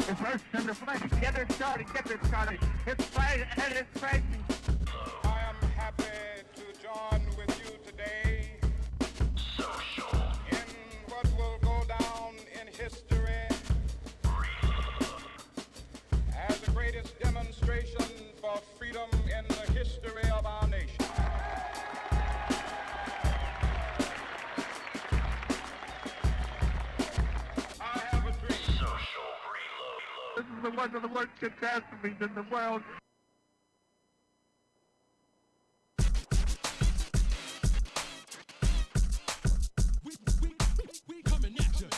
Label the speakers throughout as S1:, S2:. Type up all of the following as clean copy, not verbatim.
S1: The first and the flesh, get it started, It's Friday and it's Friday.
S2: I am happy to join with you today in what will go down in history as the greatest demonstration for freedom in the history of our nation. I have a dream.
S1: This is the one of the worst catastrophes in the world.
S3: We coming at you.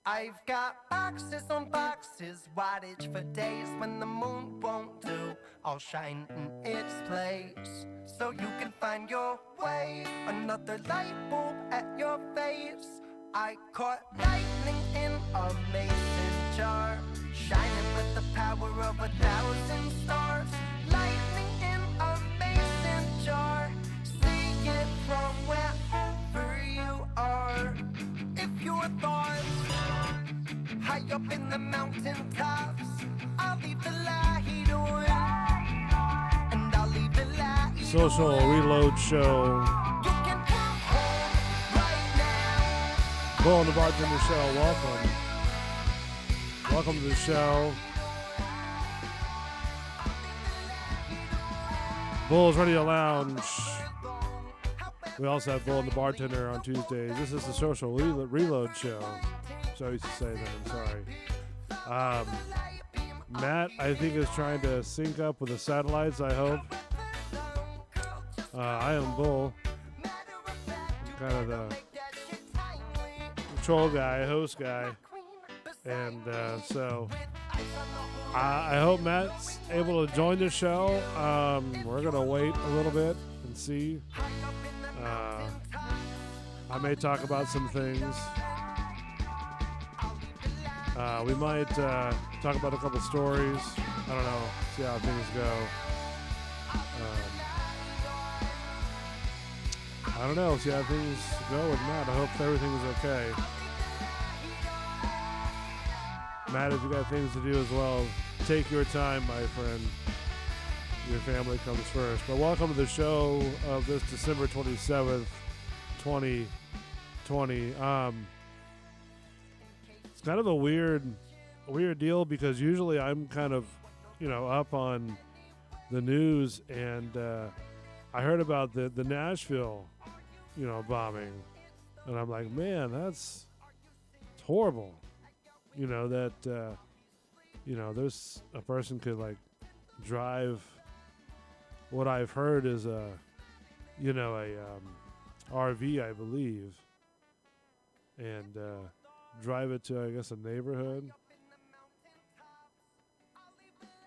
S4: I've got boxes on boxes, wattage for days when the moon won't do. I'll shine in its place, so you can find your way. Another light bulb at your face. I caught lightning in a mason jar, shining with the power of 1,000 stars. Lightning in a mason jar, see it from wherever you are. If your thoughts high up in the mountain tops, I'll leave the light on, and I'll leave the light
S5: Social
S4: on.
S5: Reload Show.
S4: You can come home right now.
S5: Bull and the Bartender Show, welcome. Welcome to the show. Bull's Radio Lounge. We also have Bull and the Bartender on Tuesdays. This is the Social Reload Show. So I used to say that, I'm sorry. Matt, I think, is trying to sync up with the satellites, I hope. I am Bull. I'm kind of the control guy, host guy. And so I hope Matt's able to join the show. We're going to wait a little bit and see. I may talk about some things. We might talk about a couple stories. I don't know. See how things go. I don't know. See how things go with Matt. I hope everything is okay. Matt, if you got things to do as well, take your time, my friend. Your family comes first. But welcome to the show of this December 27th, 2020. It's kind of a weird deal because usually I'm kind of, up on the news, and I heard about the Nashville, bombing, and I'm like, man, it's horrible. That there's a person could drive what I've heard is a RV, I believe, and drive it to, I guess, a neighborhood.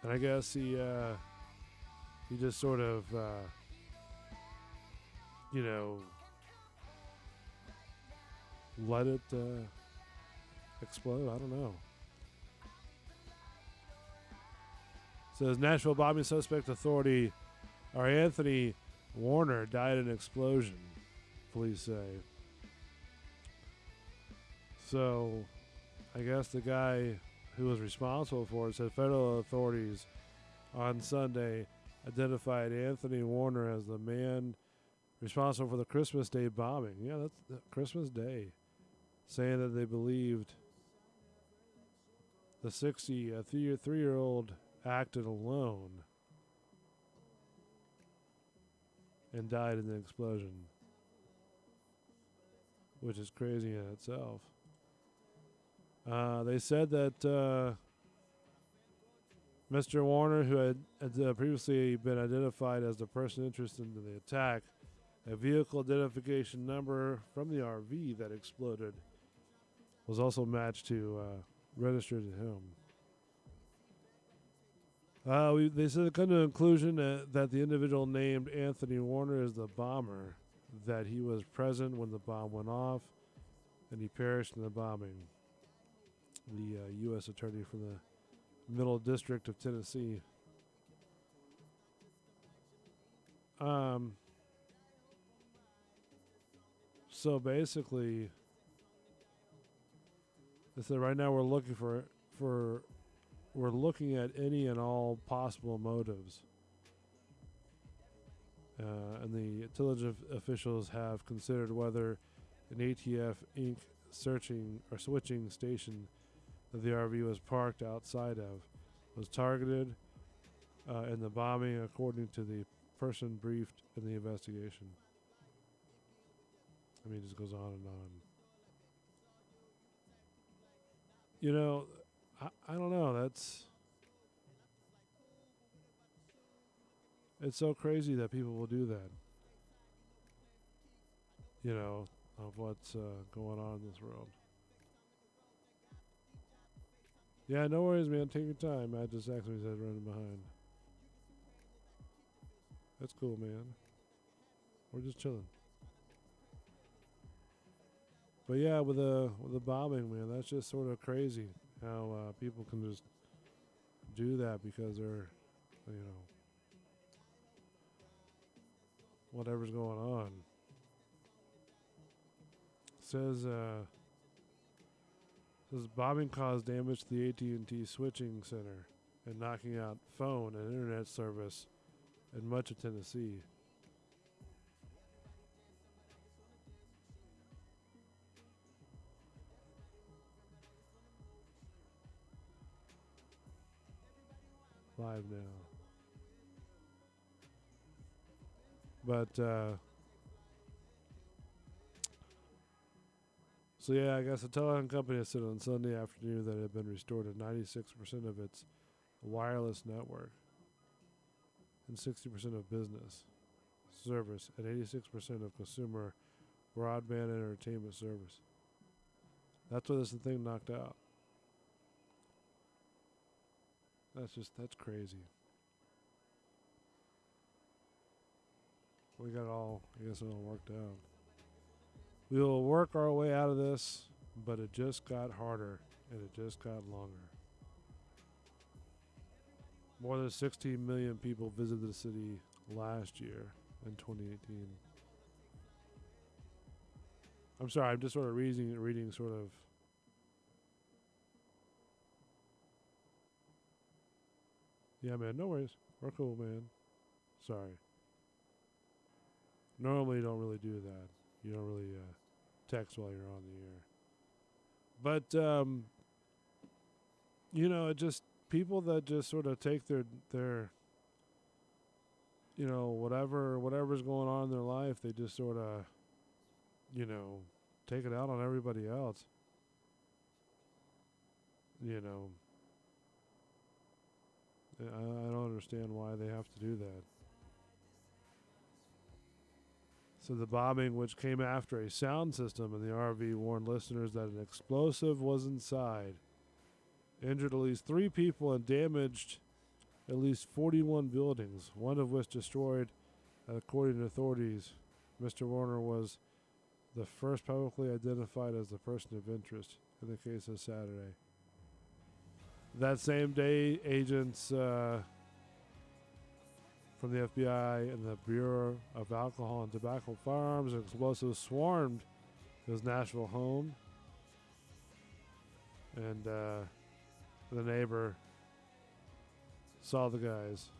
S5: And I guess he just sort of, let it explode. I don't know. Says Nashville bombing suspect authority, or Anthony Warner, died in an explosion, police say. So, I guess the guy who was responsible for it said federal authorities on Sunday identified Anthony Warner as the man responsible for the Christmas Day bombing. Yeah, that's the Christmas Day. Saying that they believed the 63-year-old acted alone and died in the explosion, which is crazy in itself. They said that Mr. Warner, who had previously been identified as the person interested in the attack, a vehicle identification number from the RV that exploded was also matched to registered to him. They said they come to the conclusion that the individual named Anthony Warner is the bomber, that he was present when the bomb went off, and he perished in the bombing. the U.S. attorney from the Middle District of Tennessee. So basically, they said right now we're looking we're looking at any and all possible motives. And the intelligence officials have considered whether an ATF Inc. searching or switching station that the RV was parked outside of was targeted in the bombing, according to the person briefed in the investigation. I mean, it just goes on and on. You know, I don't know. It's so crazy that people will do that. You know, of what's going on in this world. Yeah, no worries, man. Take your time. Matt just actually said running behind. That's cool, man. We're just chilling. But yeah, with the bombing, man, that's just sort of crazy how people can just do that because they're, you know, whatever's going on. Says bombing caused damage to the AT&T switching center and knocking out phone and internet service in much of Tennessee. Live now. But so yeah, I guess the telecom company said on Sunday afternoon that it had been restored to 96% of its wireless network and 60% of business service and 86% of consumer broadband entertainment service. That's what this thing knocked out. That's crazy. We got all, I guess it all worked out. We will work our way out of this, but it just got harder and it just got longer. More than 16 million people visited the city last year in 2018. I'm sorry, I'm just sort of reading sort of. Yeah, man, no worries. We're cool, man. Sorry. Normally you don't really do that. You don't really text while you're on the air. But, you know, it just, people that just sort of take their you know, whatever's going on in their life, they just sort of, you know, take it out on everybody else. You know, I don't understand why they have to do that. So the bombing, which came after a sound system in the RV, warned listeners that an explosive was inside, injured at least 3 people and damaged at least 41 buildings, one of which destroyed. According to authorities, Mr. Warner was the first publicly identified as the person of interest in the case of Saturday. That same day, agents from the FBI and the Bureau of Alcohol and Tobacco, Firearms, and Explosives swarmed his Nashville home. And the neighbor saw the guys.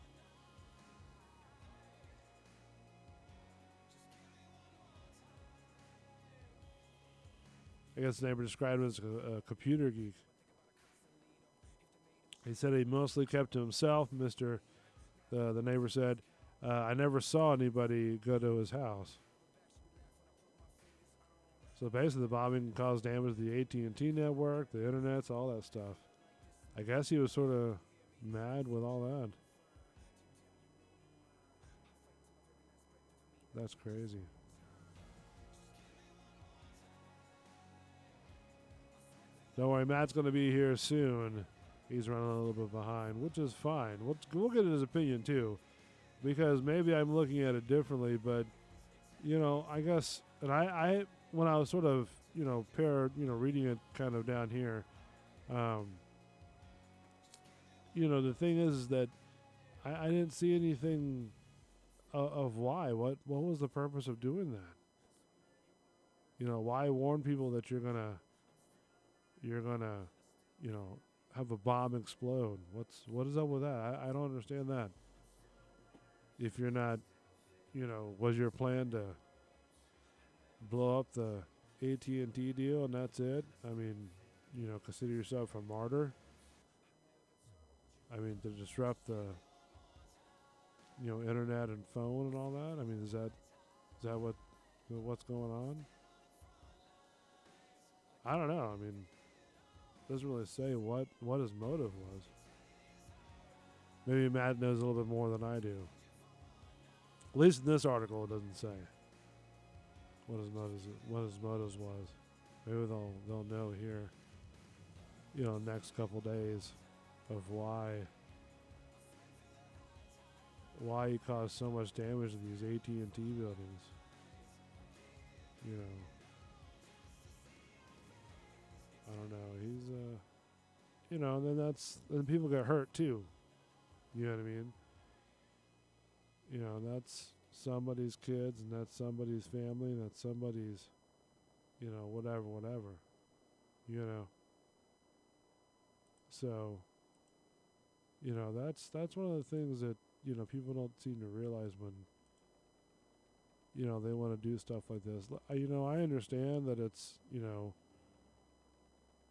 S5: I guess the neighbor described him as a computer geek. He said he mostly kept to himself. The neighbor said, I never saw anybody go to his house. So basically the bombing caused damage to the AT&T network, the internets, all that stuff. I guess he was sort of mad with all that. That's crazy. Don't worry, Matt's going to be here soon. He's running a little bit behind, which is fine. We'll get his opinion too, because maybe I'm looking at it differently. But you know, I guess, and I when I was sort of reading it kind of down here, Um, the thing is that I didn't see anything of why. What was the purpose of doing that? Why warn people that you're gonna, have a bomb explode? What is up with that? I don't understand that. If you're not, was your plan to blow up the AT&T deal and that's it? I mean, consider yourself a martyr. I mean, to disrupt the, internet and phone and all that. I mean, is that what's going on? I don't know. I mean, it doesn't really say what his motive was. Maybe Matt knows a little bit more than I do. At least in this article, it doesn't say what his motives was. Maybe they'll know here, next couple days, of why he caused so much damage to these AT&T buildings. I don't know. He's and then people get hurt too. You know what I mean? That's somebody's kids, and that's somebody's family, and that's somebody's, whatever. So, that's one of the things that, people don't seem to realize when, they want to do stuff like this. I understand that it's,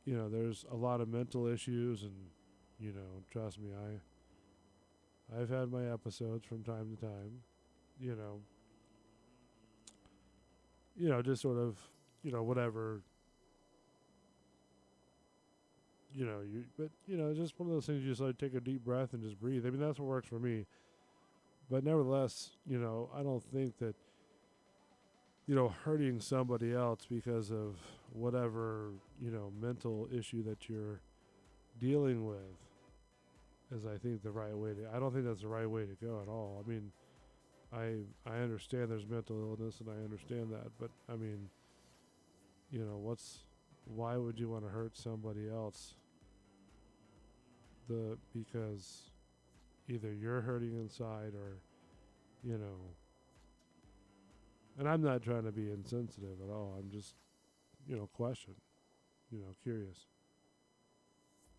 S5: there's a lot of mental issues, and, trust me, I've had my episodes from time to time, just sort of, whatever, but just one of those things you just like take a deep breath and just breathe. I mean, that's what works for me. But nevertheless, I don't think that, hurting somebody else because of whatever, mental issue that you're dealing with is, I think, the right way to. I don't think that's the right way to go at all. I mean, I understand there's mental illness, and I understand that, but I mean, why would you want to hurt somebody else? Because either you're hurting inside, or, and I'm not trying to be insensitive at all. I'm just, question,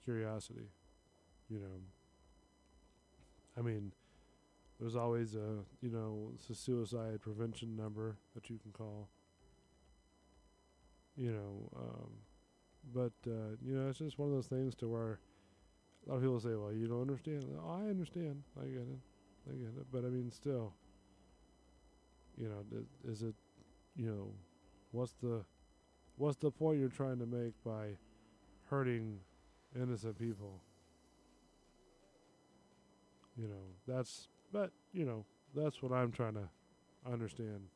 S5: curiosity, I mean, there's always it's a suicide prevention number that you can call, but, it's just one of those things to where a lot of people say, well, you don't understand. Oh, I understand. I get it. But I mean, still, is it, what's the point you're trying to make by hurting innocent people? That's what I'm trying to understand.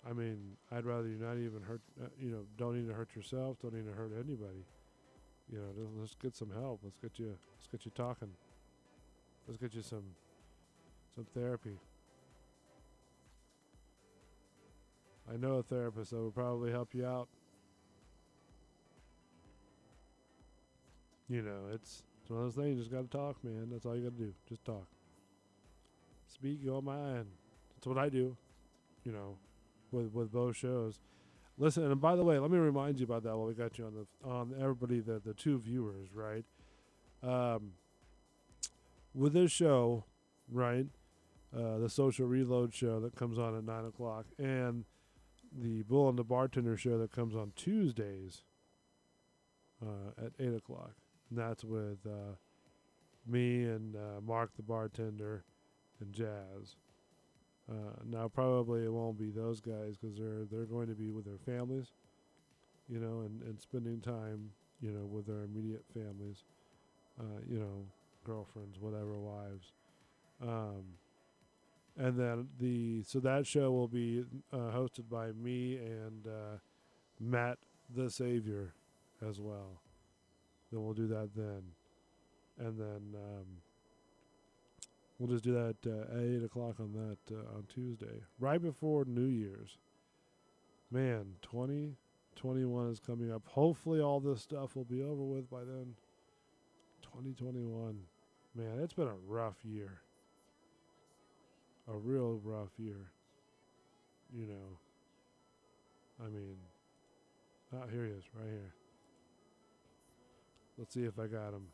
S5: I mean, I'd rather you not even hurt, don't need to hurt yourself, don't need to hurt anybody. Let's get some help. Let's get you talking. Let's get you some therapy. I know a therapist that would probably help you out. It's one of those things. You just got to talk, man. That's all you got to do. Just talk. Speak your mind. That's what I do, with both shows. Listen, and by the way, let me remind you about that while we got you on everybody, the two viewers, right? With this show, right, the Social Reload show that comes on at 9 o'clock, and the Bull and the Bartender show that comes on Tuesdays at 8 o'clock. And that's with me and Mark the Bartender and Jazz. Now, probably it won't be those guys because they're going to be with their families, and spending time, with their immediate families, girlfriends, whatever, wives. And then so that show will be hosted by me and Matt the Savior as well. Then we'll do that then. And then we'll just do that at 8 o'clock on that on Tuesday, right before New Year's. Man, 2021 is coming up. Hopefully all this stuff will be over with by then. 2021. Man, it's been a rough year. A real rough year. You know. I mean, here he is, right here. Let's see if I got him.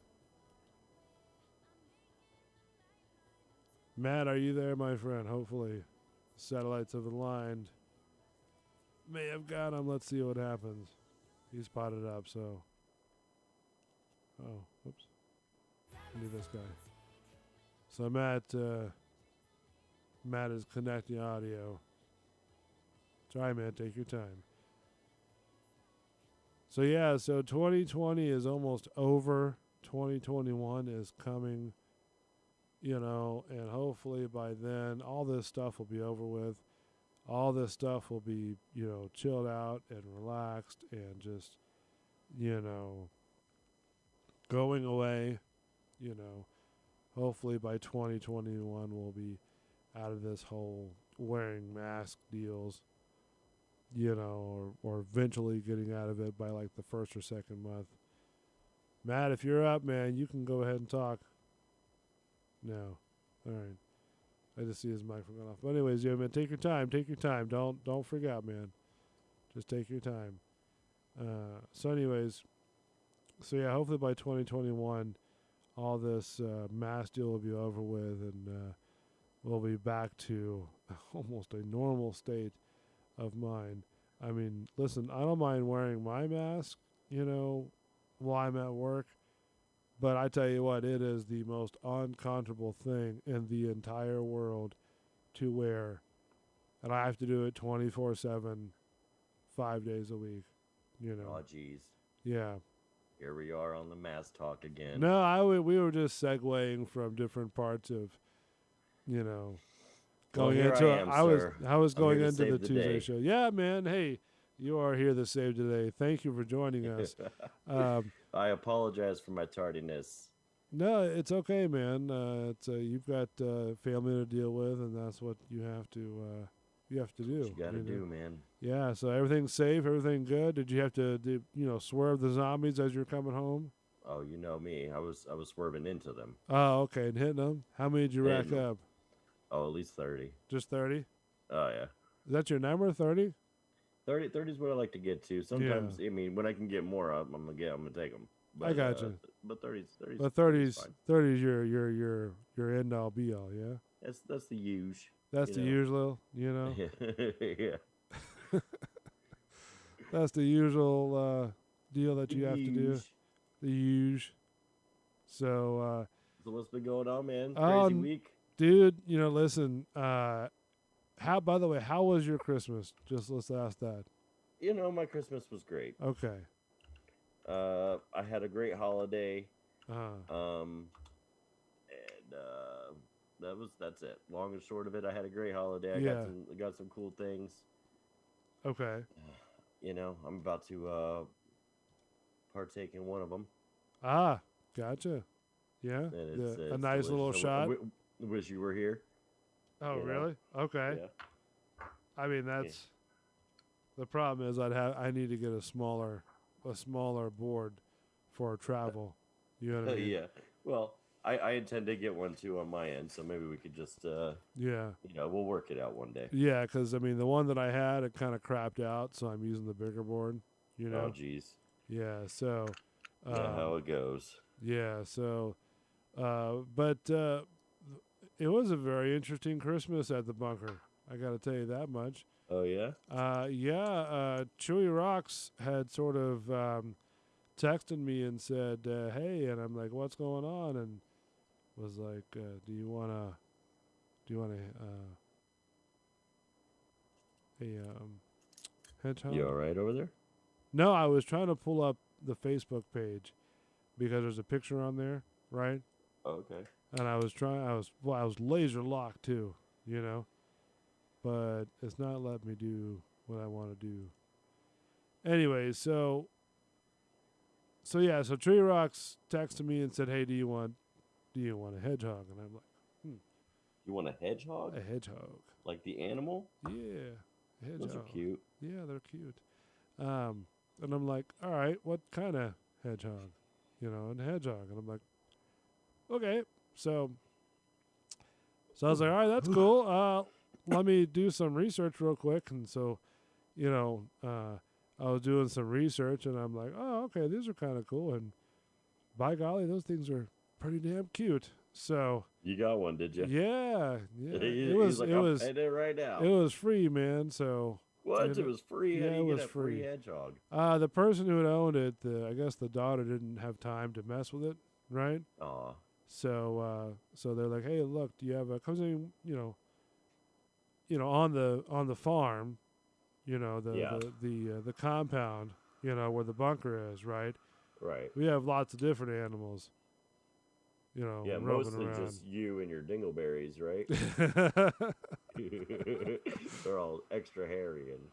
S5: Matt, are you there, my friend? Hopefully, satellites have aligned. May have got him. Let's see what happens. He's potted up, so. Oh, whoops. Need this guy. So Matt is connecting audio. Try, man. Take your time. So yeah, so 2020 is almost over. 2021 is coming. You know, and hopefully by then all this stuff will be over with. All this stuff will be, you know, chilled out and relaxed and just, you know, going away. You know, hopefully by 2021 we'll be out of this whole wearing mask deals, you know, or eventually getting out of it by like the first or second month. Matt, if you're up, man, you can go ahead and talk. No. All right. I just see his microphone going off. But anyways, yeah, man, take your time. Take your time. Don't forget, man. Just take your time. So anyways, so yeah, hopefully by 2021, all this mass deal will be over with, and we'll be back to almost a normal state of mind. I mean, listen, I don't mind wearing my mask, you know, while I'm at work. But I tell you what, it is the most uncomfortable thing in the entire world to wear. And I have to do it 24/7, 5 days a week, you know.
S3: Oh, jeez.
S5: Yeah.
S3: Here we are on the mask talk again.
S5: No, we were just segueing from different parts of, you know, going
S3: here
S5: into
S3: I am,
S5: I was
S3: sir.
S5: I'm
S3: here
S5: into
S3: to
S5: the
S3: save the
S5: Tuesday
S3: day.
S5: show. Yeah, man. Hey, you are here to save today. Thank you for joining us.
S3: I apologize for my tardiness.
S5: No, it's okay, man. It's you've got family to deal with, and that's what you have to do.
S3: You gotta
S5: know?
S3: do, man.
S5: Yeah. So everything's safe, everything good. Did you have to, swerve the zombies as you're coming home?
S3: Oh, you know me. I was swerving into them.
S5: Oh, okay, and hitting them. How many did you rack
S3: Hitting 'em.
S5: up?
S3: Oh, at least 30.
S5: Just 30?
S3: Oh, yeah.
S5: Is that your number? 30?
S3: 30 is what I like to get to. Sometimes, I mean, when I can get more up, I'm gonna take them.
S5: I got you.
S3: But 30's
S5: But
S3: 30's
S5: 30's your end all be all, yeah.
S3: That's the huge.
S5: That's the
S3: know.
S5: usual, you know.
S3: Yeah.
S5: That's the usual deal that you have to do.
S3: Huge.
S5: The huge. So,
S3: So what's been going on, man?
S5: Oh,
S3: Crazy week.
S5: dude, listen. By the way, how was your Christmas? Just let's ask that.
S3: You know, my Christmas was great.
S5: Okay.
S3: I had a great holiday.
S5: Uh,
S3: And that's it. Long and short of it, I had a great holiday. I got some cool things.
S5: okay.
S3: You know, I'm about to partake in one of them.
S5: Ah, gotcha. Yeah.
S3: And
S5: A nice little
S3: delicious.
S5: shot.
S3: Wish you were here.
S5: Oh,
S3: you know.
S5: really? Okay.
S3: Yeah.
S5: I mean, that's the problem is I need to get a smaller board for travel. You know what I mean?
S3: Yeah. Well, I intend to get one too on my end, so maybe we could just
S5: Yeah.
S3: we'll work it out one day.
S5: Yeah, because I mean the one that I had it kind of crapped out, so I'm using the bigger board. You know.
S3: Oh, jeez.
S5: Yeah. So.
S3: Yeah, how it goes.
S5: Yeah. So, but it was a very interesting Christmas at the bunker. I got to tell you that much.
S3: Oh yeah.
S5: Chewy Rocks had sort of texted me and said, "Hey," and I'm like, "What's going on?" And was like, "Do you wanna hedgehog?"
S3: You all right over there?
S5: No, I was trying to pull up the Facebook page because there's a picture on there, right?
S3: Oh, okay.
S5: And I was laser locked too, but it's not letting me do what I want to do. Anyway, so Tree Rocks texted me and said, "Hey, do you want a hedgehog?" And I'm like,
S3: You want a hedgehog?
S5: "A hedgehog?
S3: Like the animal?
S5: Yeah." hedgehog.
S3: Those are cute.
S5: Yeah, they're cute. And I'm like, all right, what kind of hedgehog? You know, and hedgehog. And I'm like, okay. So I was like, all right, that's cool. Let me do some research real quick. And so, you know, I was doing some research, and I'm like, oh, okay, these are kind of cool. And by golly, those things are pretty damn cute. So
S3: You got one, did you?
S5: yeah.
S3: He's
S5: It was
S3: like,
S5: it
S3: I'm
S5: was
S3: paying it right now.
S5: it was free, man. So
S3: What?
S5: it-
S3: It was free. How
S5: yeah,
S3: do
S5: it
S3: you
S5: was
S3: get a free
S5: free.
S3: hedgehog?
S5: the person who had owned it, I guess the daughter didn't have time to mess with it, right?
S3: Aw.
S5: So they're like, hey, look, do you have a comes in, on the farm,
S3: Yeah.
S5: the compound, where the bunker is, right?
S3: Right.
S5: We have lots of different animals,
S3: Yeah,
S5: roaming
S3: mostly
S5: around.
S3: just you and your dingleberries, right? They're all extra hairy, and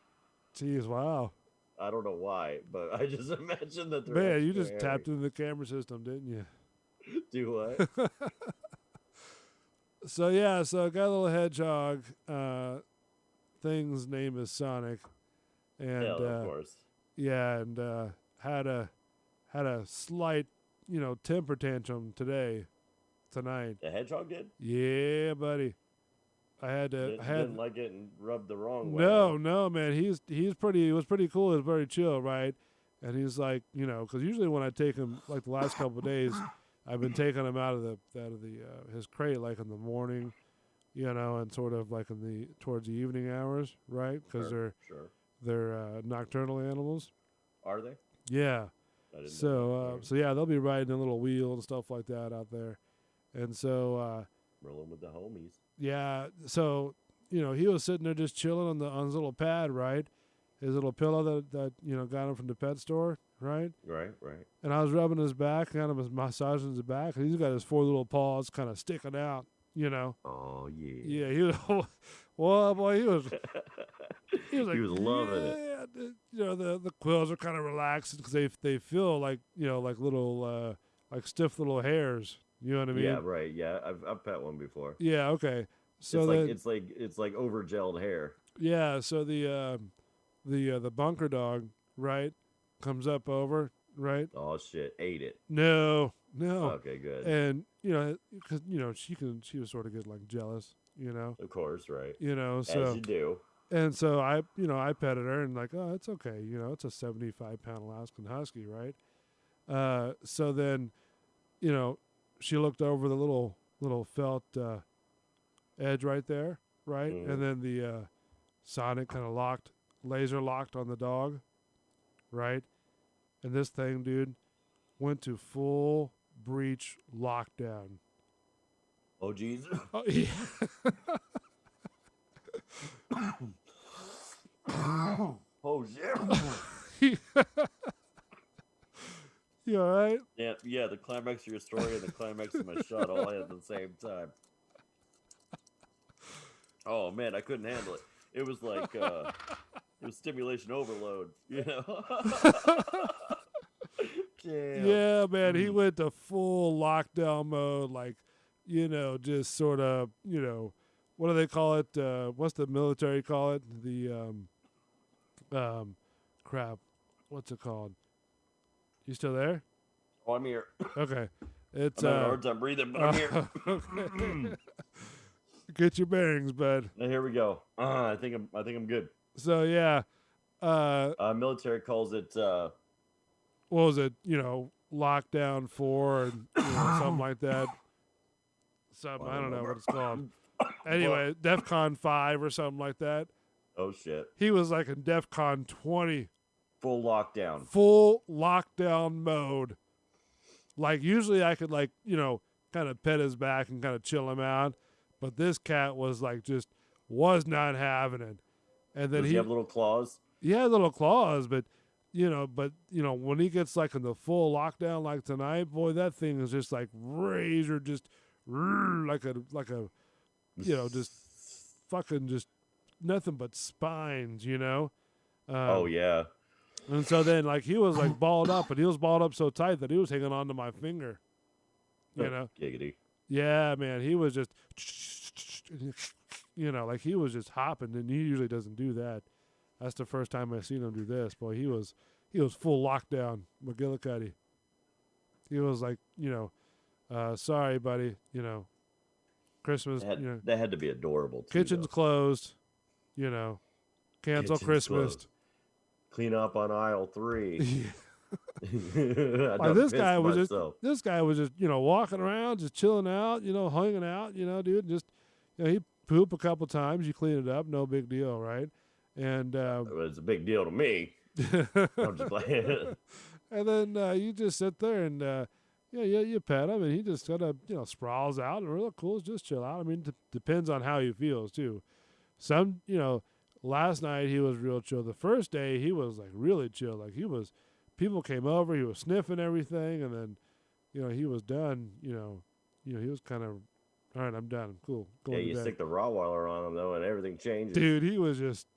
S5: Jeez, wow.
S3: I don't know why, but I just imagine that they're
S5: Man, you
S3: extra
S5: just
S3: hairy.
S5: tapped into the camera system, didn't you?
S3: Do what?
S5: So yeah, so I got a little hedgehog. Thing's name is Sonic, and
S3: Yeah, of course.
S5: yeah, and had a slight, temper tantrum tonight.
S3: The hedgehog did?
S5: Yeah, buddy. I had to.
S3: Didn't like it and rubbed the wrong way.
S5: No, man. He was pretty cool. He was very chill, right? And he's like, because usually when I take him, like the last couple of days, I've been taking him out of his crate like in the morning, and sort of like towards the evening hours, right? Because
S3: Sure.
S5: they're nocturnal animals.
S3: Are they?
S5: Yeah.
S3: I didn't know
S5: So
S3: that.
S5: so yeah, they'll be riding a little wheel and stuff like that out there, and so
S3: Rolling with the homies.
S5: yeah, so he was sitting there just chilling on his little pad, right? His little pillow that got him from the pet store, right?
S3: Right.
S5: And I was rubbing his back, kind of massaging his back, and he's got his 4 little paws kind of sticking out,
S3: Oh yeah.
S5: Yeah, he was. Well, boy, he was like,
S3: He was loving it.
S5: yeah, the quills are kind of relaxed because they feel like like little like stiff little hairs. You know what I mean?
S3: Yeah, right. Yeah, I've pet one before.
S5: Yeah. Okay. So
S3: it's like over gelled hair.
S5: yeah. So the bunker dog, right, comes up over, right?
S3: Oh shit, ate it.
S5: No.
S3: Okay, good.
S5: And because she was sort of getting like jealous,
S3: Of course, right.
S5: So
S3: As you do.
S5: and so I petted her and like, oh, it's okay, it's a 75-pound Alaskan Husky, right? So then, she looked over the little felt edge right there, right?
S3: Mhm.
S5: And then the Sonic kind of laser locked on the dog, right? And this thing, dude, went to full breach lockdown.
S3: Oh jeez.
S5: Oh, yeah.
S3: Oh shit.
S5: You all right?
S3: Yeah, the climax of your story and the climax of my shot all at the same time. Oh man, I couldn't handle it. It was like it was stimulation overload, Damn.
S5: Yeah, man, he went to full lockdown mode, like, just sort of, what do they call it? What's the military call it? The crap. What's it called? You still there?
S3: Oh, I'm here.
S5: Okay. It's
S3: I'm having a hard time breathing, but I'm here.
S5: okay. Get your bearings, bud.
S3: Now, here we go. I think I'm good.
S5: So yeah.
S3: Military calls it
S5: What was it? Lockdown 4 and something like that. Something, I don't know what it's called. Anyway, DEFCON 5 or something like that.
S3: oh shit.
S5: He was like in DEFCON 20,
S3: Full lockdown.
S5: full lockdown mode. Like usually I could kind of pet his back and kind of chill him out, but this cat was like was not having it. And then
S3: Does he have little claws?
S5: he had little claws, but when he gets like in the full lockdown like tonight, boy, that thing is just like razor, just like a just fucking just nothing but spines,
S3: Oh yeah.
S5: And so then like he was like balled up, but he was balled up so tight that he was hanging on to my finger.
S3: Giggity.
S5: Yeah, man, he was just like he was just hopping, and he usually doesn't do that. That's the first time I seen him do this. Boy, he was full lockdown, McGillicuddy. He was like, sorry, buddy, Christmas,
S3: That had to be adorable. Too,
S5: kitchen's
S3: though.
S5: closed, cancel
S3: Kitchen's
S5: Christmas.
S3: closed. Clean up on aisle 3.
S5: Like this guy was just walking around, just chilling out, hanging out, dude. Just he poop a couple times, you clean it up, no big deal, right? And
S3: it's a big deal to me. I'm just playing.
S5: And then you just sit there and you pet him, and he just kind of sprawls out and real cool, just chill out. I mean, depends on how he feels too. Some last night he was real chill. The first day he was like really chill, like people came over, he was sniffing everything, and then he was done. He was kind of all right. I'm done. I'm cool.
S3: Yeah, you stick the Rottweiler on him though, and everything changes.
S5: Dude, he was just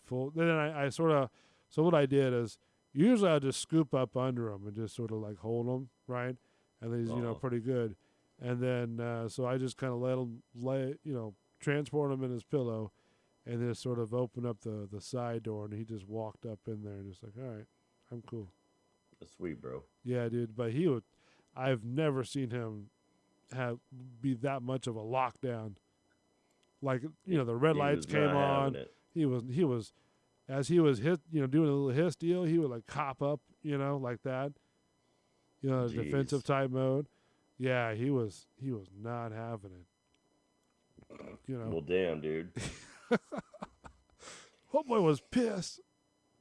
S5: full. Then I sort of, so what I did is usually I just scoop up under him and just sort of like hold him, right? And then he's pretty good. And then so I just kind of let him transport him in his pillow, and then sort of open up the side door, and he just walked up in there and just like, all right, I'm cool.
S3: That's sweet, bro.
S5: Yeah, dude. But I've never seen him be that much of a lockdown. Like the red lights came on. He was as he was hit, doing a little hiss deal, he would like cop up, like that. Defensive type mode. Yeah, he was not having it.
S3: Well, damn, dude.
S5: Homeboy was pissed.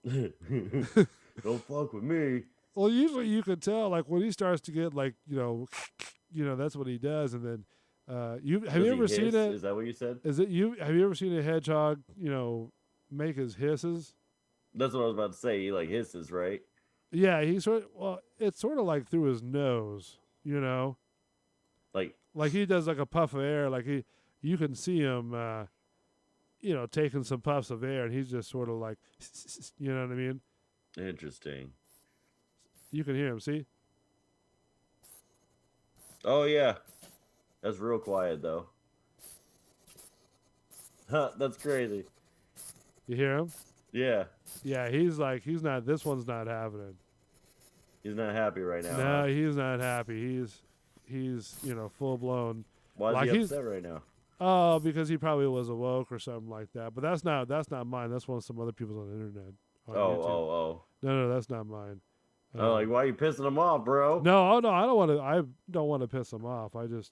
S3: Don't fuck with me.
S5: Well, usually you can tell, like when he starts to get like, that's what he does, and then have you ever seen it?
S3: Is that what you said?
S5: Is it you? Have you ever seen a hedgehog, make his hisses?
S3: That's what I was about to say. He like hisses, right?
S5: Yeah, it's sort of like through his nose, like he does like a puff of air, like you can see him, taking some puffs of air, and he's just sort of like, you know what I mean?
S3: Interesting.
S5: You can hear him, see?
S3: Oh yeah, that's real quiet though. Huh, that's crazy.
S5: You hear him?
S3: Yeah.
S5: Yeah, he's not. This one's not having it.
S3: He's not happy right now.
S5: No, he's not happy. He's full blown.
S3: Why is he upset right now?
S5: Oh, because he probably was awoke or something like that. But that's not mine. That's one of some other people's on the internet.
S3: Oh.
S5: No, that's not mine.
S3: Like, why are you pissing him off, bro?
S5: No, I don't want to piss him off. I just,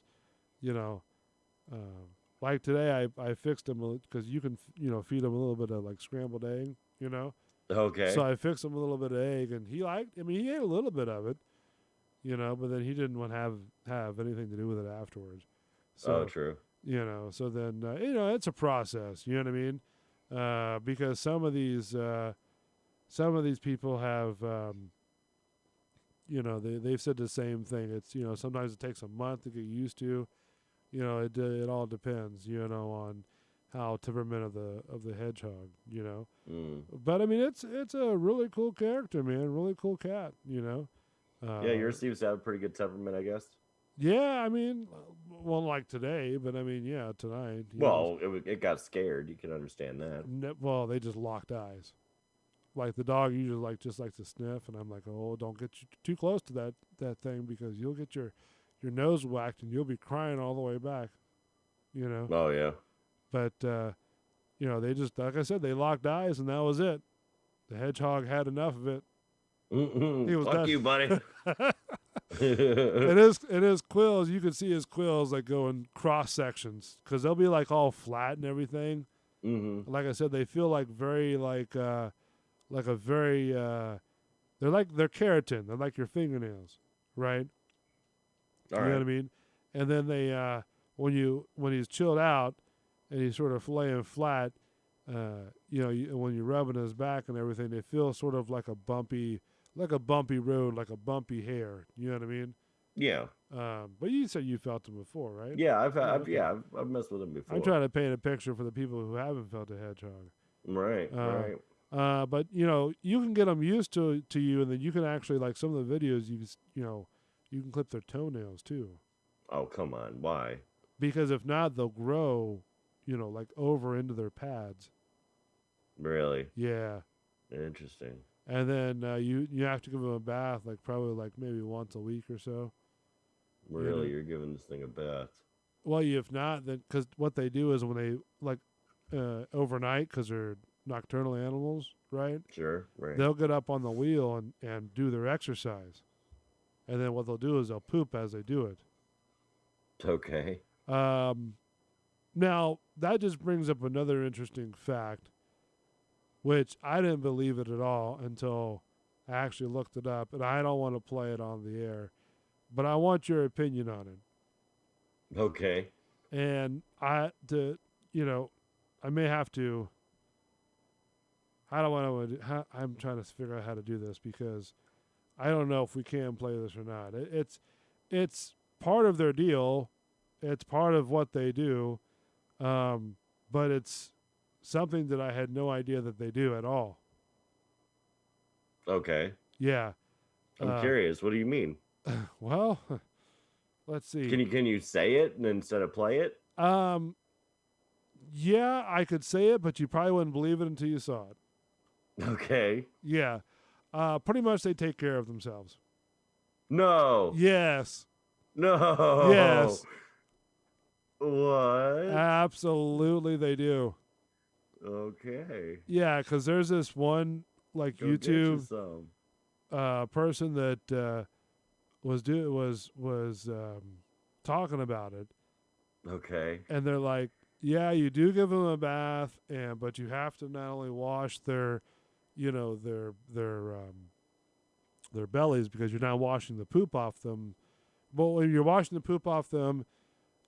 S5: like today I fixed him because you can feed him a little bit of like scrambled egg,
S3: Okay.
S5: So I fixed him a little bit of egg, and he he ate a little bit of it, but then he didn't want to have anything to do with it afterwards. So,
S3: true.
S5: So then it's a process. You know what I mean? Because some of these people have. They've said the same thing. It's sometimes it takes a month to get used to. It all depends. On how temperament of the hedgehog. But I mean it's a really cool character, man. Really cool cat.
S3: Yeah, yours seems to have a pretty good temperament, I guess.
S5: Yeah, I mean, well, like today, but I mean, yeah, tonight.
S3: Well, it got scared. You can understand that.
S5: Well, they just locked eyes. Like the dog usually just likes to sniff, and I'm like, oh, don't get too close to that thing because you'll get your nose whacked and you'll be crying all the way back.
S3: Oh yeah.
S5: But they just, like I said, they locked eyes and that was it. The hedgehog had enough of it.
S3: He
S5: was
S3: Fuck
S5: done.
S3: you, buddy.
S5: And his quills, you can see his quills like going cross sections because they'll be like all flat and everything.
S3: Mm-hmm.
S5: Like I said, they feel like very like a very they're keratin. They're like your fingernails, right?
S3: All
S5: you
S3: right.
S5: know what I mean? And then they when he's chilled out and he's sort of laying flat, when you're rubbing his back and everything, they feel sort of like a bumpy road, like a bumpy hair. You know what I mean?
S3: Yeah.
S5: But you said you felt them before, right?
S3: Yeah, I've messed with him before.
S5: I'm trying to paint a picture for the people who haven't felt a hedgehog.
S3: Right. Right.
S5: But you can get them used to you, and then you can actually like some of the videos you can clip their toenails too.
S3: Oh come on, why?
S5: Because if not, they'll grow, like over into their pads.
S3: Really
S5: Yeah.
S3: interesting.
S5: And then you have to give them a bath, like probably like maybe once a week or so.
S3: Really,
S5: know-
S3: you're giving this thing a bath.
S5: Well, if not, then because what they do is when they like overnight, because they're nocturnal animals, right?
S3: Sure, right.
S5: They'll get up on the wheel and do their exercise, and then what they'll do is they'll poop as they do it.
S3: Okay.
S5: Now that just brings up another interesting fact, which I didn't believe it at all until I actually looked it up, and I don't want to play it on the air, but I want your opinion on it.
S3: Okay.
S5: And I may have to. I don't want to. I'm trying to figure out how to do this because I don't know if we can play this or not. It's part of their deal. It's part of what they do, but it's something that I had no idea that they do at all.
S3: Okay.
S5: Yeah.
S3: I'm curious. What do you mean?
S5: Well, let's see.
S3: Can you say it and instead of play it?
S5: Yeah, I could say it, but you probably wouldn't believe it until you saw it.
S3: Okay.
S5: Yeah. Pretty much they take care of themselves.
S3: No.
S5: Yes.
S3: No.
S5: Yes.
S3: What?
S5: Absolutely they do.
S3: Okay.
S5: Yeah, because there's this one like
S3: Go get you
S5: YouTube
S3: some.
S5: person that was talking about it,
S3: Okay.
S5: and they're like, yeah, you do give them a bath, but you have to not only wash their bellies because you're not washing the poop off them, but when you're washing the poop off them,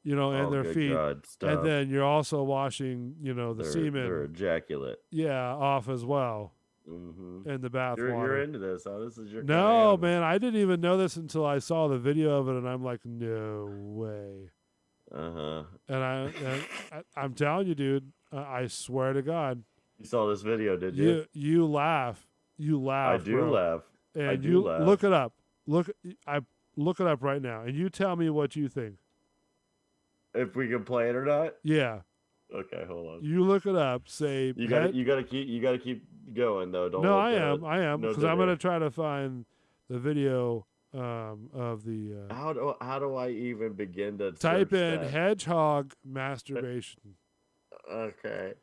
S5: and
S3: Oh,
S5: their
S3: good
S5: feet,
S3: God, stop.
S5: and then you're also washing, the semen,
S3: Their ejaculate.
S5: yeah, off as well
S3: Mm-hmm.
S5: in the bath
S3: You're
S5: water.
S3: into this, huh? This is your kind of
S5: No,
S3: animal.
S5: man, I didn't even know this until I saw the video of it, and I'm like, no way.
S3: Uh-huh.
S5: And I'm telling you, dude, I swear to God,
S3: You saw this video, did you?
S5: you laugh,
S3: I do
S5: bro.
S3: laugh.
S5: And
S3: I do
S5: you
S3: laugh.
S5: look it up. Look it up right now, and you tell me what you think.
S3: If we can play it or not?
S5: Yeah,
S3: Okay, hold on.
S5: you look it up. Say
S3: You gotta keep going though. Don't
S5: No,
S3: let
S5: I am,
S3: no
S5: because I'm
S3: delay.
S5: gonna try to find the video of the.
S3: How do I even begin to
S5: Type
S3: search
S5: in
S3: that?
S5: hedgehog masturbation,
S3: Okay.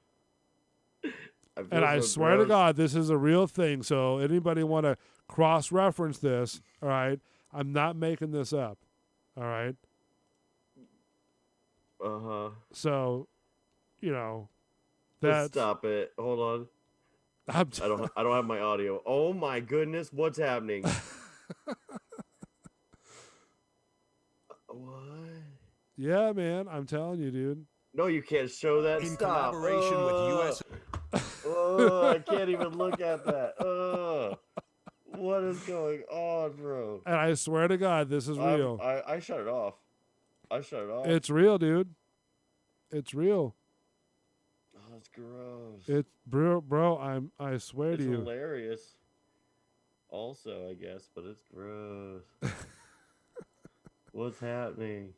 S5: and I
S3: feel so
S5: swear to
S3: gross.
S5: God, this is a real thing. So anybody want to cross-reference this? All right, I'm not making this up. All right,
S3: Uh-huh.
S5: so
S3: Just
S5: that's
S3: stop it. Hold on.
S5: I'm
S3: I don't have my audio. Oh my goodness, what's happening? What?
S5: yeah, man. I'm telling you, dude.
S3: No, you can't show that.
S6: In
S3: Stop.
S6: collaboration with US
S3: Oh, I can't even look at that. What is going on, bro?
S5: And I swear to God, this is real.
S3: I shut it off. I shut it off.
S5: It's real, dude. It's real.
S3: Oh, that's gross.
S5: It's bro. I swear
S3: It's
S5: to you.
S3: hilarious. Also, I guess, but it's gross. What's happening?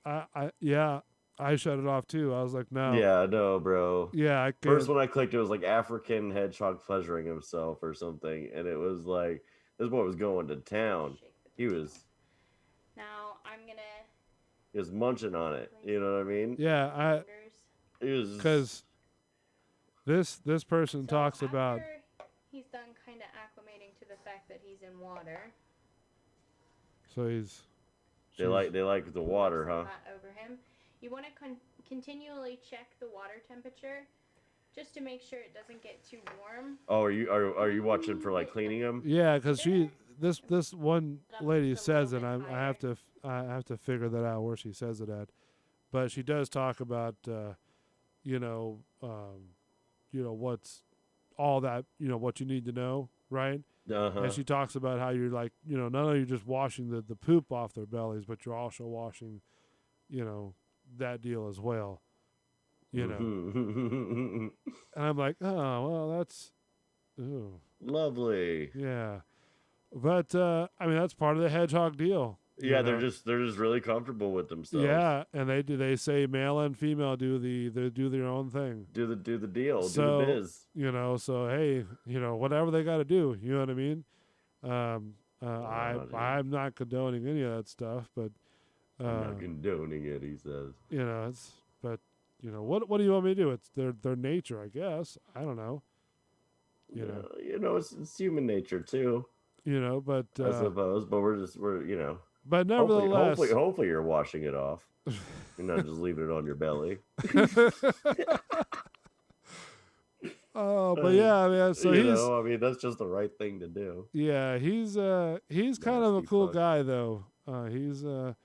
S5: I shut it off too. I was like, no.
S3: Yeah, no, bro.
S5: Yeah, I can't.
S3: First one I clicked, it was like African hedgehog pleasuring himself or something, and it was like this boy was going to town. He was munching on it. You know what I mean?
S5: Yeah,
S3: He was
S5: because this person talks about.
S7: He's done kind of acclimating to the fact that he's in water.
S5: So he's.
S3: they like the water, huh?
S7: Hot over him. You want to continually check the water temperature, just to make sure it doesn't get too warm.
S3: Oh, are you watching for like cleaning him?
S5: Yeah, because this one lady says it. I have to figure that out where she says it at, but she does talk about what's all that what you need to know, right?
S3: Uh-huh.
S5: And she talks about how you're like not only you're just washing the poop off their bellies, but you're also washing that deal as well. And I'm like, oh well, that's
S3: Lovely.
S5: yeah. But I mean, that's part of the hedgehog deal.
S3: Yeah,
S5: know?
S3: they're just really comfortable with themselves.
S5: Yeah, and they say male and female do they do their own thing.
S3: Do the deal, do
S5: So,
S3: the biz.
S5: So hey, whatever they got to do, you know what I mean?
S3: Dude.
S5: I'm not condoning any of that stuff, but
S3: I'm not condoning it, he says.
S5: it's but what do you want me to do? It's their nature, I guess. I don't know.
S3: It's human nature too,
S5: But
S3: I suppose. But we're
S5: but nevertheless,
S3: hopefully you're washing it off. You're not just leaving it on your belly.
S5: Oh, but yeah, I mean, so
S3: that's just the right thing to do.
S5: yeah, he's kind of a
S3: Nasty
S5: cool
S3: fuck.
S5: guy though. He's not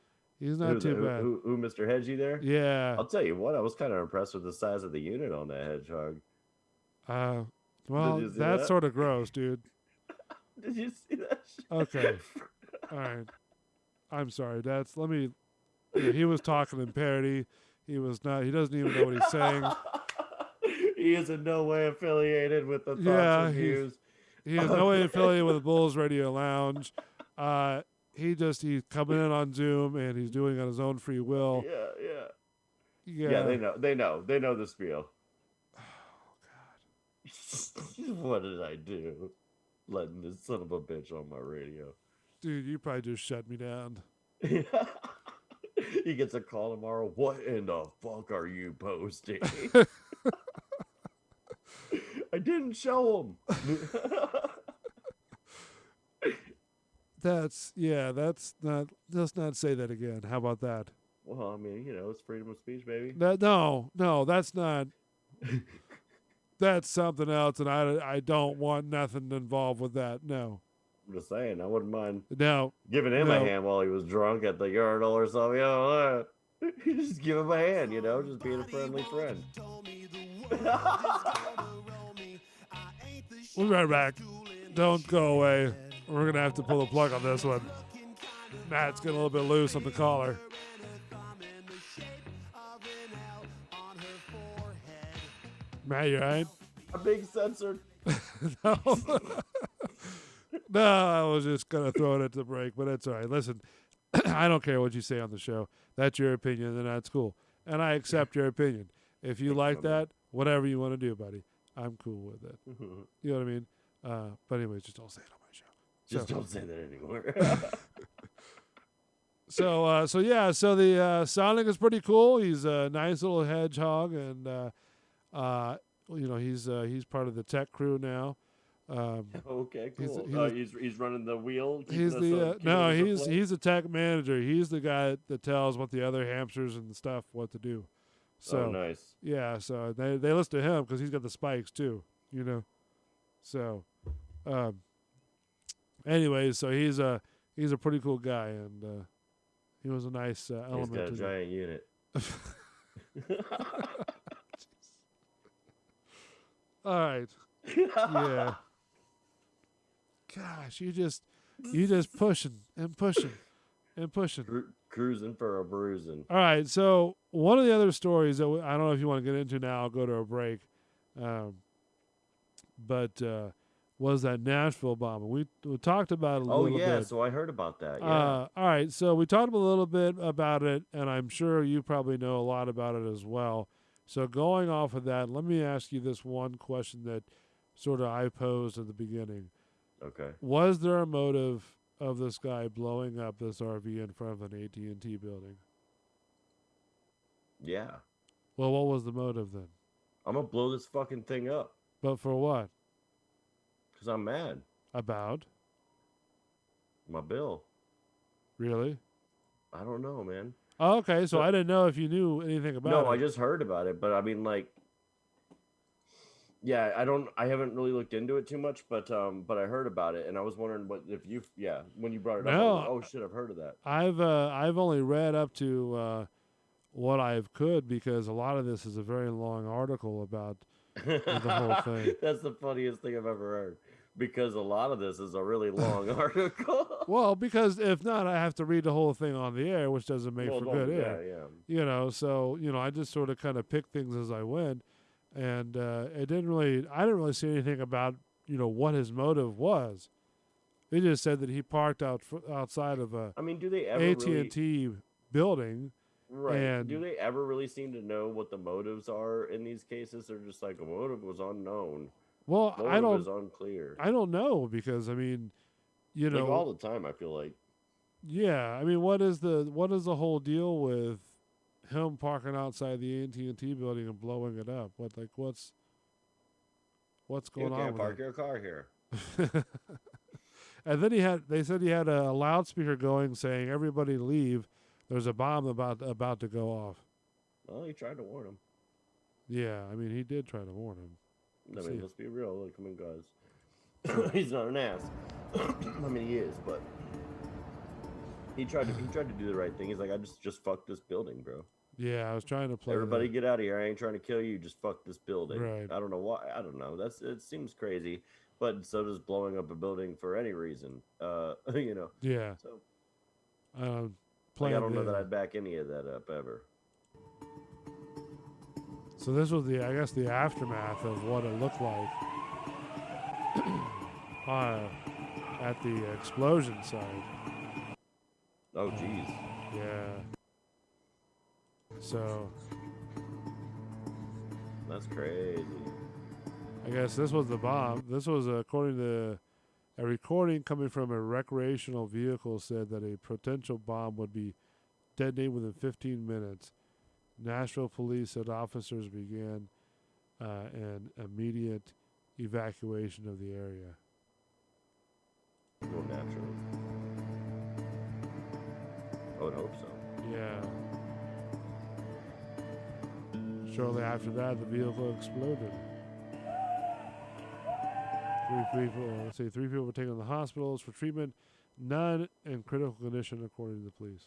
S5: too bad.
S3: Who, Mr. Hedgie there?
S5: Yeah.
S3: I'll tell you what, I was kind of impressed with the size of the unit on that hedgehog.
S5: Well,
S3: you see
S5: that's
S3: that?
S5: sort of gross, dude.
S3: Did you see that shit?
S5: Okay. All right. I'm sorry. He was talking in parody. He doesn't even know what he's saying.
S3: He is in no way affiliated with the thoughts and views.
S5: He has no way affiliated with the Bulls Radio Lounge. He's coming in on Zoom and he's doing it on his own free will.
S3: Yeah, they know the spiel. Oh God. What did I do? Letting this son of a bitch on my radio.
S5: Dude, you probably just shut me down.
S3: He gets a call tomorrow. What in the fuck are you posting? I didn't show him.
S5: Let's not say that again. How about that?
S3: Well, I mean, it's freedom of speech, baby.
S5: No, that's not. That's something else, and I don't want nothing involved with that. No.
S3: I'm just saying, I wouldn't mind
S5: No.
S3: giving him a hand while he was drunk at the urinal or something. Just give him a hand, just being a friendly friend.
S5: We'll be right back. Don't go away. We're going to have to pull the plug on this one. Matt's getting a little bit loose on the collar. Matt, you all right?
S3: I'm being censored.
S5: No. No, I was just going to throw it at the break, but it's all right. Listen, I don't care what you say on the show. That's your opinion, and that's cool. And I accept your opinion. If you like that, whatever you want to do, buddy, I'm cool with it. You know what I mean? But anyways, just don't say it on my show.
S3: Just don't say that anymore.
S5: So the Sonic is pretty cool. He's a nice little hedgehog, and he's part of the tech crew now.
S3: Okay, cool. He's running the wheel.
S5: He's a tech manager. He's the guy that tells what the other hamsters and stuff what to do. So
S3: nice.
S5: Yeah, so they listen to him because he's got the spikes too. So, anyways, so he's a pretty cool guy, and he was a nice element.
S3: He's got a giant unit.
S5: All right. Yeah. Gosh, you just pushing and pushing and pushing.
S3: Cruising for a bruising.
S5: All right. So one of the other stories that I don't know if you want to get into now. I'll go to a break. But was that Nashville bombing? We talked about it a little bit.
S3: Oh yeah, so I heard about that. Yeah.
S5: All right. So we talked a little bit about it, and I'm sure you probably know a lot about it as well. So going off of that, let me ask you this one question that sort of I posed at the beginning.
S3: Okay.
S5: Was there a motive of this guy blowing up this RV in front of an AT&T building?
S3: Yeah.
S5: Well, what was the motive then?
S3: I'm gonna blow this fucking thing up.
S5: But for what?
S3: Because I'm mad.
S5: About?
S3: My bill.
S5: Really?
S3: I don't know, man.
S5: Oh, okay, so I didn't know if you knew anything about it.
S3: No, I just heard about it, but I mean, like, yeah, I haven't really looked into it too much, but I heard about it, and I was wondering when you brought it up, I was like, oh shit, I've heard of that.
S5: I've only read up to what I could, because a lot of this is a very long article about the whole thing.
S3: That's the funniest thing I've ever heard, because a lot of this is a really long article.
S5: Well, because if not, I have to read the whole thing on the air, which doesn't make for good air.
S3: Yeah.
S5: So I just sort of kind of picked things as I went, and I didn't really see anything about what his motive was. They just said that he parked outside of a
S3: I mean, do they ever
S5: AT&T building.
S3: Right.
S5: And
S3: do they ever really seem to know what the motives are in these cases? They're just like, a motive was unknown.
S5: Well,
S3: Motive is unclear.
S5: I don't know because I mean, you know,
S3: Like all the time, I feel like.
S5: yeah. I mean, what is the whole deal with him parking outside the AT&T building and blowing it up? What's
S3: You
S5: going on
S3: can't
S5: with
S3: park your car here.
S5: it? And then they said he had a loudspeaker going saying, "Everybody leave. There's a bomb about to go off."
S3: Well, he tried to warn him.
S5: Yeah, I mean, he did try to warn him.
S3: I
S5: See.
S3: mean, let's be real. Like, come on, guys. He's not an ass. I mean, he is, but he tried to do the right thing. He's like, I just fucked this building, bro.
S5: Yeah, I was trying to play.
S3: Everybody get out of here. I ain't trying to kill you. Just fuck this building.
S5: Right.
S3: I don't know why. I don't know. It seems crazy, but so does blowing up a building for any reason. You know.
S5: Yeah.
S3: So
S5: Like,
S3: I don't know that I'd back any of that up ever.
S5: So this was I guess the aftermath of what it looked like at the explosion site.
S3: Oh, geez.
S5: Yeah. So
S3: That's crazy.
S5: I guess this was the bomb. This was according to a recording coming from a recreational vehicle said that a potential bomb would be detonated within 15 minutes. Nashville police said officers began an immediate evacuation of the area.
S3: Well, naturally. I would hope so.
S5: Yeah. Shortly after that, the vehicle exploded. Three people were taken to the hospitals for treatment, none in critical condition, according to the police.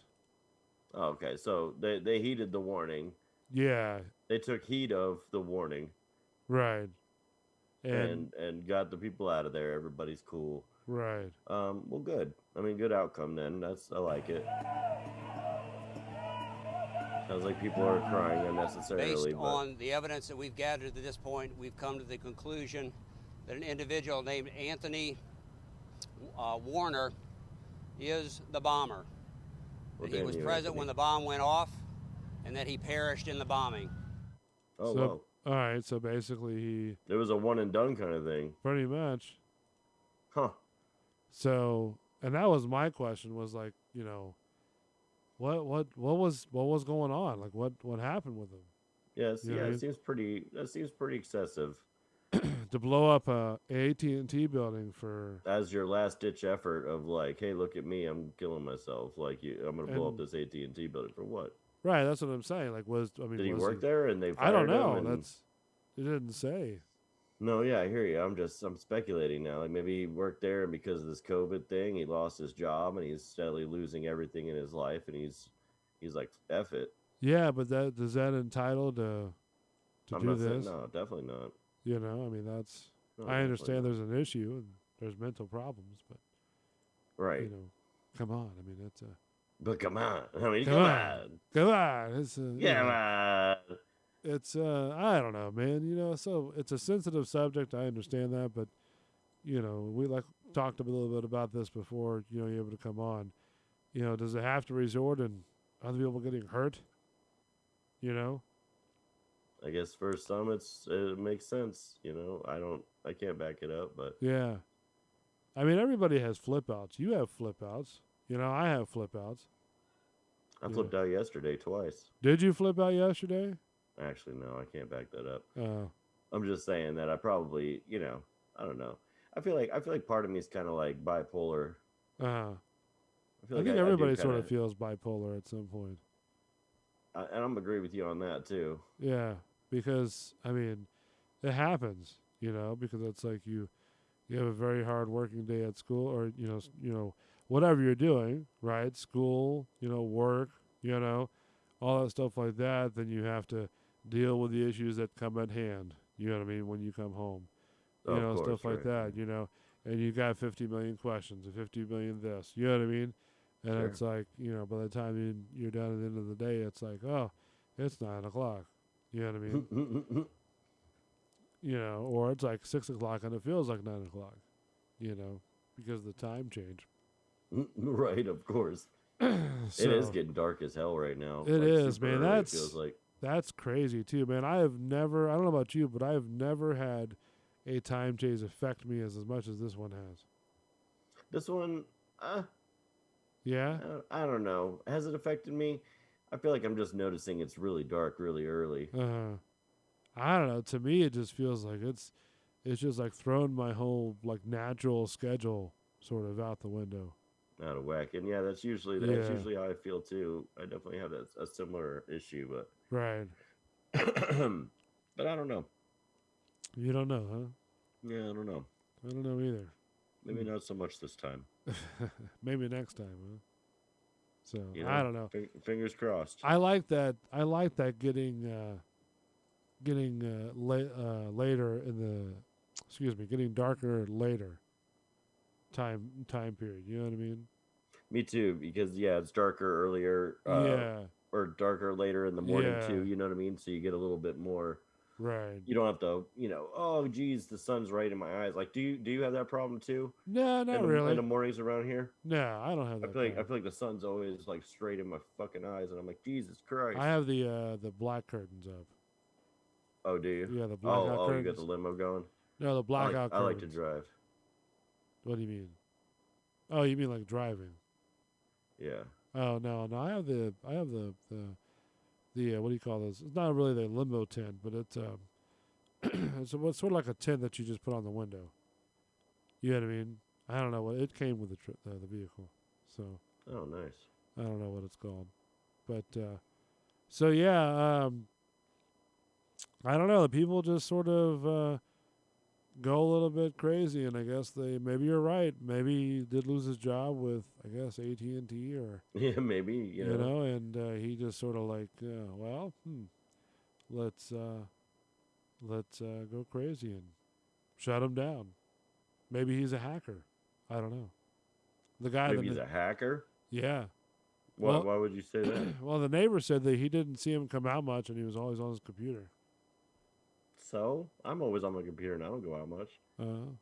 S3: Okay, so they heeded the warning.
S5: Yeah.
S3: They took heed of the warning.
S5: Right.
S3: And got the people out of there. Everybody's cool.
S5: Right.
S3: Well, good. I mean, good outcome then. I like it. Sounds like people are crying unnecessarily.
S6: Based on the evidence that we've gathered at this point, we've come to the conclusion that an individual named Anthony Warner is the bomber.
S3: Well,
S6: That he was
S3: damn you,
S6: present
S3: Anthony.
S6: when the bomb went off, and that he perished in the bombing.
S3: Oh,
S5: So,
S3: wow.
S5: all right. So basically,
S3: It was a one and done kind of thing.
S5: pretty much.
S3: Huh.
S5: So, and that was my question. Was like, you know, what was going on? Like, what happened with him
S3: Yes,
S5: You know
S3: yeah,
S5: what I mean?
S3: that seems pretty excessive.
S5: to blow up a AT&T building for?
S3: As your last ditch effort of like, hey, look at me, I'm killing myself. Like, I'm gonna blow up
S5: And-
S3: this AT&T building for what?
S5: Right. That's what I'm saying. Like,
S3: Did he
S5: was
S3: work there and they
S5: I don't
S3: fired him
S5: know.
S3: and-
S5: That's it didn't say.
S3: No, yeah, I hear you. I'm speculating now. Like maybe he worked there and because of this COVID thing, he lost his job and he's steadily losing everything in his life and he's like, F it.
S5: Yeah, but does that entitle to
S3: I'm
S5: do
S3: not saying
S5: this?
S3: no, definitely not.
S5: You know, I mean, that's.
S3: No,
S5: I
S3: definitely
S5: understand
S3: not.
S5: there's an issue and there's mental problems, but
S3: Right.
S5: you know, come on. I mean, it's a.
S3: But come on. I mean,
S5: Come
S3: come
S5: on.
S3: on.
S5: Come on. It's a.
S3: Yeah, man.
S5: It's I don't know, man. You know, so it's a sensitive subject. I understand that, but you know, we talked a little bit about this before. You know, you're able to come on. You know, does it have to resort in other people getting hurt? You know.
S3: I guess for some it makes sense, you know. I can't back it up, but
S5: Yeah. I mean, everybody has flip outs. You have flip outs. You know, I have flip outs.
S3: I
S5: Yeah.
S3: flipped out yesterday twice.
S5: Did you flip out yesterday?
S3: Actually, no, I can't back that up.
S5: Oh.
S3: I'm just saying that I probably, you know, I don't know. I feel like part of me is kind of like bipolar.
S5: I
S3: feel like
S5: think
S3: I do
S5: everybody sort of
S3: kinda-
S5: feels bipolar at some point.
S3: and I'm agree with you on that too.
S5: Yeah, because I mean, it happens, you know, because it's like you have a very hard working day at school, or you know, whatever you're doing, right? School, you know, work, you know, all that stuff like that. Then you have to deal with the issues that come at hand. You know what I mean? When you come home, you
S3: Of
S5: know,
S3: course,
S5: stuff like
S3: right.
S5: that. You know, and you got 50 million questions, and 50 million this. You know what I mean? And
S3: Sure.
S5: it's like, you know, by the time you're done at the end of the day, it's like, oh, it's 9 o'clock. You know what I mean? You know, or it's like 6 o'clock and it feels like 9 o'clock. You know, because of the time change.
S3: Right, of course.
S5: So
S3: It is getting dark as hell right now.
S5: It
S3: like,
S5: is,
S3: super
S5: man.
S3: early, it
S5: That's
S3: feels like.
S5: that's crazy too, man. I don't know about you, but I have never had a time change affect me as much as this one has.
S3: This one,
S5: Yeah.
S3: I don't know. Has it affected me? I feel like I'm just noticing it's really dark really early.
S5: I don't know. To me, it just feels like it's just like throwing my whole like natural schedule sort of out the window.
S3: Out of whack. And yeah, that's usually
S5: Yeah.
S3: how I feel too. I definitely have a similar issue, but
S5: Right.
S3: but I don't know.
S5: You don't know, huh?
S3: Yeah, I don't know.
S5: I don't know either.
S3: Maybe not so much this time.
S5: Maybe next time, huh? So
S3: You
S5: I don't know.
S3: Fingers crossed.
S5: I like that. getting later in the getting darker later time period. You know what I mean?
S3: Me too, because yeah, it's darker earlier,
S5: Yeah.
S3: or darker later in the morning
S5: Yeah.
S3: too. You know what I mean? So you get a little bit more.
S5: Right.
S3: You don't have to, oh geez, the sun's right in my eyes. Like, do you have that problem too?
S5: No, not
S3: in
S5: really.
S3: the mornings around here?
S5: No, I don't have
S3: I
S5: that.
S3: feel like
S5: problem.
S3: the sun's always like straight in my fucking eyes, and I'm like, Jesus Christ.
S5: I have the black curtains up.
S3: Oh, do you?
S5: Yeah, the blackout
S3: Oh, you
S5: curtains.
S3: got the limo going.
S5: No, the blackout
S3: I like to
S5: curtains.
S3: drive.
S5: What do you mean? Oh, you mean like driving?
S3: Yeah.
S5: Oh no, I have the what do you call this? It's not really the limo tent, but it's it's sort of like a tent that you just put on the window. You know what I mean? I don't know what it came with the vehicle, so
S3: Oh, nice.
S5: I don't know what it's called, but so yeah, I don't know. The people just sort of go a little bit crazy, and I guess maybe you're right. Maybe he did lose his job with I guess AT&T or
S3: Yeah, maybe you know.
S5: and he just sort of like let's go crazy and shut him down. Maybe he's a hacker. I don't know. The guy
S3: Maybe he's a hacker.
S5: yeah.
S3: Why would you say that?
S5: Well, the neighbor said that he didn't see him come out much, and he was always on his computer.
S3: So I'm always on my computer, and I don't go out much.
S5: Well,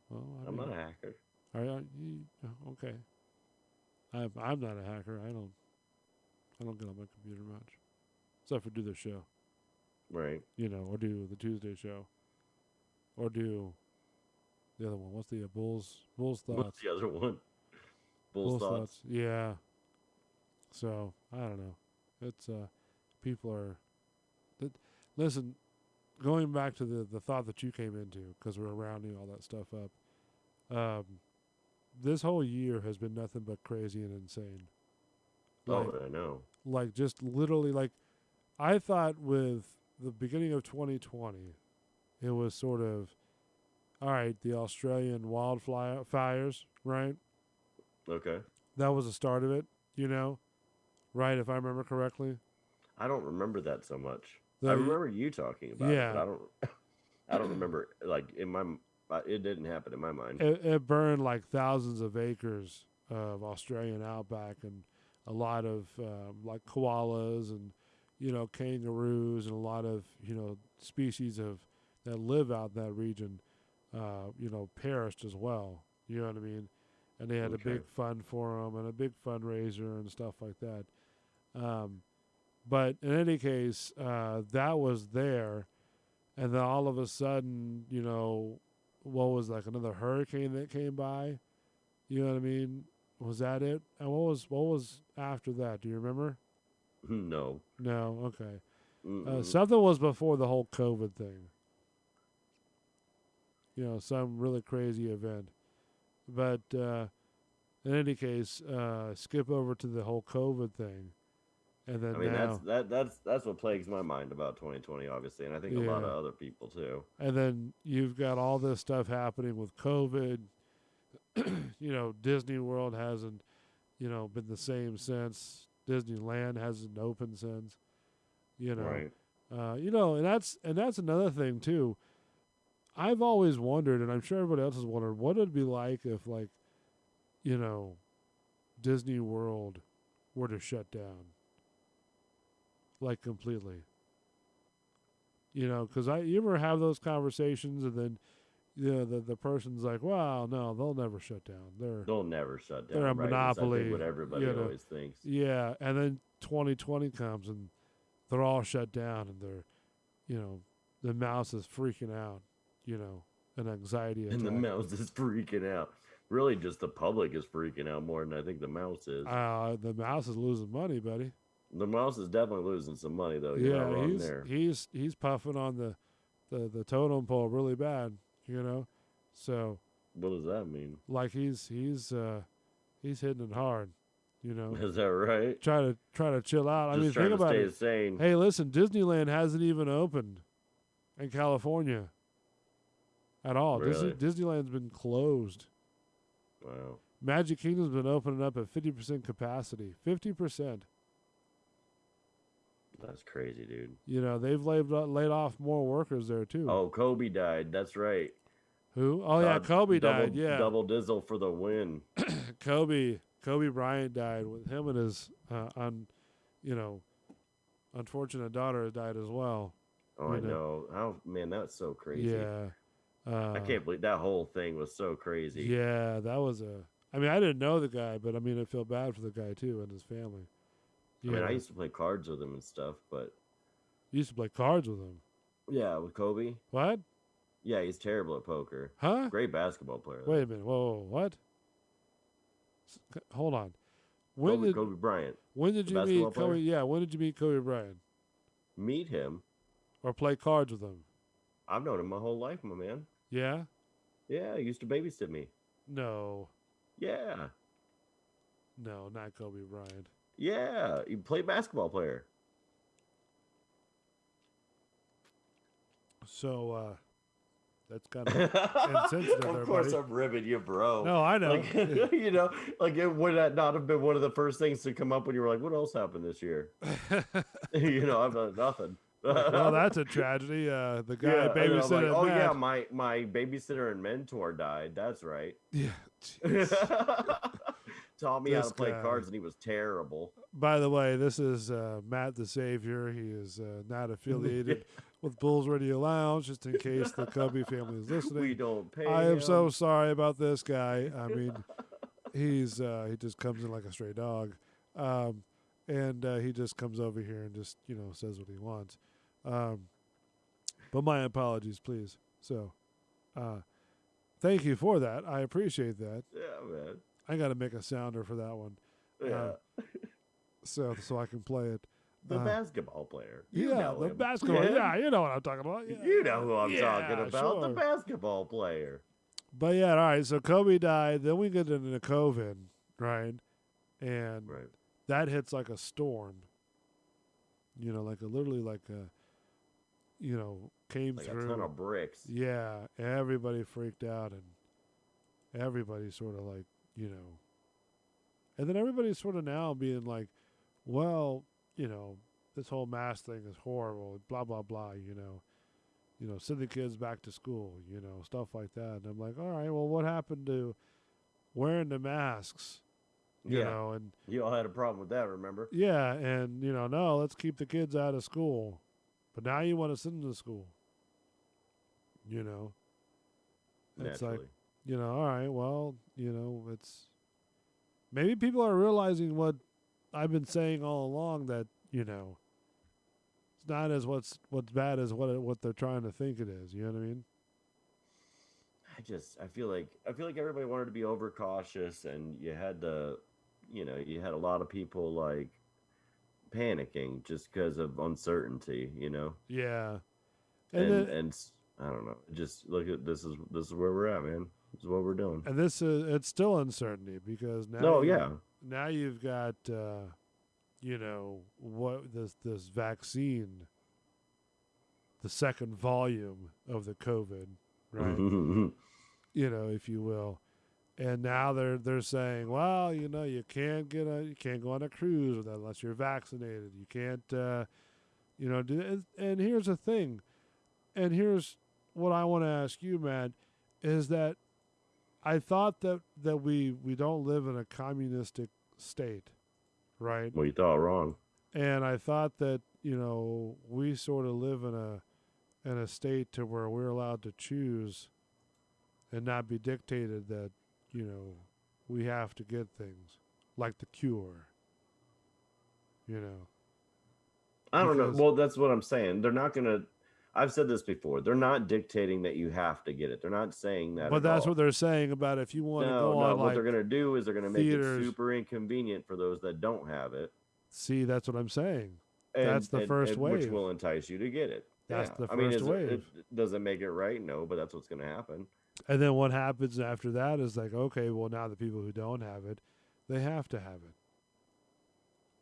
S3: I'm not a hacker.
S5: Are you, okay. I'm not a hacker. I don't get on my computer much, except for do the show,
S3: Right.
S5: or do the Tuesday show, or do the other one. What's the Bulls thoughts?
S3: What's the other one? Bull's thoughts.
S5: Yeah. So I don't know. It's people are. Listen, going back to the thought that you came into, because we're rounding all that stuff up. This whole year has been nothing but crazy and insane.
S3: Oh, I know.
S5: Like just literally, like I thought with the beginning of 2020, it was sort of all right. The Australian wildfires, right?
S3: Okay.
S5: That was the start of it, right? If I remember correctly.
S3: I don't remember that so much.
S5: The-
S3: I remember you talking about
S5: Yeah.
S3: it, but I don't remember like it didn't happen in my mind.
S5: It burned like thousands of acres of Australian outback and a lot of like koalas and kangaroos and a lot of species that live out in that region perished as well. You know what I mean? And they had a
S3: Okay.
S5: big fund for them and a big fundraiser and stuff like that. But in any case, that was there, and then all of a sudden, what was like another hurricane that came by? You know what I mean? Was that it? And what was after that? Do you remember?
S3: No.
S5: No. Okay.
S3: Mm-mm.
S5: Something was before the whole COVID thing. Some really crazy event. But in any case, skip over to the whole COVID thing, and then
S3: I mean,
S5: now,
S3: that's what plagues my mind about 2020, obviously, and I think a lot of
S5: Yeah.
S3: other people too.
S5: and then you've got all this stuff happening with COVID. Disney World hasn't, been the same since. Disneyland hasn't opened since.
S3: Right.
S5: And that's another thing too. I've always wondered, and I'm sure everybody else has wondered, what it'd be like if, like, Disney World were to shut down, like completely. Because you ever have those conversations, and then the person's like, well, no, they'll never shut down.
S3: They'll never shut down.
S5: They're a
S3: right? That's, I
S5: monopoly,
S3: think, what everybody
S5: you know.
S3: always thinks.
S5: Yeah, and then 2020 comes and they're all shut down, and they're, the mouse is freaking out, an anxiety attack.
S3: And the mouse is freaking out. Really, just the public is freaking out more than I think the mouse is.
S5: The mouse is losing money, buddy.
S3: The mouse is definitely losing some money, though. You're not wrong there.
S5: he's puffing on the totem pole really bad, So
S3: What does that mean?
S5: like he's hitting it hard,
S3: Is that right?
S5: Try to chill out.
S3: Just trying
S5: think
S3: to
S5: about
S3: stay
S5: it.
S3: sane.
S5: Hey, listen, Disneyland hasn't even opened in California at all.
S3: Really?
S5: Disneyland's been closed.
S3: Wow.
S5: Magic Kingdom's been opening up at 50% capacity. 50%.
S3: That's crazy, dude.
S5: They've laid off more workers there too.
S3: Oh, Kobe died. That's right.
S5: Who? Oh yeah, Kobe died. Yeah,
S3: Double Dizzle for the win.
S5: Kobe Bryant died. With him and his unfortunate daughter died as well.
S3: Oh, I know. How, man, that's so crazy.
S5: Yeah.
S3: I can't believe that whole thing was so crazy.
S5: Yeah, that was I didn't know the guy, but I feel bad for the guy too and his family.
S3: I used to play cards with him and stuff, but
S5: you used to play cards with him.
S3: yeah, with Kobe.
S5: What?
S3: Yeah, he's terrible at poker.
S5: Huh?
S3: Great basketball player. Though.
S5: Wait a minute. Whoa, what? Hold on.
S3: Kobe Bryant.
S5: When did you
S3: basketball
S5: meet Kobe?
S3: player?
S5: Yeah, when did you meet Kobe Bryant
S3: Meet him.
S5: or play cards with him?
S3: I've known him my whole life, my man.
S5: Yeah.
S3: Yeah, he used to babysit me.
S5: No.
S3: Yeah.
S5: No, not Kobe Bryant.
S3: Yeah, he played basketball player.
S5: So, that's kind of insensitive there,
S3: Of course,
S5: buddy.
S3: I'm ribbing you, bro.
S5: No, I know.
S3: Like, would that not have been one of the first things to come up when you were like, what else happened this year? I've done nothing.
S5: Well, that's a tragedy. The guy
S3: Yeah, and then I'm like,
S5: babysitting.
S3: oh,
S5: Matt.
S3: yeah, my babysitter and mentor died. That's right.
S5: Yeah.
S3: Taught me how
S5: This
S3: to play
S5: guy.
S3: cards, and he was terrible.
S5: By the way, this is Matt the Savior. He is not affiliated with Bulls Radio Lounge, just in case the Cubby family is listening.
S3: We don't pay
S5: I am
S3: him.
S5: so sorry about this guy. He just comes in like a stray dog, and he just comes over here and just says what he wants. But my apologies, please. So, thank you for that. I appreciate that.
S3: Yeah, man.
S5: I got to make a sounder for that one,
S3: Yeah.
S5: so I can play it.
S3: The basketball player.
S5: Yeah, the
S3: him.
S5: basketball. Yeah, you know what I'm talking about. Yeah.
S3: You know who I'm
S5: Yeah,
S3: talking about. The
S5: sure.
S3: basketball player.
S5: But yeah, all right. So Kobe died. Then we get into COVID, right? And
S3: Right.
S5: that hits like a storm. Literally came
S3: Like
S5: through.
S3: a ton of bricks.
S5: Yeah, everybody freaked out, and everybody sort of and then everybody's sort of now being like, well, this whole mask thing is horrible, blah blah blah, send the kids back to school, stuff like that. And I'm like, all right, well, what happened to wearing the masks?
S3: Yeah.
S5: And
S3: You all had a problem with that, remember?
S5: yeah, and no, let's keep the kids out of school, but now you want to send them to school. It's like,
S3: Naturally.
S5: all right, well, it's maybe people are realizing what I've been saying all along, that it's not as what's bad as what they're trying to think it is. You know what I mean?
S3: I feel like everybody wanted to be overcautious, and you had you had a lot of people like panicking just because of uncertainty,
S5: Yeah.
S3: and I don't know. Just look at this is where we're at, man. This is what we're doing.
S5: And this is it's still uncertainty because now.
S3: No, yeah.
S5: Now you've got what this vaccine, the second volume of the COVID, right? If you will. And now they're saying, well, you can't go on a cruise unless you're vaccinated. You can't do and here's the thing. And here's what I want to ask you, Matt, is that I thought that we don't live in a communistic state, right?
S3: Well, you thought wrong.
S5: And I thought that, we sort of live in a state to where we're allowed to choose and not be dictated that, you know, we have to get things like the cure. You know.
S3: I don't know.
S5: Because-
S3: Well, that's what I'm saying. They're not going to. I've said this before. They're not dictating that you have to get it. They're not saying that.
S5: But
S3: at
S5: that's
S3: all.
S5: what they're saying about if you want to go on
S3: What
S5: like
S3: they're going to do is they're going to make
S5: theaters.
S3: it super inconvenient for those that don't have it.
S5: See, that's what I'm saying.
S3: And,
S5: That's the first
S3: which
S5: wave.
S3: will entice you to get it.
S5: That's
S3: Yeah.
S5: the
S3: I mean,
S5: first
S3: it
S5: wave.
S3: doesn't make it right, no, but that's what's going to happen.
S5: And then what happens after that is like, okay, well now the people who don't have it, they have to have it.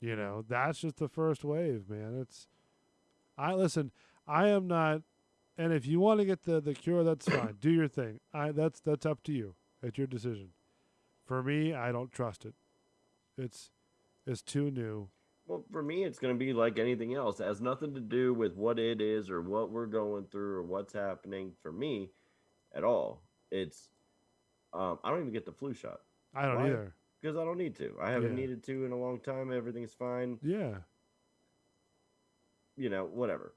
S5: You know, that's just the first wave, man. I am not, and if you want to get the cure, that's fine. Do your thing. That's up to you. It's your decision. For me, I don't trust it. It's too new.
S3: Well, for me, it's going to be like anything else. It has nothing to do with what it is or what we're going through or what's happening for me at all. It's, I don't even get the flu shot.
S5: I don't
S3: Why?
S5: either.
S3: Because I don't need to. I haven't
S5: Yeah.
S3: needed to in a long time. Everything's fine.
S5: Yeah.
S3: You know, whatever.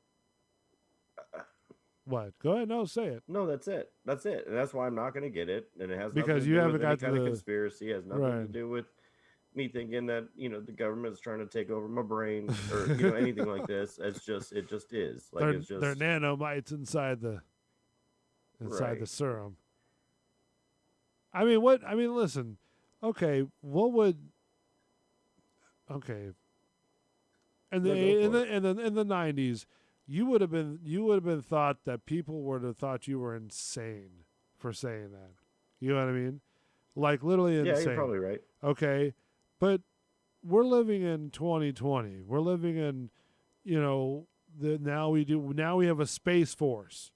S5: What? Go ahead. No, say it.
S3: No, that's it. That's it. And that's why I'm not going to get it. And it has
S5: Because
S3: nothing to
S5: you
S3: do
S5: haven't
S3: with any
S5: got
S3: kind of
S5: the-
S3: conspiracy. It has nothing to
S5: Right.
S3: do with me thinking that, you know, the government is trying to take over my brain or, you know, anything like this. It just is. Like,
S5: They're,
S3: it's just.
S5: they're nanomites inside the
S3: Right.
S5: serum. I mean, listen. Okay, what would? Okay. In the
S3: Yeah, go for
S5: in the 90s, you would have been thought that people would have thought you were insane for saying that. You know what I mean? Like literally
S3: Yeah,
S5: insane.
S3: you're probably right.
S5: Okay, but we're living in 2020. We're living in, you know, now we have a space force.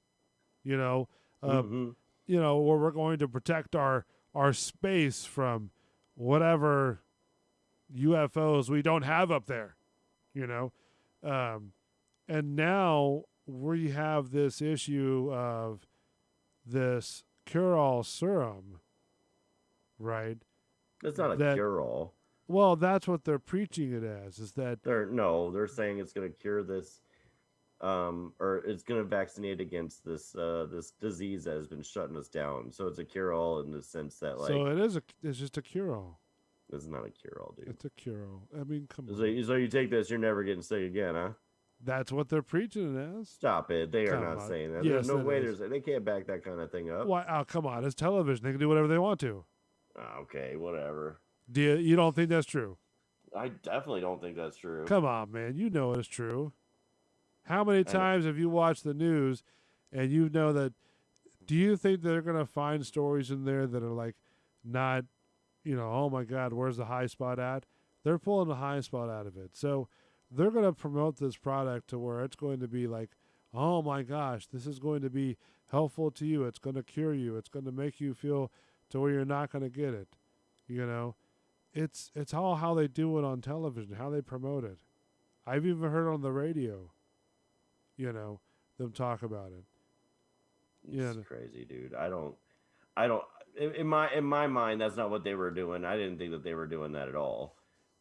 S5: You know,
S3: Mhm.
S5: you know, where we're going to protect our space from whatever UFOs we don't have up there, you know. And now we have this issue of this cure-all serum, right?
S3: It's not a
S5: that-
S3: cure-all.
S5: Well, that's what they're preaching it as, is that
S3: They're saying it's going to cure this, or it's going to vaccinate against this this disease that has been shutting us down. So it's a cure-all in the sense that, like,
S5: so it's just a cure-all.
S3: it's not a cure-all, dude.
S5: It's a cure-all. I mean, come
S3: So,
S5: on.
S3: so you take this, you're never getting sick again, huh?
S5: That's what they're preaching it as.
S3: Stop it. They are
S5: Come
S3: not
S5: on.
S3: saying that.
S5: Yes,
S3: There's no
S5: it
S3: way
S5: is.
S3: they can't back that kind of thing up.
S5: Why? Oh, come on. It's television. They can do whatever they want to.
S3: Okay, whatever.
S5: You don't think that's true?
S3: I definitely don't think that's true.
S5: Come on, man. You know it's true. How many
S3: know.
S5: times have you watched the news and you know that? Do you think they're going to find stories in there that are like not, you know, oh my God, where's the high spot at? They're pulling the high spot out of it. So they're going to promote this product to where it's going to be like, oh my gosh, this is going to be helpful to you. It's going to cure you. It's going to make you feel to where you're not going to get it. You know, it's all how they do it on television, how they promote it. I've even heard on the radio, you know, them talk about it. Yeah.
S3: It's crazy, dude. I don't. In my mind, that's not what they were doing. I didn't think that they were doing that at all.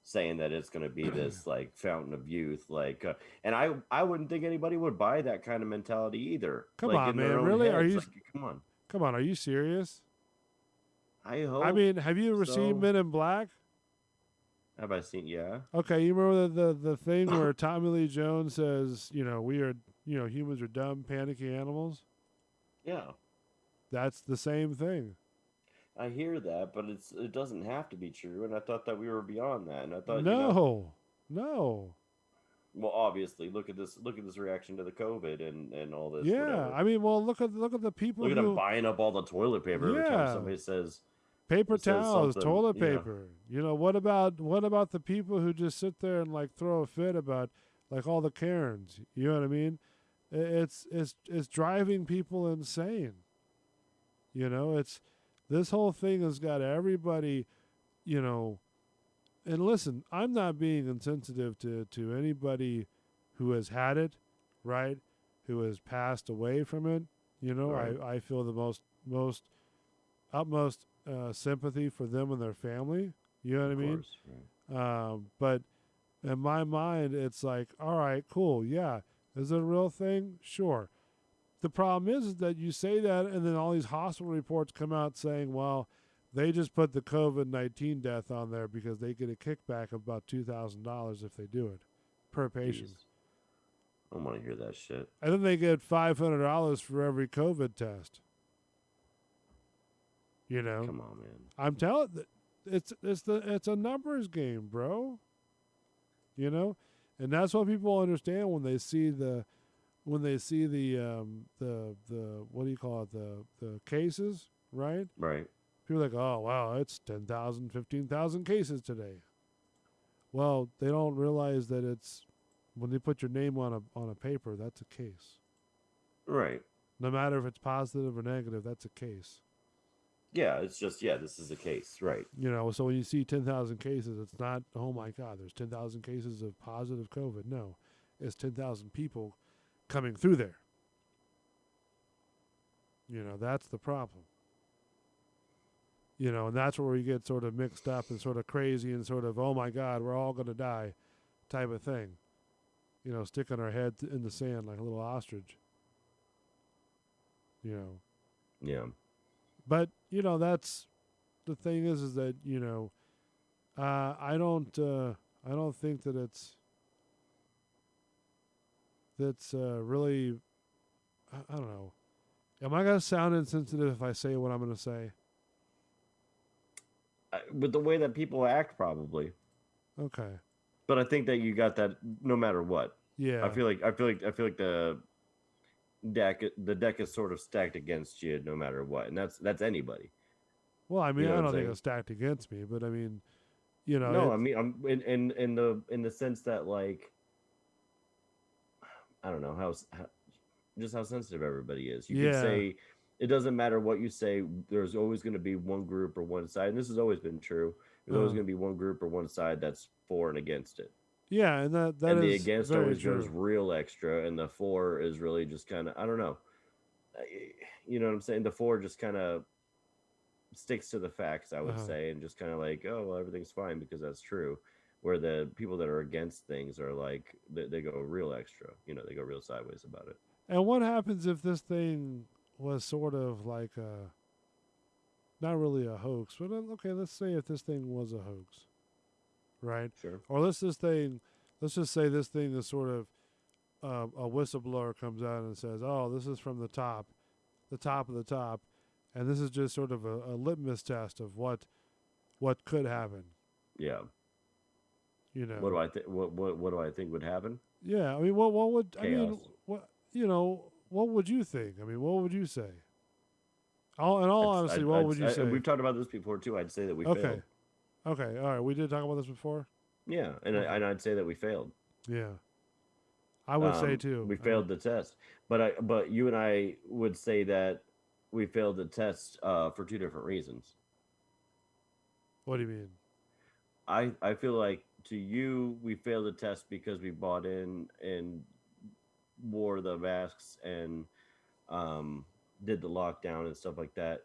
S3: Saying that it's going to be this like fountain of youth, like, and I wouldn't think anybody would buy that kind of mentality either.
S5: Come
S3: like,
S5: on,
S3: in their
S5: man.
S3: own
S5: Really? Are
S3: heads,
S5: you-
S3: like, come on.
S5: Come on, are you serious?
S3: I hope.
S5: I mean, have you ever seen
S3: so.
S5: Men in Black?
S3: Have I seen? Yeah.
S5: Okay, you remember the thing where Tommy Lee Jones says, you know, humans are dumb, panicky animals?
S3: Yeah.
S5: That's the same thing.
S3: I hear that, but it doesn't have to be true. And I thought that we were beyond that. And I thought, you know,
S5: No.
S3: well, obviously, look at this reaction to the COVID and all this.
S5: Yeah,
S3: whatever.
S5: I mean, well, look at the people
S3: Look at them
S5: who
S3: buying up all the toilet paper every
S5: Yeah.
S3: time somebody says.
S5: paper
S3: it says
S5: towels,
S3: something,
S5: toilet
S3: yeah.
S5: paper. You know, what about the people who just sit there and like throw a fit about like all the Karens? You know what I mean? It's driving people insane. You know, this whole thing has got everybody, you know. And listen, I'm not being insensitive to anybody who has had it, right? Who has passed away from it. You know,
S3: Right.
S5: I feel the most utmost sympathy for them and their family. You know what I
S3: Of
S5: mean?
S3: course, right.
S5: But in my mind, it's like, all right, cool, yeah. Is it a real thing? Sure. the problem is that you say that, and then all these hospital reports come out saying, well, they just put the COVID-19 death on there because they get a kickback of about $2,000 if they do it per patient.
S3: Jeez. I don't want to hear that shit.
S5: And then they get $500 for every COVID test. You know,
S3: Come on, man.
S5: I'm telling it's a numbers game, bro. You know, and that's what people understand when they see the what do you call it, the cases, right?
S3: Right.
S5: People are like, oh wow, it's 10,000, 15,000 cases today. Well, they don't realize that it's when they put your name on a paper, that's a case.
S3: Right.
S5: No matter if it's positive or negative, that's a case.
S3: Yeah, it's just this is a case, right?
S5: You know, so when you see 10,000 cases, it's not, oh my God, there's 10,000 cases of positive COVID. No, it's 10,000 people coming through there. You know, that's the problem. You know, and that's where we get sort of mixed up and sort of crazy and sort of, oh my God, we're all going to die type of thing. You know, sticking our head in the sand like a little ostrich. You know.
S3: Yeah.
S5: But, you know, that's the thing is that, you know, I don't think that that's really, I don't know. Am I going to sound insensitive if I say what I'm going to say?
S3: With the way that people act, probably.
S5: Okay.
S3: But I think that you got that no matter what.
S5: Yeah.
S3: I feel like the deck is sort of stacked against you no matter what, and that's anybody.
S5: Well, I mean,
S3: You know
S5: I
S3: what
S5: don't
S3: I'm
S5: think
S3: saying?
S5: it's stacked against me, but I mean, you know.
S3: No, I mean, I'm in the sense that, like, I don't know how sensitive everybody is. You
S5: Yeah.
S3: can say it doesn't matter what you say. There's always going to be one group or one side, and this has always been true. There's always going to be one group or one side that's for and against it.
S5: Yeah, and that
S3: And the
S5: is
S3: against
S5: very
S3: always
S5: true.
S3: goes real extra, and the for is really just kind of, I don't know. You know what I'm saying? The for just kind of sticks to the facts, I would say, and just kind of like, oh, well, everything's fine because that's true. Where the people that are against things are like, they go real extra. You know, they go real sideways about it.
S5: And what happens if this thing was sort of like not really a hoax, but okay, let's say if this thing was a hoax, right?
S3: Sure.
S5: Or let's just say this thing is sort of a whistleblower comes out and says, oh, this is from the top of the top, and this is just sort of a litmus test of what could happen.
S3: Yeah.
S5: You know.
S3: What do I think? What do I think would happen?
S5: Yeah, I mean, what would
S3: Chaos.
S5: I mean? What, you know, what would you think? I mean, what would you say? In all honesty, what would you say?
S3: We've talked about this before too. I'd say that we
S5: Okay.
S3: failed.
S5: Okay, all right. We did talk about this before.
S3: Yeah, and I'd say that we failed.
S5: Yeah, I would say too.
S3: We failed the test, but you and I would say that we failed the test for two different reasons.
S5: What do you mean?
S3: I feel like to you we failed the test because we bought in and wore the masks and did the lockdown and stuff like that.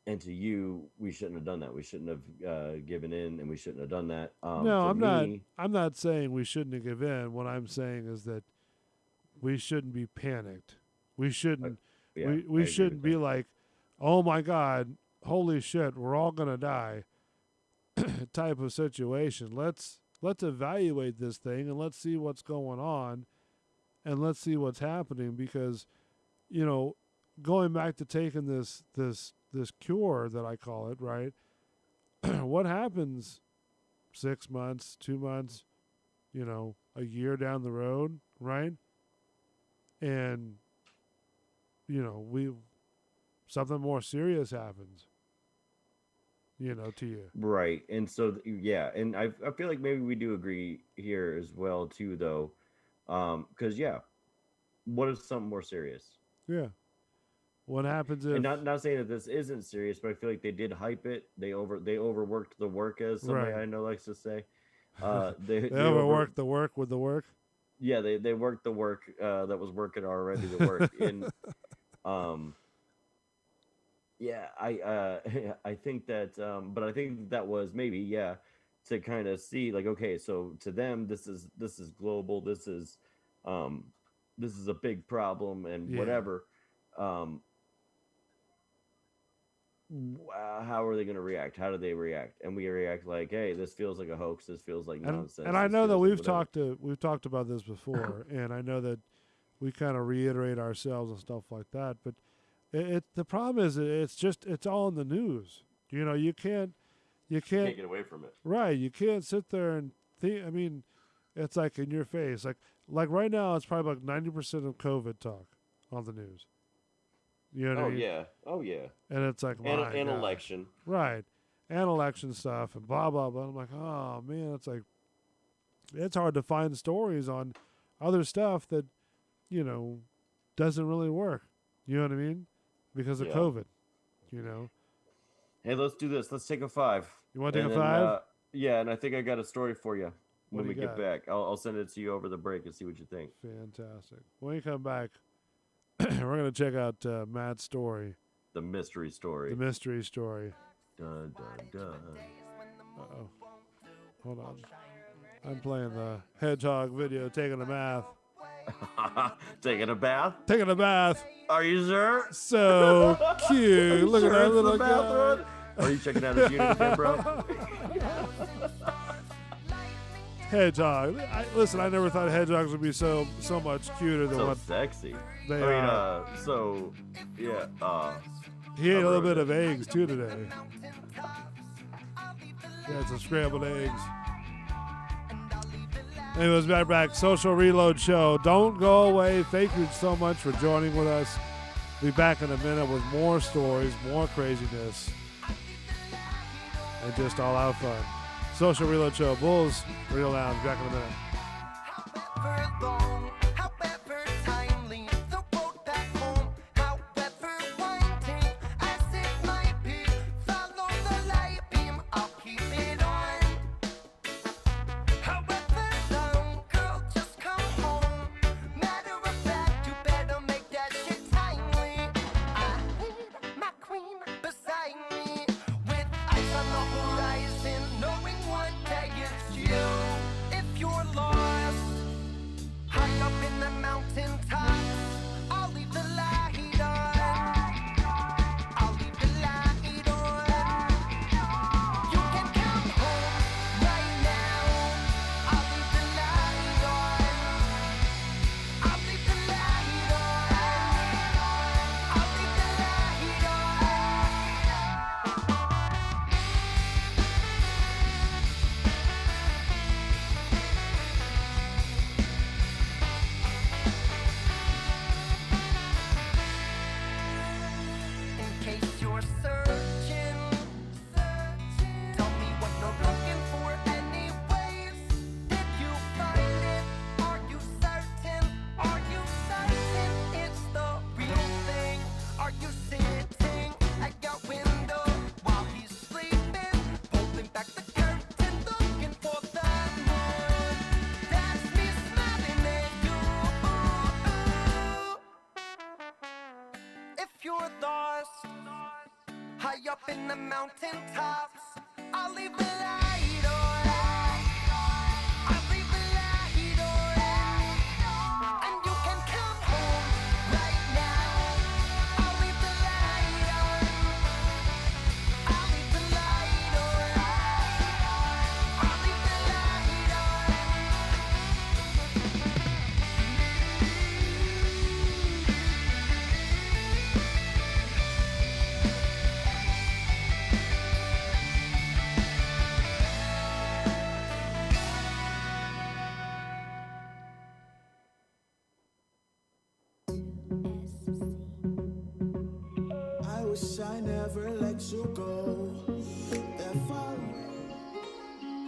S3: And to you, we shouldn't have done that. We shouldn't have given in, and we shouldn't have done that.
S5: No, I'm not saying we shouldn't give in. What I'm saying is that we shouldn't be panicked. We shouldn't.
S3: Yeah,
S5: we shouldn't be like, oh my God, holy shit, we're all gonna die. Type of situation. Let's evaluate this thing and let's see what's going on, and let's see what's happening, because, you know, going back to taking this cure that I call it, right? What happens 6 months, 2 months, you know, a year down the road, right? And, you know, something more serious happens, you know, to you.
S3: Right. And so, yeah. And I feel like maybe we do agree here as well, too, though. Because, yeah, what is something more serious?
S5: Yeah. What happens if...
S3: And not saying that this isn't serious, but I feel like they did hype it. They overworked the work, as somebody I know likes to say. They
S5: overworked the work with the work?
S3: Yeah, they worked the work that was working already to work. And, yeah, I think that, but I think that was maybe, yeah, to kind of see, like, okay, so to them, this is global. This is this is a big problem and
S5: Yeah.
S3: whatever. How are they going to react? How do they react? And we react like, hey, this feels like a hoax. This feels like nonsense.
S5: And I
S3: this
S5: know that
S3: feels like
S5: we've talked about this before, and I know that we kind of reiterate ourselves and stuff like that. But the problem is it's all in the news. You know, you can't
S3: can't get away from it.
S5: right. You can't sit there and think. I mean, it's like in your face. Like right now, it's probably like 90% of COVID talk on the news. You know what I mean?
S3: Yeah. Oh yeah.
S5: And it's like
S3: And
S5: my
S3: an
S5: God.
S3: election.
S5: Right. And election stuff and blah, blah, blah. I'm like, oh, man, it's like, it's hard to find stories on other stuff that, you know, doesn't really work. You know what I mean? Because of
S3: Yeah.
S5: COVID, you know.
S3: Hey, let's do this. Let's take a 5.
S5: You want to take
S3: And
S5: a
S3: then,
S5: 5?
S3: yeah, and I think I got a story for you
S5: What
S3: when
S5: do
S3: we
S5: you
S3: get
S5: got?
S3: back. I'll send it to you over the break and see what you think.
S5: Fantastic. When you come back, we're going to check out Matt's story,
S3: The mystery story.
S5: the mystery story.
S3: Dun, dun, dun.
S5: Uh-oh. Hold on. I'm playing the hedgehog video, taking a bath.
S3: Taking a bath?
S5: Taking a bath.
S3: Are you sure?
S5: So cute. Look
S3: Sure
S5: at that
S3: it's
S5: little
S3: the
S5: guy.
S3: bathroom? Are you checking out his unit again, bro?
S5: Hedgehog. Listen, I never thought hedgehogs would be so much cuter than
S3: So
S5: what
S3: sexy.
S5: they
S3: I mean,
S5: are. He ate a little bit of eggs too today. He had some scrambled eggs. Anyways, back. Social Reload Show. Don't go away. Thank you so much for joining with us. Be back in a minute with more stories, more craziness, and just all out fun. Social Reload Show. Bulls Real Lounge. Back in a minute.
S4: However long, however timely, the road back home, however winding, as it might be, follow the light beam, I'll keep it on. However long, girl, just come home. Matter of fact, you better make that shit timely. I need my queen beside me, with ice on the horizon, knowing one day it's you. If you're lost, high up in the mountain tops, I'll leave the light on. I'll leave the light on. You can come home right now. I'll leave the light on. I'll leave the light on. I'll leave the light on. In case you're searching, tell me what you're looking for anyways. Did you find it? Are you certain? Are you certain it's the real thing? Are you sitting at your window while he's sleeping, pulling back the curtain, looking for the moon? That's me smiling at you. If you're lost, high up in the mountain tops, I'll leave the light on. I'll leave the light on. And you can come home right now. I'll leave the light on. I'll leave the light on. I'll leave the light on.
S8: I wish I never let you go that far away.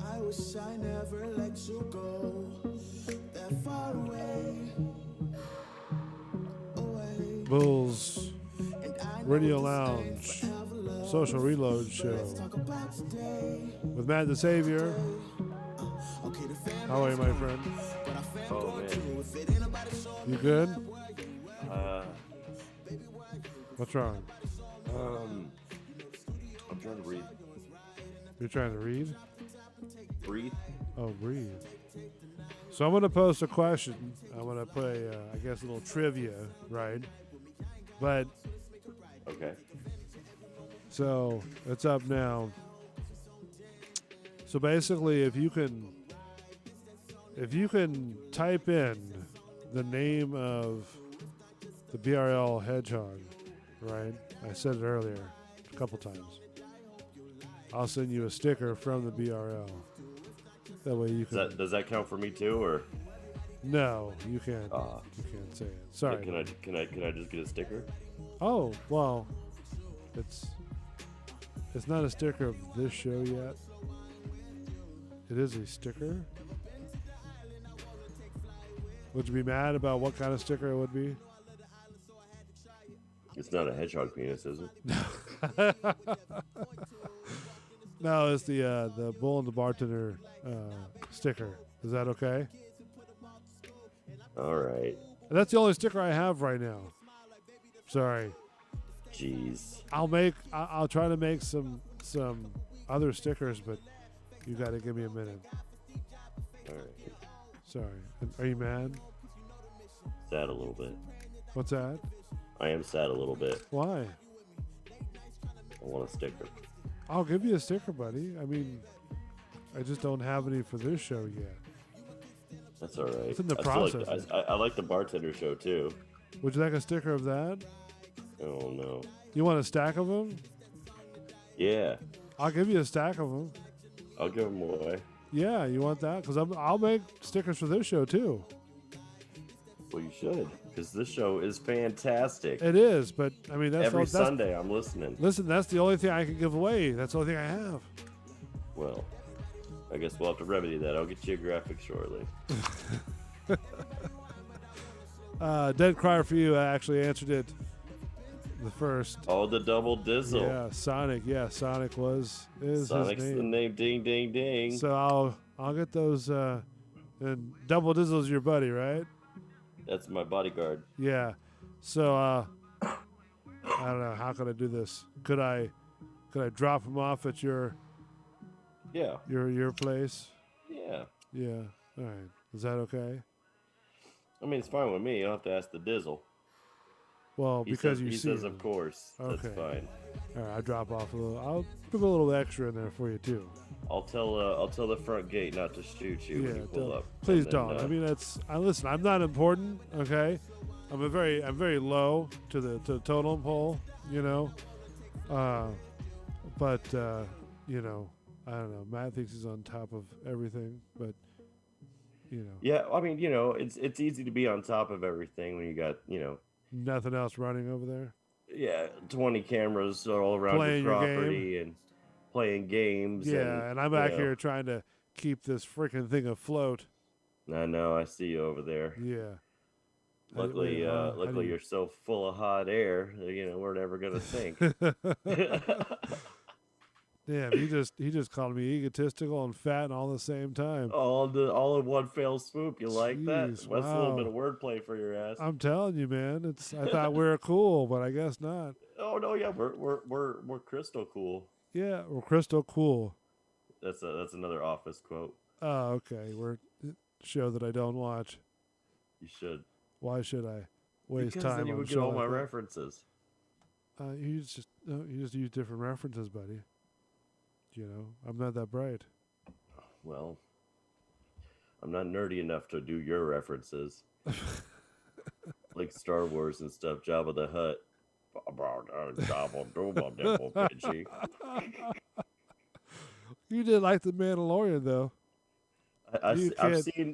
S8: I wish I never let you go that far away. Away.
S5: Bulls
S8: And I know
S5: Radio
S8: this
S5: Lounge
S8: ain't forever love.
S5: Social Reload Show
S8: Talk about today.
S5: with Matt the Savior.
S8: Okay, the family,
S5: How are you, my friend?
S8: but I fam
S3: Oh,
S8: going
S3: man.
S8: through. If it ain't about it, show
S5: You good? What's wrong?
S3: I'm trying to read.
S5: You're trying to read?
S3: Breathe.
S5: Oh, breathe. So I'm going to post a question. I'm going to play, I guess, a little trivia, right? But,
S3: Okay.
S5: so it's up now. So basically, if you can type in the name of the BRL hedgehog, right? I said it earlier a couple times. I'll send you a sticker from the BRL. That way you can.
S3: Does that count for me too, or
S5: No, you can't.
S3: Ah.
S5: You can't say it. Sorry.
S3: can I just get a sticker?
S5: Oh well, it's not a sticker of this show yet. It is a sticker. Would you be mad about what kind of sticker it would be?
S3: It's not a hedgehog penis, is it?
S5: No, it's the bull and the bartender sticker. Is that okay?
S3: All right.
S5: That's the only sticker I have right now. Sorry.
S3: Jeez.
S5: I'll try to make some other stickers, but you got to give me a minute.
S3: All right.
S5: Sorry. Are you mad?
S3: Sad a little bit.
S5: What's that?
S3: I am sad a little bit.
S5: Why?
S3: I want a sticker.
S5: I'll give you a sticker, buddy. I mean, I just don't have any for this show yet.
S3: That's all right.
S5: It's in the
S3: I still like
S5: process.
S3: I like the bartender show too.
S5: Would you like a sticker of that?
S3: Oh no.
S5: You want a stack of them?
S3: Yeah.
S5: I'll give you a stack of them.
S3: I'll give them away.
S5: Yeah, you want that? Because I'll make stickers for this show too.
S3: Well, you should, because this show is fantastic.
S5: It is, but I mean that's
S3: Every
S5: all, that's,
S3: Sunday I'm listening.
S5: Listen, that's the only thing I can give away. That's the only thing I have.
S3: Well, I guess we'll have to remedy that. I'll get you a graphic shortly.
S5: Dead Crier for You. I actually answered it the first.
S3: Oh, the double dizzle.
S5: Yeah, Sonic. Yeah, Sonic is
S3: Sonic's
S5: his
S3: the
S5: name.
S3: name. Ding, ding, ding.
S5: So I'll get those. And Double Dizzle's your buddy, right?
S3: That's my bodyguard.
S5: Yeah. So I don't know. How could I do this? Could I drop him off at your
S3: Yeah.
S5: place?
S3: Yeah.
S5: Yeah. All right. Is that okay?
S3: I mean, it's fine with me. You don't have to ask the dizzle.
S5: Well,
S3: He
S5: because
S3: says,
S5: you
S3: he
S5: see
S3: says,
S5: him.
S3: of course. That's
S5: Okay.
S3: fine.
S5: All right. I'll drop off a little. I'll put a little extra in there for you too.
S3: I'll tell the front gate not to shoot you when you pull up.
S5: Please
S3: And then,
S5: don't. I mean, listen. I'm not important. Okay. I'm very low to the totem pole. You know. But you know, I don't know. Matt thinks he's on top of everything, but you know,
S3: Yeah, I mean, you know, it's easy to be on top of everything when you got, you know,
S5: nothing else running over there.
S3: yeah, 20 cameras all around
S5: Playing
S3: your
S5: your game.
S3: property and playing games.
S5: Yeah, and I'm
S3: you
S5: back
S3: know,
S5: here trying to keep this freaking thing afloat.
S3: I know, I see you over there.
S5: Yeah.
S3: Luckily,
S5: how do
S3: luckily
S5: you-
S3: you're so full of hot air. You know, we're never gonna sink.
S5: Damn, he just called me egotistical and fat and all at the same time.
S3: all in one fell swoop. You like that?
S5: Jeez,
S3: That's a little bit
S5: wow.
S3: of wordplay for your ass.
S5: I'm telling you, man. I thought we were cool, but I guess not.
S3: Oh no, yeah, we're crystal cool.
S5: Yeah, we're crystal cool.
S3: That's another Office quote.
S5: Oh, okay. We're a show that I don't watch.
S3: You should.
S5: Why should I waste
S3: Because
S5: time
S3: then you
S5: on a
S3: would get
S5: show
S3: all my
S5: like that?
S3: references.
S5: You just use different references, buddy. You know, I'm not that bright.
S3: Well, I'm not nerdy enough to do your references. Like Star Wars and stuff, Jabba the Hutt.
S5: You did like the Mandalorian, though. You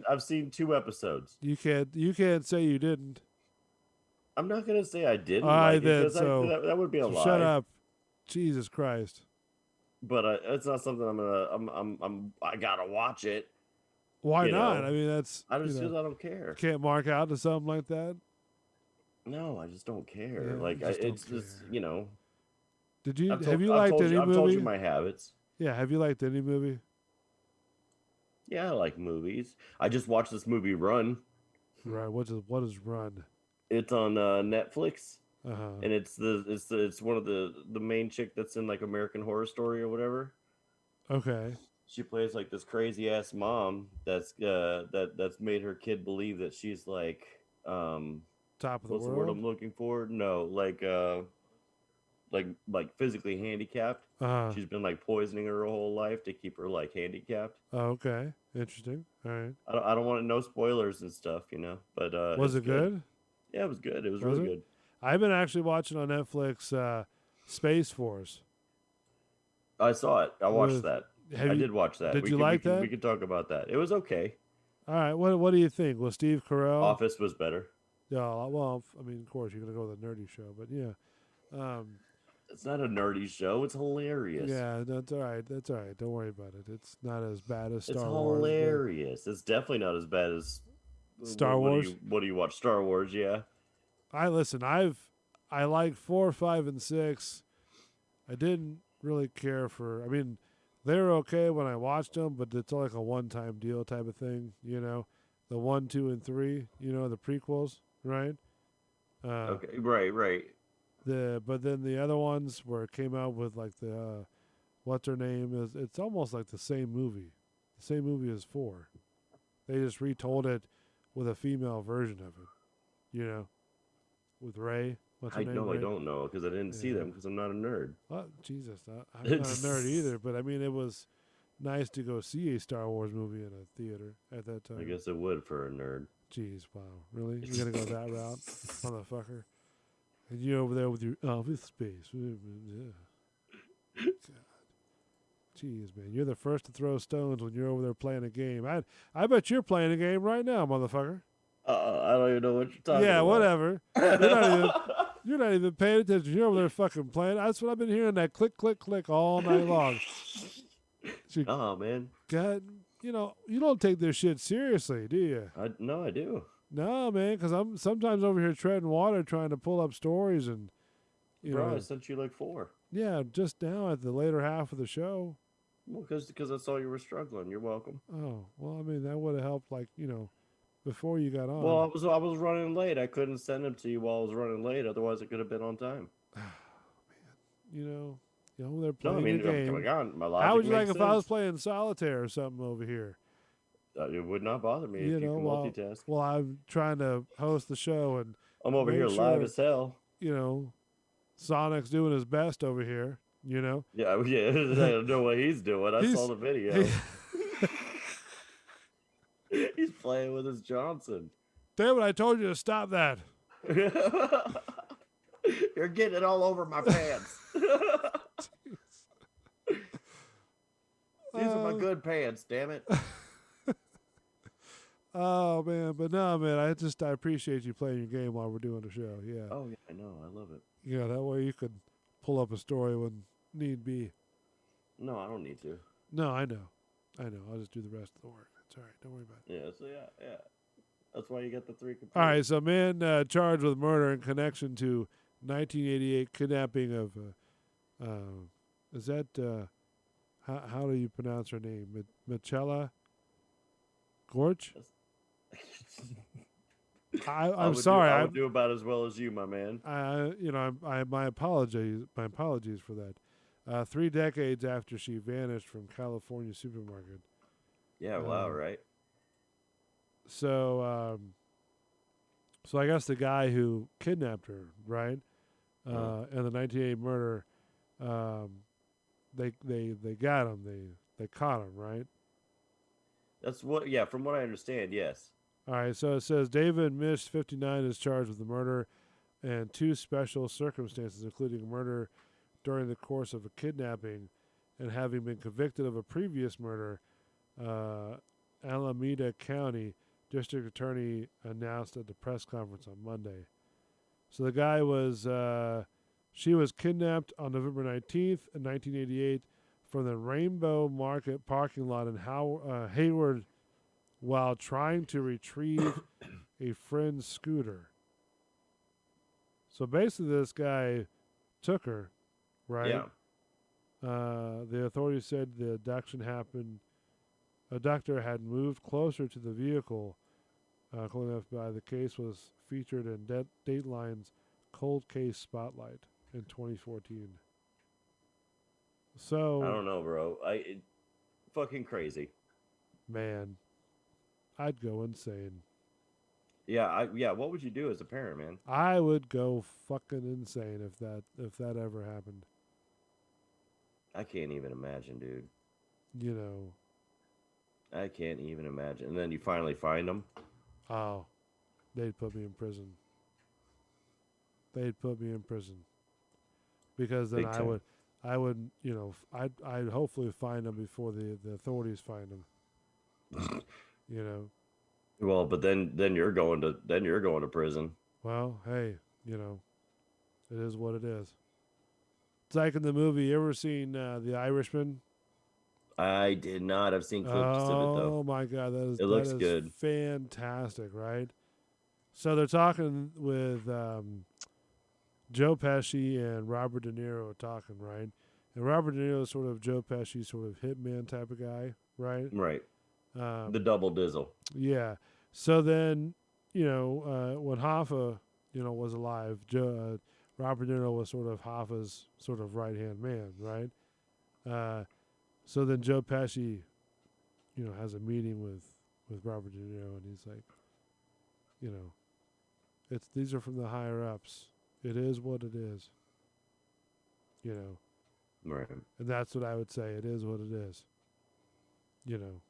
S3: I've seen 2 episodes.
S5: You can't say you didn't.
S3: I'm not gonna say I didn't
S5: All right,
S3: like it
S5: then,
S3: because
S5: so
S3: that would be a lie.
S5: Shut up, Jesus Christ.
S3: but it's not something I gotta watch it.
S5: Why
S3: You
S5: not?
S3: know,
S5: I mean, that's
S3: I just because I don't care.
S5: can't mark out to something like that.
S3: No, I just don't care.
S5: Yeah,
S3: Like
S5: you just don't
S3: it's just
S5: care. Did you
S3: I've
S5: have you
S3: I've
S5: liked
S3: told
S5: any
S3: you I've told you
S5: movie?
S3: my habits.
S5: Yeah, have you liked any movie?
S3: Yeah, I like movies. I just watched this movie Run.
S5: Right. What is Run?
S3: It's on Netflix,
S5: Uh huh.
S3: and it's one of the main chick that's in like American Horror Story or whatever.
S5: Okay.
S3: She plays like this crazy ass mom that's made her kid believe that she's like
S5: Top of the
S3: what's the word
S5: world.
S3: I'm looking for? No, like physically handicapped.
S5: Uh huh.
S3: She's been like poisoning her whole life to keep her like handicapped.
S5: Oh, okay. Interesting. All right.
S3: I don't want no spoilers and stuff, but
S5: Was
S3: it's
S5: it good?
S3: Yeah, it was good. It was
S5: Was
S3: really
S5: it?
S3: good.
S5: I've been actually watching on Netflix Space Force.
S3: I saw it. I watched
S5: With-
S3: that.
S5: have
S3: I
S5: you-
S3: did watch that.
S5: did
S3: We
S5: you
S3: could- we
S5: like
S3: could-
S5: that?
S3: We could talk about that. It was okay.
S5: All right. What do you think? Was Steve Carell?
S3: Office was better.
S5: Yeah. Well, I mean, of course, you're gonna go with a nerdy show, but yeah.
S3: It's not a nerdy show. It's hilarious.
S5: Yeah, that's all right. That's all right. Don't worry about it. It's not as bad as
S3: It's
S5: Star Wars. but-
S3: hilarious. It's definitely not as bad as
S5: Star
S3: what
S5: Wars?
S3: What do you watch? Star Wars, yeah.
S5: I like 4, 5, and 6. I didn't really care for. I mean, they were okay when I watched them, but it's like a one-time deal type of thing. The 1, 2, and 3. The prequels, right?
S3: Okay, right.
S5: But then the other ones where it came out with like the what's her name is it's almost like the same movie as 4. They just retold it with a female version of it, with Ray. What's her
S3: I
S5: name?
S3: know I
S5: Ray?
S3: don't know because I didn't see
S5: Yeah.
S3: them because I'm not a nerd.
S5: Oh, Jesus, I'm not a nerd either. But I mean, it was nice to go see a Star Wars movie in a theater at that time.
S3: I guess it would for a nerd.
S5: Jeez, wow, really? You're gonna go that route, motherfucker? And you over there with your office space? Yeah. God. Jeez, man, you're the first to throw stones when you're over there playing a game. I bet you're playing a game right now, motherfucker.
S3: I don't even know what you're talking
S5: Yeah,
S3: about.
S5: whatever. You're not even paying attention. You're over there fucking playing. That's what I've been hearing. That click, click, click all night long.
S3: Oh man,
S5: God, you don't take this shit seriously, do you?
S3: I do.
S5: No, man, because I'm sometimes over here treading water trying to pull up stories and,
S3: Bro, I sent you like 4.
S5: yeah, just now at the later half of the show.
S3: Well, because I saw you were struggling. You're welcome.
S5: Oh, well, I mean, that would have helped, like, before you got on.
S3: Well, I was running late. I couldn't send them to you while I was running late. Otherwise, it could have been on time.
S5: you're over there
S3: No, I
S5: playing
S3: mean,
S5: your game.
S3: come on, my logic
S5: How would you like
S3: makes
S5: if I was
S3: sense.
S5: playing solitaire or something over here?
S3: It would not bother me
S5: You
S3: if you
S5: know,
S3: can
S5: while,
S3: multitask.
S5: while I'm trying to host the show and,
S3: I'm over
S5: make
S3: here live
S5: sure-
S3: as hell.
S5: Sonic's doing his best over here,
S3: Yeah, yeah. I don't know what he's doing. I
S5: He's-
S3: saw the video. He's playing with his Johnson.
S5: Damn it, I told you to stop that.
S3: You're getting it all over my pants. These are my good pants, damn it.
S5: Oh, man. But no, man, I appreciate you playing your game while we're doing the show. Yeah.
S3: Oh yeah, I know. I love it.
S5: Yeah, that way you could pull up a story when need be.
S3: No, I don't need to.
S5: No, I know. I'll just do the rest of the work. It's all right. Don't worry about it.
S3: Yeah, so yeah. That's why you got the 3 computers.
S5: All right, so man charged with murder in connection to 1988 kidnapping of, is that, how do you pronounce her name? Michela Gorge? I'm sorry.
S3: I would do about as well as you, my man.
S5: My apologies for that. 3 decades after she vanished from California supermarket.
S3: Yeah, wow, right?
S5: So I guess the guy who kidnapped her, right, in the 1988 murder, they got him. They caught him, right?
S3: That's what. Yeah, from what I understand, yes.
S5: All right. So it says David Mish, 59, is charged with the murder and 2 special circumstances, including murder during the course of a kidnapping and having been convicted of a previous murder. Alameda County District Attorney announced at the press conference on Monday. So the guy was, she was kidnapped on November 19th, 1988, from the Rainbow Market parking lot in Hayward while trying to retrieve a friend's scooter. So basically, this guy took her, right?
S3: Yeah.
S5: The authorities said the abduction happened. Abductor had moved closer to the vehicle. According to the FBI, the case was featured in Dateline's Cold Case Spotlight in 2014. So
S3: I don't know, bro. Fucking crazy.
S5: man, I'd go insane.
S3: Yeah, what would you do as a parent, man?
S5: I would go fucking insane if that ever happened.
S3: I can't even imagine, dude.
S5: You know.
S3: I can't even imagine. And then you finally find them.
S5: Oh, they'd put me in prison. They'd put me in prison. Because then
S3: Big time.
S5: I would, you know, I'd hopefully find them before the authorities find them. You know.
S3: Well, but then you're going to prison.
S5: Well, hey, you know, it is what it is. It's like in the movie. You ever seen The Irishman?
S3: I did not. I've seen clips of it though.
S5: Oh my God,
S3: It looks good.
S5: Fantastic, right? So they're talking with Joe Pesci and Robert De Niro are talking, right? And Robert De Niro is sort of Joe Pesci, sort of hitman type of guy, right?
S3: Right. The double dizzle.
S5: Yeah. So then, you know, when Hoffa, you know, was alive, Robert De Niro was sort of Hoffa's sort of right hand man, right? So then Joe Pesci, you know, has a meeting with Robert De Niro, and he's like, you know, these are from the higher ups. It is what it is. You know.
S3: Right.
S5: And that's what I would say. It is what it is. You know.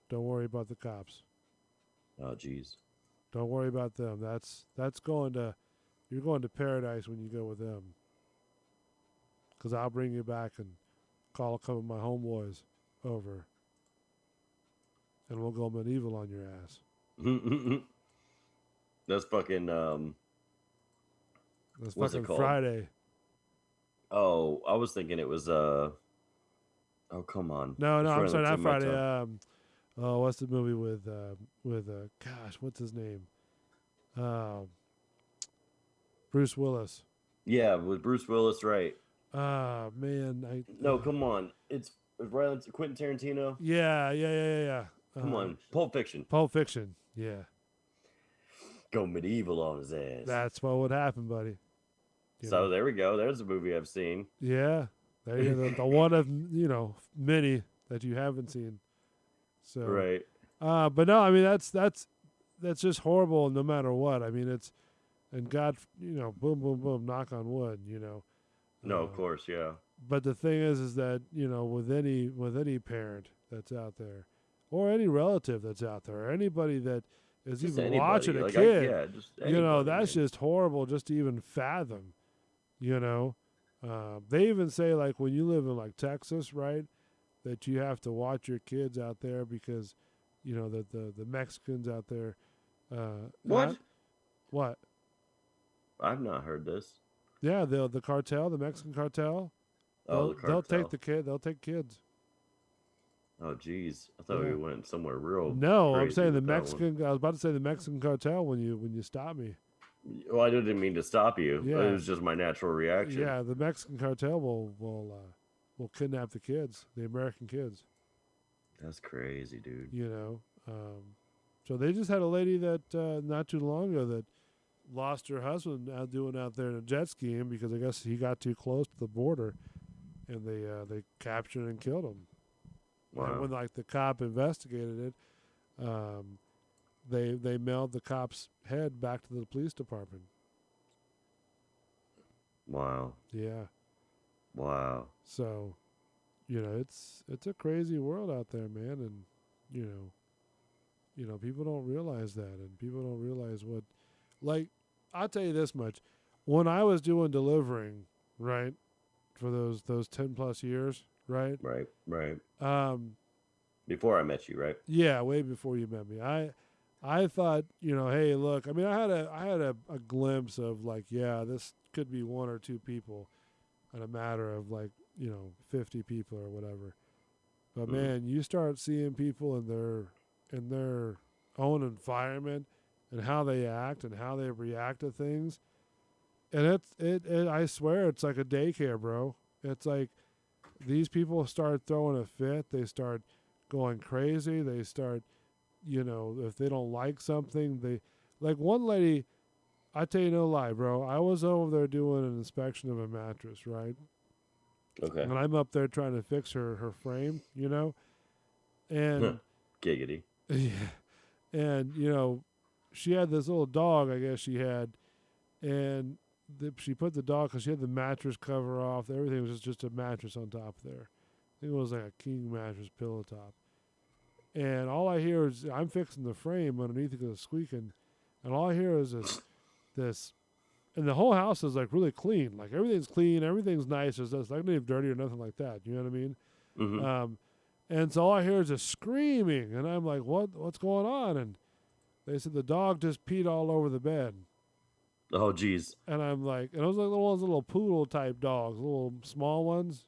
S5: Don't worry about the cops.
S3: Oh, jeez.
S5: Don't worry about them. That's you're going to paradise when you go with them. Because I'll bring you back and call a couple of my homeboys over. And we'll go medieval on your ass.
S3: That's fucking
S5: That's
S3: what's it
S5: fucking
S3: called?
S5: Friday.
S3: Oh, I was thinking it was oh, come on.
S5: No,
S3: It's
S5: I'm
S3: right
S5: sorry,
S3: on the
S5: not
S3: tip of my
S5: Friday.
S3: tongue.
S5: What's the movie with gosh, what's his name? Bruce Willis.
S3: Yeah, with Bruce Willis, right?
S5: Man,
S3: No, come on. It's right on Quentin Tarantino.
S5: Yeah.
S3: Come on. Pulp Fiction.
S5: Pulp Fiction. Yeah.
S3: Go medieval on his ass.
S5: That's what would happen, buddy. You
S3: So
S5: know.
S3: there we go. There's a movie I've seen.
S5: Yeah. There you go. The one of, you know, many that you haven't seen. So
S3: Right.
S5: but no, I mean that's just horrible no matter what. I mean and God, you know, boom, boom, boom, knock on wood, you know.
S3: No, of course, yeah.
S5: But the thing is that, you know, with any parent that's out there, or any relative that's out there, or anybody that is
S3: Just
S5: even
S3: anybody.
S5: watching a
S3: Like,
S5: kid,
S3: just
S5: you know,
S3: anybody,
S5: that's
S3: man.
S5: just horrible just to even fathom, you know. They even say, like, when you live in, like, Texas, right, that you have to watch your kids out there because, you know, that the Mexicans out there.
S3: What?
S5: What?
S3: I've not heard this.
S5: Yeah, the cartel, the Mexican cartel.
S3: Oh, the
S5: They'll
S3: cartel.
S5: They'll take kids.
S3: Oh, geez. I thought
S5: Yeah.
S3: we went somewhere real.
S5: No, I'm
S3: crazy
S5: saying the
S3: with that one.
S5: Mexican. I was about to say the Mexican cartel when you stopped me.
S3: Well, I didn't mean to stop you.
S5: Yeah.
S3: It was just my natural reaction.
S5: Yeah, the Mexican cartel will kidnap the kids, the American kids.
S3: That's crazy, dude.
S5: You know, so they just had a lady that not too long ago that lost her husband out there in a jet skiing because I guess he got too close to the border, and they captured and killed him.
S3: Wow.
S5: And when like the cop investigated it, they mailed the cop's head back to the police department.
S3: Wow.
S5: Yeah.
S3: Wow.
S5: So, you know, it's a crazy world out there, man, and you know, people don't realize that, and people don't realize what. Like, I'll tell you this much: when I was doing delivering, right, for those 10+ years, right,
S3: Right.
S5: um,
S3: Before I met you, right?
S5: yeah, way before you met me, I thought, you know, hey, look, I mean, I had a glimpse of like, yeah, this could be one or two people, in a matter of like 50 people or whatever. But
S3: Mhm.
S5: man, you start seeing people in their own environment and how they act and how they react to things. And I swear it's like a daycare, bro. It's like these people start throwing a fit, they start going crazy, they start, if they don't like something, they like one lady, I tell you no lie, bro. I was over there doing an inspection of a mattress, right?
S3: Okay.
S5: And I'm up there trying to fix her frame, and
S3: Giggity.
S5: yeah, and she had this little dog, I guess she had, and she put the dog because she had the mattress cover off. Everything was just a mattress on top there. I think it was like a king mattress pillow top. And all I hear is I'm fixing the frame underneath because it's squeaking, and all I hear is this, and the whole house is like really clean. Like everything's clean, everything's nice. There's like not even dirty or nothing like that. You know what I mean?
S3: Mhm.
S5: And so all I hear is just screaming, and I'm like, what's going on? And they said the dog just peed all over the bed.
S3: Oh, geez.
S5: And I'm like, and it was like those little poodle type dogs, little small ones,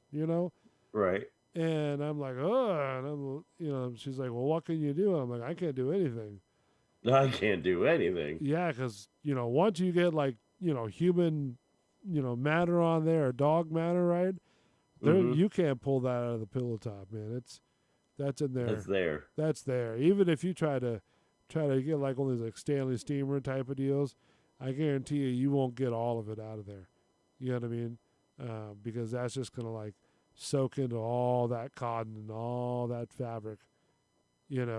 S3: Right.
S5: And I'm like, oh, and she's like, well, what can you do? I'm like, I can't do anything.
S3: I can't do anything.
S5: Yeah, because once you get like human, matter on there or dog matter, right? There,
S3: Mhm.
S5: you can't pull that out of the pillow top, man. That's in there.
S3: It's there.
S5: That's there. Even if you try to get like one of these like Stanley Steamer type of deals, I guarantee you won't get all of it out of there. You know what I mean? Because that's just gonna like soak into all that cotton and all that fabric, and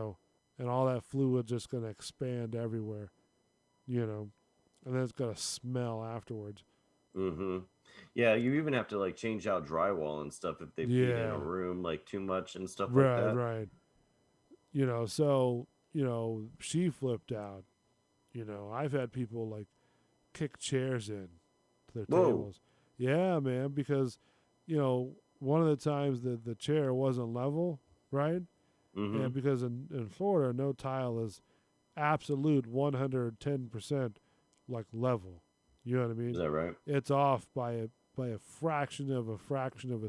S5: all that fluid just gonna expand everywhere, and then it's gonna smell afterwards.
S3: Mhm. Yeah, you even have to like change out drywall and stuff if they peed in
S5: Yeah.
S3: a room like too much and stuff like
S5: Right,
S3: that.
S5: right. So she flipped out. I've had people like kick chairs in to their
S3: Whoa.
S5: tables. Yeah, man, because one of the times the chair wasn't level, right?
S3: Mhm.
S5: And because in Florida, no tile is absolute 110% like level. You know what I mean?
S3: Is that right?
S5: It's off by a fraction of a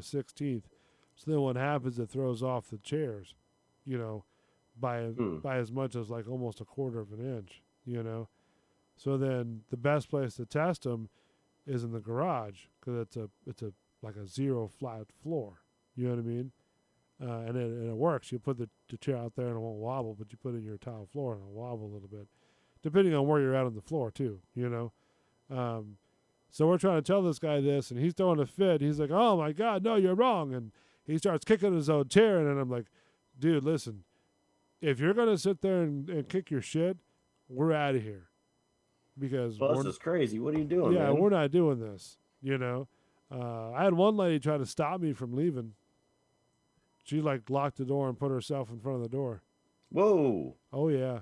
S5: 16th. So then what happens? It throws off the chairs, by as much as like almost a quarter of an inch. So then the best place to test them is in the garage because it's a like a zero flat floor. You know what I mean? And it works. You put the chair out there and it won't wobble, but you put it in your tile floor and it'll wobble a little bit, depending on where you're at on the floor too. So we're trying to tell this guy this, and he's throwing a fit. He's like, "Oh my God, no, you're wrong!" And he starts kicking his own chair, and then I'm like, "Dude, listen, if you're gonna sit there and kick your shit, we're out of here because
S3: Well,
S5: we're,
S3: this is crazy. What are you doing,
S5: yeah,
S3: man?
S5: we're not doing this." I had one lady try to stop me from leaving. She like locked the door and put herself in front of the door.
S3: Whoa.
S5: Oh yeah.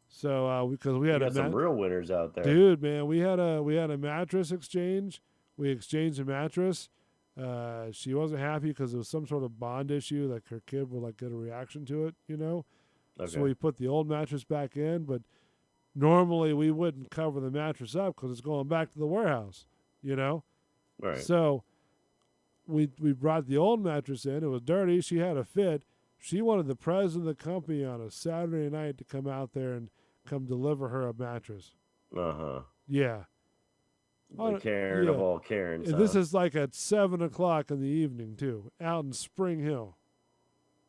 S5: So because we
S3: You
S5: had
S3: got some real winners out there.
S5: dude, man, we had a mattress exchange. We exchanged a mattress. She wasn't happy because it was some sort of bond issue, like her kid would like get a reaction to it,
S3: Okay.
S5: So we put the old mattress back in, but normally we wouldn't cover the mattress up because it's going back to the warehouse,
S3: Right.
S5: So we brought the old mattress in. It was dirty. She had a fit. She wanted the president of the company on a Saturday night to come out there and come deliver her a mattress.
S3: Uh-huh.
S5: Yeah.
S3: The Karen of all Karens.
S5: And this is like at 7:00 in the evening too, out in Spring Hill.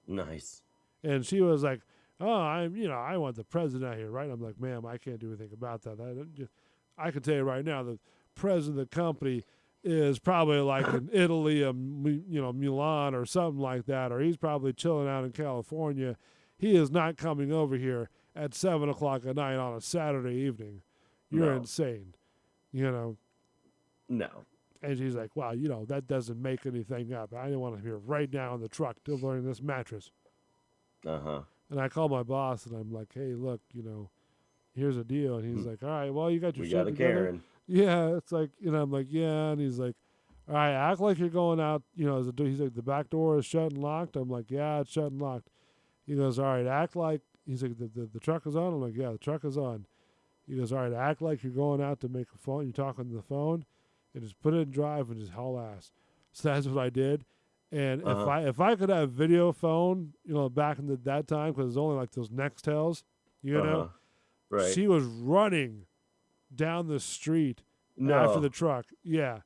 S3: nice.
S5: And she was like, "Oh, I want the president out here, right?" I'm like, "Ma'am, I can't do anything about that. I can tell you right now, the president of the company is probably like in Italy, Milan or something like that, or he's probably chilling out in California. He is not coming over here at 7:00 at night on a Saturday evening. You're
S3: No.
S5: insane,
S3: No.
S5: And she's like, "Wow, that doesn't make anything up. I want to hear right now in the truck delivering this mattress."
S3: Uh-huh.
S5: And I call my boss and I'm like, "Hey, look, here's a deal." And he's like, "All right, well, you got your
S3: We
S5: shit
S3: got a
S5: together?"
S3: Karen.
S5: Yeah, it's like, I'm like, "Yeah." And he's like, "All right, act like you're going out, he's like, "The back door is shut and locked." I'm like, "Yeah, it's shut and locked." He goes, "All right, act like," he's like, the truck is on?" I'm like, "Yeah, the truck is on." He goes, "All right, act like you're going out to make a phone, you're talking to the phone, and just put it in drive and just haul ass." So that's what I did. And
S3: Uh-huh.
S5: if I could have video phone, back in that time, because it's only like those Nextels,
S3: Uh-huh. Right.
S5: she was running down the street after
S3: No.
S5: the truck. Yeah,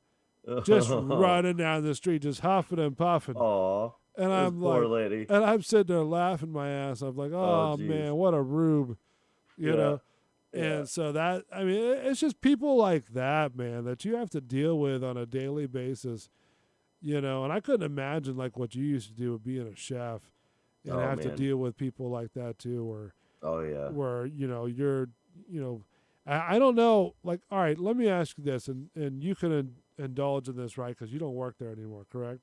S5: just running down the street, just huffing and puffing.
S3: Aw.
S5: And
S3: This
S5: I'm
S3: poor
S5: like,
S3: lady.
S5: and I'm sitting there laughing my ass. I'm like, oh
S3: geez.
S5: man, what a rube, you
S3: Yeah.
S5: know.
S3: Yeah.
S5: And so that, I mean, it's just people like that, man, that you have to deal with on a daily basis, And I couldn't imagine like what you used to do with being a chef, and
S3: Oh,
S5: have to
S3: man.
S5: deal with people like that too,
S3: Oh yeah.
S5: where you're, I don't know. Like, all right, let me ask you this, and you can indulge in this, right? Because you don't work there anymore, correct?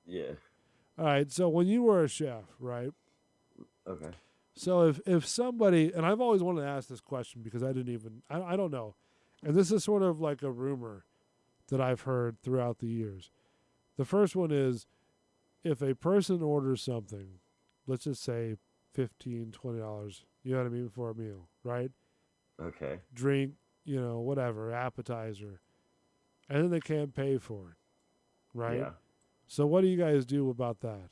S3: Yeah.
S5: All right. So when you were a chef, right?
S3: Okay.
S5: So if somebody, and I've always wanted to ask this question because I don't know, and this is sort of like a rumor that I've heard throughout the years. The first one is, if a person orders something, let's just say $15, $20, you know what I mean, for a meal, right?
S3: Okay.
S5: Drink, whatever, appetizer, and then they can't pay for it, right?
S3: Yeah.
S5: So what do you guys do about that?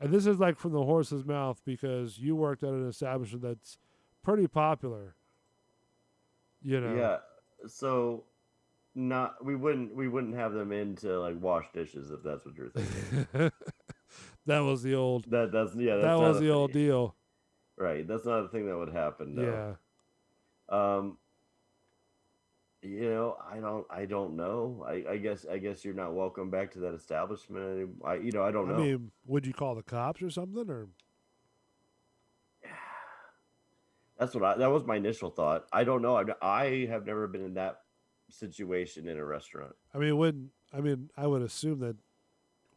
S5: And this is like from the horse's mouth because you worked at an establishment that's pretty popular.
S3: Yeah. So we wouldn't have them in to like wash dishes if that's what you're thinking.
S5: That was the old.
S3: That's
S5: that
S3: not
S5: was
S3: a
S5: the old
S3: thing.
S5: deal.
S3: Right. That's not a thing that would happen though.
S5: Yeah.
S3: I don't know. I guess you're not welcome back to that establishment. I don't know.
S5: I mean, would you call the cops or something, or?
S3: That was my initial thought. I don't know. I have never been in that situation in a restaurant.
S5: I mean, I would assume that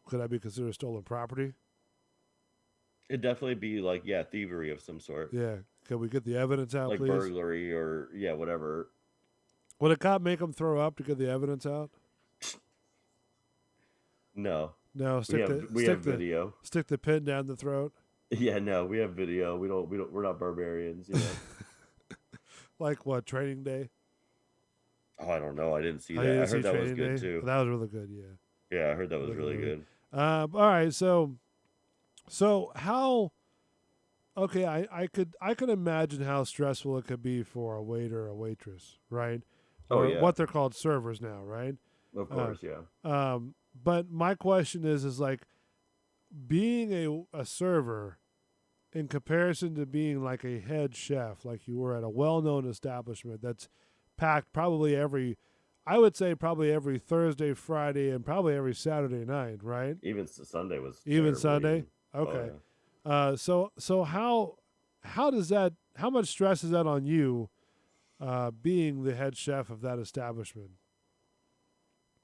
S5: could that be considered stolen property?
S3: It'd definitely be like, yeah, thievery of some sort.
S5: Yeah. Can we get the evidence out,
S3: Like
S5: please?
S3: burglary or yeah, whatever.
S5: Would a cop make them throw up to get the evidence out?
S3: No.
S5: No.
S3: We have video.
S5: Stick the pin down the throat.
S3: Yeah, no, we have video. We're not barbarians,
S5: Like what? Training Day.
S3: Oh, I don't know. I didn't see
S5: Oh,
S3: that.
S5: you
S3: I
S5: didn't see
S3: heard that was
S5: Training
S3: good
S5: Day?
S3: too.
S5: That was really good. Yeah.
S3: Yeah, I heard that was
S5: Look
S3: really
S5: at me.
S3: good.
S5: All right. So how? Okay, I could imagine how stressful it could be for a waiter or a waitress, right?
S3: Oh,
S5: Or
S3: yeah.
S5: what they're called, servers now, right?
S3: Of course, yeah.
S5: But my question is like being a server in comparison to being like a head chef, like you were at a well-known establishment that's packed probably every Thursday, Friday, and probably every Saturday night, right?
S3: Even Sunday was
S5: Even
S3: terrible,
S5: Sunday?
S3: even. Oh,
S5: Okay.
S3: yeah.
S5: So how much stress is that on you, being the head chef of that establishment?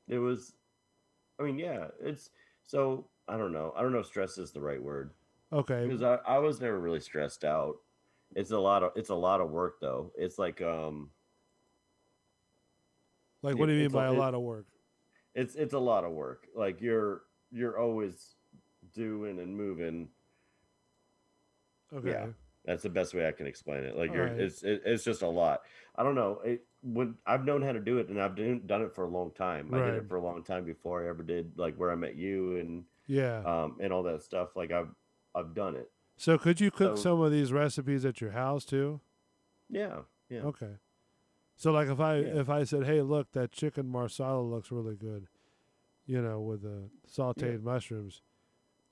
S3: It was, I mean, yeah, it's so I don't know. I don't know if stress is the right word
S5: Okay.
S3: because I was never really stressed out. It's a lot of work though. It's like
S5: Like, what do you mean
S3: it's
S5: by a lot of work?
S3: it's a lot of work. Like you're always doing and moving.
S5: Okay.
S3: Yeah, that's the best way I can explain it. Like
S5: All
S3: you're
S5: right.
S3: it's just a lot. I don't know. I've known how to do it and I've done it for a long time. I did
S5: Right.
S3: it for a long time before I ever did like where I met you
S5: Yeah.
S3: and all that stuff. Like I've done it.
S5: So could you cook
S3: So-
S5: some of these recipes at your house too?
S3: Yeah. Yeah.
S5: Okay. So like if
S3: Yeah.
S5: I said, "Hey, look, that chicken marsala looks really good," with the sautéed mushrooms,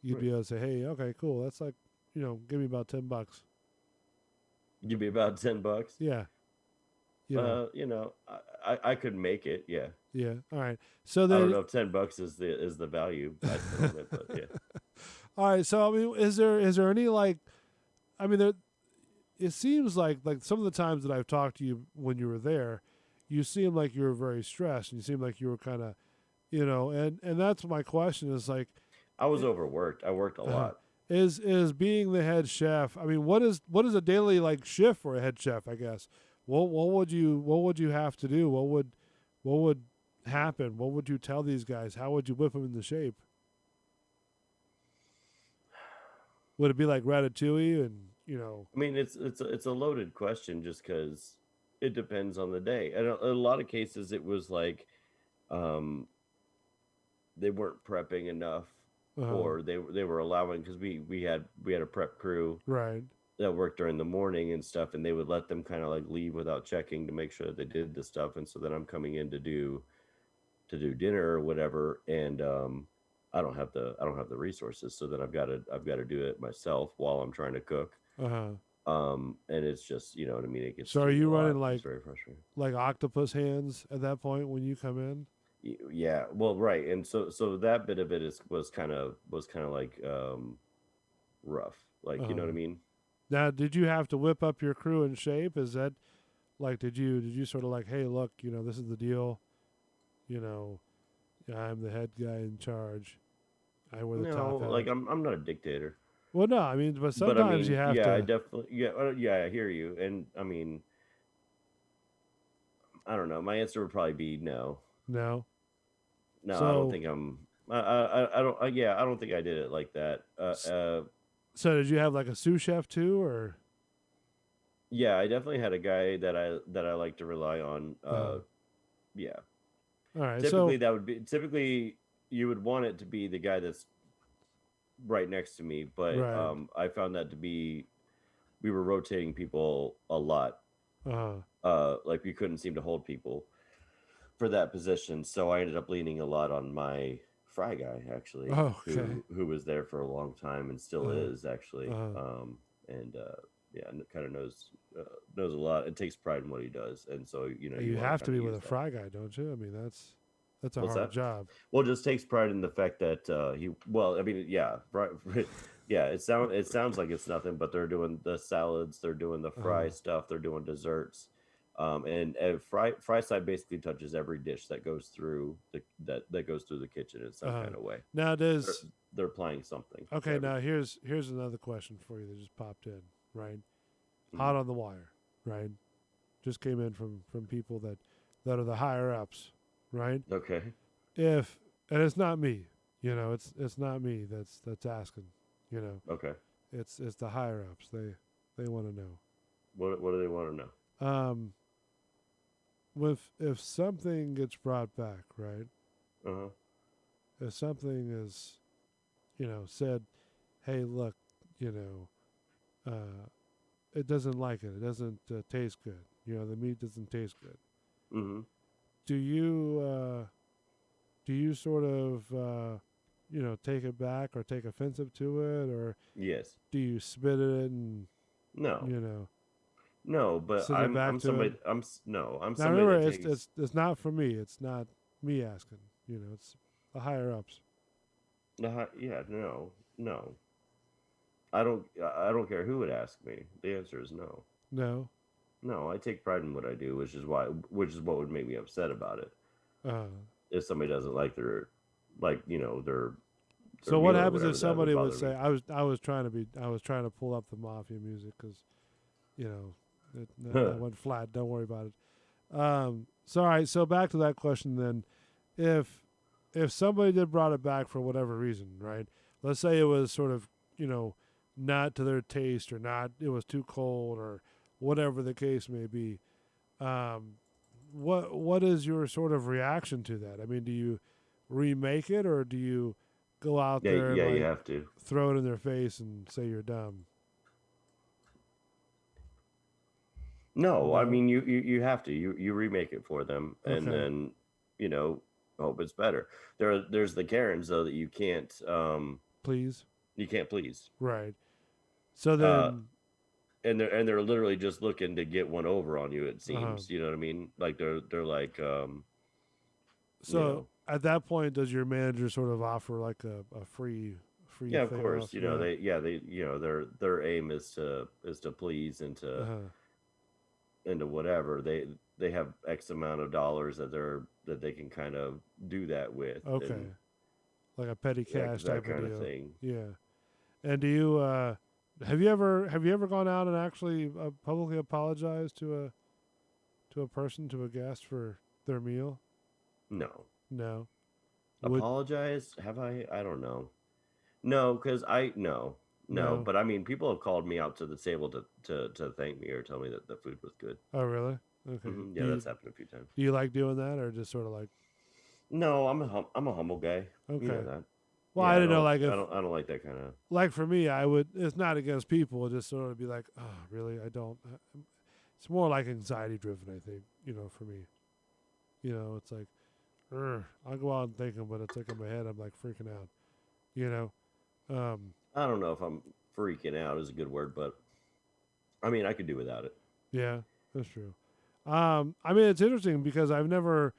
S5: you'd
S3: Right.
S5: be able to say, "Hey, okay, cool. That's like, give me about $10."
S3: Give me about $10.
S5: Yeah.
S3: I could make it. Yeah.
S5: Yeah. All right. So
S3: I
S5: then,
S3: don't know if $10 is the value I spent on it, but yeah.
S5: all right. So I mean, is there any like, I mean, it seems like some of the times that I've talked to you when you were there, you seem like you were very stressed, and you seem like you were kind of, and that's my question is like,
S3: I was overworked. I worked a lot.
S5: is being the head chef. I mean, what is a daily like shift for a head chef? I guess. What would you have to do? What would happen? What would you tell these guys? How would you whip them into shape? Would it be like Ratatouille and
S3: I mean, it's a loaded question just because it depends on the day. And a lot of cases, it was like, they weren't prepping enough,
S5: Uh-huh.
S3: or they were allowing, because we had a prep crew
S5: Right.
S3: that worked during the morning and stuff, and they would let them kind of like leave without checking to make sure that they did the stuff. And so then I'm coming in to do dinner or whatever, and I don't have the resources, so then I've got to do it myself while I'm trying to cook.
S5: Uh-huh.
S3: And it's just, you know what I mean, it gets
S5: So are
S3: to be
S5: you
S3: a lot.
S5: running
S3: It's
S5: like
S3: very frustrating.
S5: octopus hands at that point when you come in?
S3: Yeah, well, right. And so that bit of it was kind of like rough, like, you know what I
S5: Uh-huh.
S3: mean?
S5: Now, did you have to whip up your crew in shape? Is that like, did you sort of like, hey, look, you know, this is the deal, you know, I'm the head guy in charge. I wear the
S3: No,
S5: top hat.
S3: like I'm not a dictator.
S5: Well, no, I mean, but
S3: But I
S5: sometimes
S3: mean,
S5: you have
S3: yeah, I
S5: to.
S3: definitely, yeah, I hear you. And I mean, I don't know. My answer would probably be no.
S5: No.
S3: No, I
S5: So,
S3: don't think I don't, yeah, I don't think I did it like that.
S5: so did you have like a sous chef too, or?
S3: Yeah, I definitely had a guy that I like to rely on. Yeah.
S5: All right.
S3: Typically,
S5: So,
S3: that would be you would want it to be the guy that's right next to me, but
S5: right.
S3: I found that to be, we were rotating people a lot. Like we couldn't seem to hold people for that position, so I ended up leaning a lot on my fry guy, actually,
S5: Oh, okay.
S3: who was there for a long time and still is, actually. And yeah, kind of knows a lot and takes pride in what he does, and so you
S5: You
S3: wanna
S5: have to
S3: kinda
S5: be with a
S3: use that.
S5: fry guy, don't you? I mean, that's a
S3: What's
S5: hard
S3: that?
S5: job.
S3: Well, just takes pride in the fact that I mean, yeah, right, yeah. It sounds like it's nothing, but they're doing the salads, they're doing the fry stuff, they're doing desserts, and fry side basically touches every dish that goes through that goes through the kitchen in some kind of way.
S5: Now,
S3: They're,
S5: does
S3: they're applying something. to
S5: okay? Now,
S3: everything.
S5: here's another question for you that just popped in. Right,
S3: Mhm.
S5: hot on the wire. Right, just came in from people that are the higher ups. Right,
S3: Okay.
S5: if and it's not me. You know, it's not me that's asking. You know,
S3: Okay.
S5: it's the higher ups. They want to know.
S3: What do they want to know?
S5: If something gets brought back, right?
S3: Uh-huh.
S5: If something is, you know, said, hey, look, you know, it doesn't like it. It doesn't taste good. You know, the meat doesn't taste good.
S3: Mm-hmm.
S5: Do you sort of, you know, take it back or take offensive to it, or
S3: Yes.
S5: do you spit it and,
S3: No.
S5: you know,
S3: No, but
S5: send it back
S3: I'm
S5: to
S3: somebody
S5: it?
S3: I'm s- no I'm
S5: Now
S3: somebody
S5: remember,
S3: that takes.
S5: it's not for me. It's not me asking. You know, it's the higher ups.
S3: Yeah, no. I don't care who would ask me. The answer is no.
S5: No.
S3: No, I take pride in what I do, which is what would make me upset about it.
S5: Uh,
S3: If somebody doesn't like their
S5: So what
S3: meal or
S5: happens
S3: whatever,
S5: if
S3: that would
S5: somebody would
S3: bother me.
S5: say, I was trying to pull up the mafia music because, you know, that went flat. Don't worry about it. So all right. So back to that question then, if somebody did brought it back for whatever reason, right? Let's say it was sort of, you know, not to their taste or not, it was too cold or whatever the case may be. What is your sort of reaction to that? I mean, do you remake it or do you go out there and
S3: Yeah, you
S5: like
S3: have to.
S5: throw it in their face and say you're dumb?
S3: No, I
S5: No.
S3: mean you have to. You remake it for them, and
S5: Okay.
S3: then hope it's better. There's the Karens though that
S5: Please.
S3: you can't please.
S5: Right. So
S3: Uh,
S5: then,
S3: and they're literally just looking to get one over on you. It
S5: Uh-huh.
S3: seems, you know what I mean? Like they're like
S5: so
S3: know.
S5: at that point, does your manager sort of offer like a free
S3: Yeah, of
S5: thing
S3: course.
S5: off?
S3: You know they their aim is to please and to
S5: Uh-huh.
S3: into whatever they have X amount of dollars that they can kind of do that with.
S5: Okay.
S3: And
S5: Like a petty cash
S3: that
S5: type of
S3: kind
S5: deal.
S3: of thing.
S5: Yeah. And do you have you ever gone out and actually publicly apologized to a person, to a guest for their meal?
S3: No.
S5: No. Would
S3: Apologize? Have I? I don't know. No, because no.
S5: No.
S3: But I mean, people have called me out to the table to thank me or tell me that the food was good.
S5: Oh, really? Okay.
S3: Yeah, that's happened a few times.
S5: Do you like doing that, or just sort of like
S3: No, I'm a humble guy. You know
S5: Okay.
S3: that.
S5: Well,
S3: Yeah,
S5: I
S3: I
S5: didn't know,
S3: don't
S5: like,
S3: I
S5: if,
S3: don't I don't like that kind of.
S5: like, for me, I would. It's not against people. It just sort of be like, oh, really? I don't. It's more like anxiety driven, I think. For me. It's like, I'll go out and thinking, but it's like in my head, I'm like freaking out. You know.
S3: I don't know if I'm freaking out is a good word, but I mean I could do without it.
S5: Yeah, that's true. I mean, it's interesting because I've never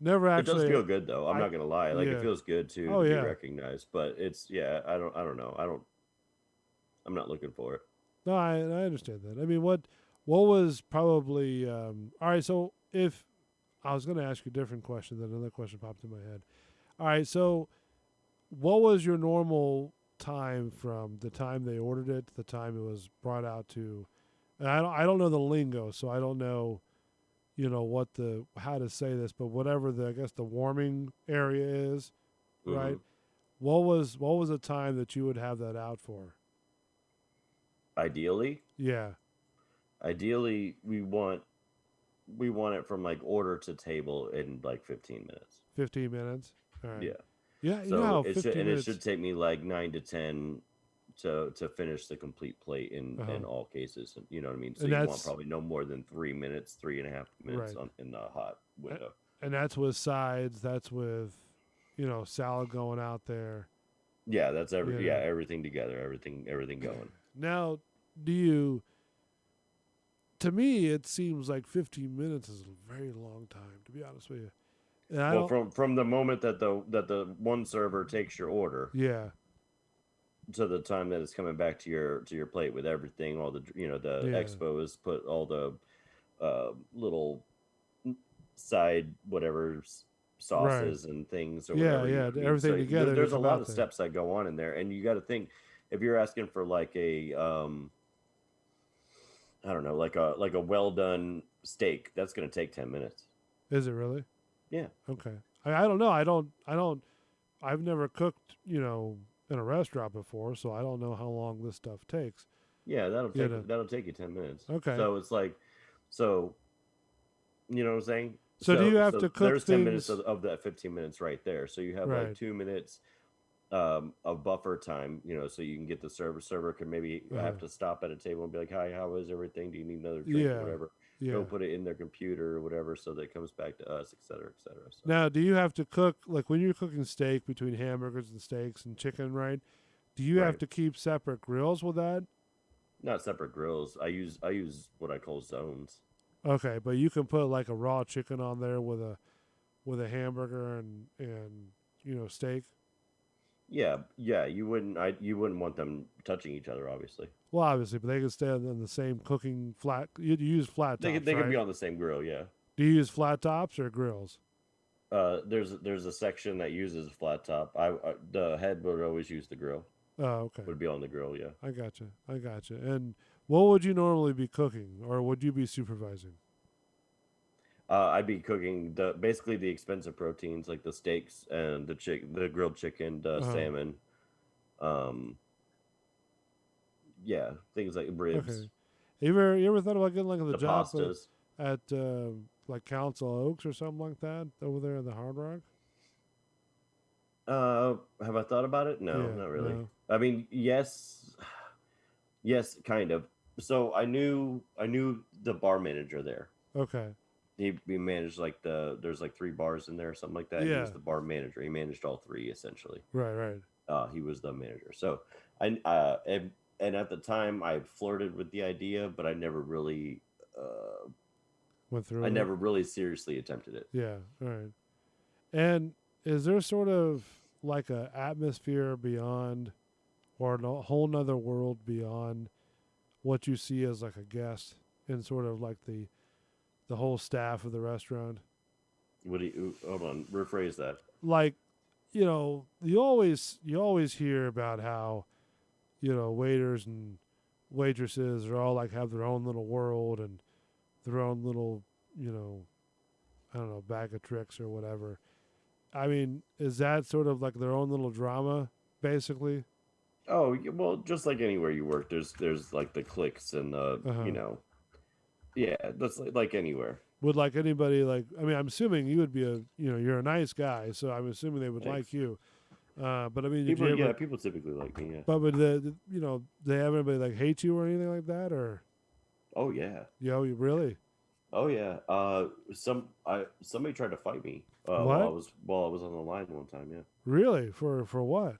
S3: It does
S5: actually.
S3: feel good though. I'm
S5: I
S3: not gonna lie. Like it
S5: Yeah.
S3: feels good to
S5: Oh
S3: be
S5: yeah.
S3: recognized, but it's I don't know. I'm not looking for it.
S5: No, I understand that. I mean, what was probably all right? So if I was going to ask you a different question, then another question popped in my head. All right, so what was your normal time from the time they ordered it to the time it was brought out to? And I don't know the lingo, so I don't know, what how to say this, but whatever I guess the warming area is, right?
S3: Mhm.
S5: What was the time that you would have that out for?
S3: Ideally,
S5: Yeah,
S3: ideally we want it from like order to table in like 15 minutes.
S5: 15 minutes. All right.
S3: Yeah.
S5: Yeah, you know
S3: So
S5: how
S3: it should
S5: 15
S3: and it
S5: minutes.
S3: should take me like 9 to 10 to finish the complete plate in
S5: Uh-huh.
S3: all cases. You know what I mean? So
S5: And
S3: you want
S5: that's
S3: probably no more than 3 minutes, 3.5 minutes
S5: right.
S3: in the hot window.
S5: And that's with sides. That's with, salad going out there.
S3: Yeah, that's
S5: You
S3: yeah,
S5: know.
S3: everything together, everything going.
S5: Now, do you? To me, it seems like 15 minutes is a very long time. To be honest with you, and I
S3: Well,
S5: don't.
S3: from the moment that the one server takes your order
S5: Yeah,
S3: to the time that it's coming back to your plate with everything, all the the
S5: yeah,
S3: expos put all the little side whatever
S5: right.
S3: sauces and things or
S5: Yeah,
S3: whatever. You know
S5: yeah.
S3: what I mean?
S5: Everything
S3: So
S5: together to
S3: there's a
S5: come
S3: lot
S5: out
S3: of
S5: there.
S3: steps that go on in there, and you got to think if you're asking for like a I don't know, like a well done steak, that's gonna take 10 minutes.
S5: Is it really?
S3: Yeah.
S5: Okay. I don't know. I don't. I've never cooked, in a restaurant before, so I don't know how long this stuff takes.
S3: Yeah,
S5: You know.
S3: that'll take you 10 minutes.
S5: Okay.
S3: So it's like, so you know what I'm saying?
S5: So do you have
S3: So
S5: to cook
S3: there's 10 minutes
S5: things?
S3: of that 15 minutes right there. So you have like
S5: Right.
S3: 2 minutes of buffer time, so you can get the server can maybe
S5: Uh-huh.
S3: have to stop at a table and be like, hi, how is everything? Do you need another drink or
S5: Yeah.
S3: whatever?
S5: Yeah.
S3: Go put it in their computer or whatever so that it comes back to us, et cetera, et cetera. So
S5: Now, do you have to cook, like when you're cooking steak between hamburgers and steaks and chicken, right? Do you have
S3: right.
S5: to keep separate grills with that?
S3: Not separate grills. I use what I call zones.
S5: Okay, but you can put like a raw chicken on there with a hamburger and steak.
S3: Yeah, you wouldn't want them touching each other, obviously.
S5: Well, obviously, but they can stay on the same cooking flat. You use flat
S3: They
S5: tops,
S3: they could
S5: right?
S3: be on the same grill, yeah.
S5: Do you use flat tops or grills?
S3: There's a section that uses flat top. The head would always use the grill.
S5: Oh, okay.
S3: Would be on the grill, yeah.
S5: I gotcha. And what would you normally be cooking, or would you be supervising?
S3: I'd be cooking basically the expensive proteins like the steaks and the grilled chicken, the
S5: Uh-huh.
S3: salmon, yeah, things like ribs,
S5: Okay. You ever thought about getting like the
S3: the
S5: job
S3: pastas.
S5: at like Council Oaks or something like that over there in the Hard Rock?
S3: Have I thought about it? No,
S5: Yeah,
S3: not really.
S5: no.
S3: I mean, yes, kind of. So I knew the bar manager there.
S5: Okay.
S3: He managed like there's like 3 bars in there or something like that. He
S5: Yeah.
S3: was the bar manager. He managed all 3 essentially.
S5: Right.
S3: He was the manager. So and at the time I flirted with the idea, but I never really
S5: Went through
S3: I
S5: it.
S3: never really seriously attempted it.
S5: Yeah. All right. And is there sort of like a atmosphere beyond, or a whole nother world beyond what you see as like a guest, and sort of like the whole staff of the restaurant?
S3: What do you hold on? Rephrase that.
S5: Like, you always hear about how, waiters and waitresses are all like have their own little world and their own little, I don't know, bag of tricks or whatever. I mean, is that sort of like their own little drama, basically?
S3: Oh well, just like anywhere you work, there's like the cliques and
S5: Uh-huh.
S3: yeah, that's like anywhere.
S5: would like anybody like? I mean, I'm assuming you would be you're a nice guy, so I'm assuming they would like
S3: Thanks.
S5: you. But I mean,
S3: People,
S5: did you ever?
S3: people typically like me. Yeah.
S5: But would they have anybody like hate you or anything like that, or
S3: Oh yeah.
S5: you really?
S3: Oh yeah. Somebody tried to fight me
S5: What?
S3: while I was on the line one time. Yeah.
S5: Really? For what?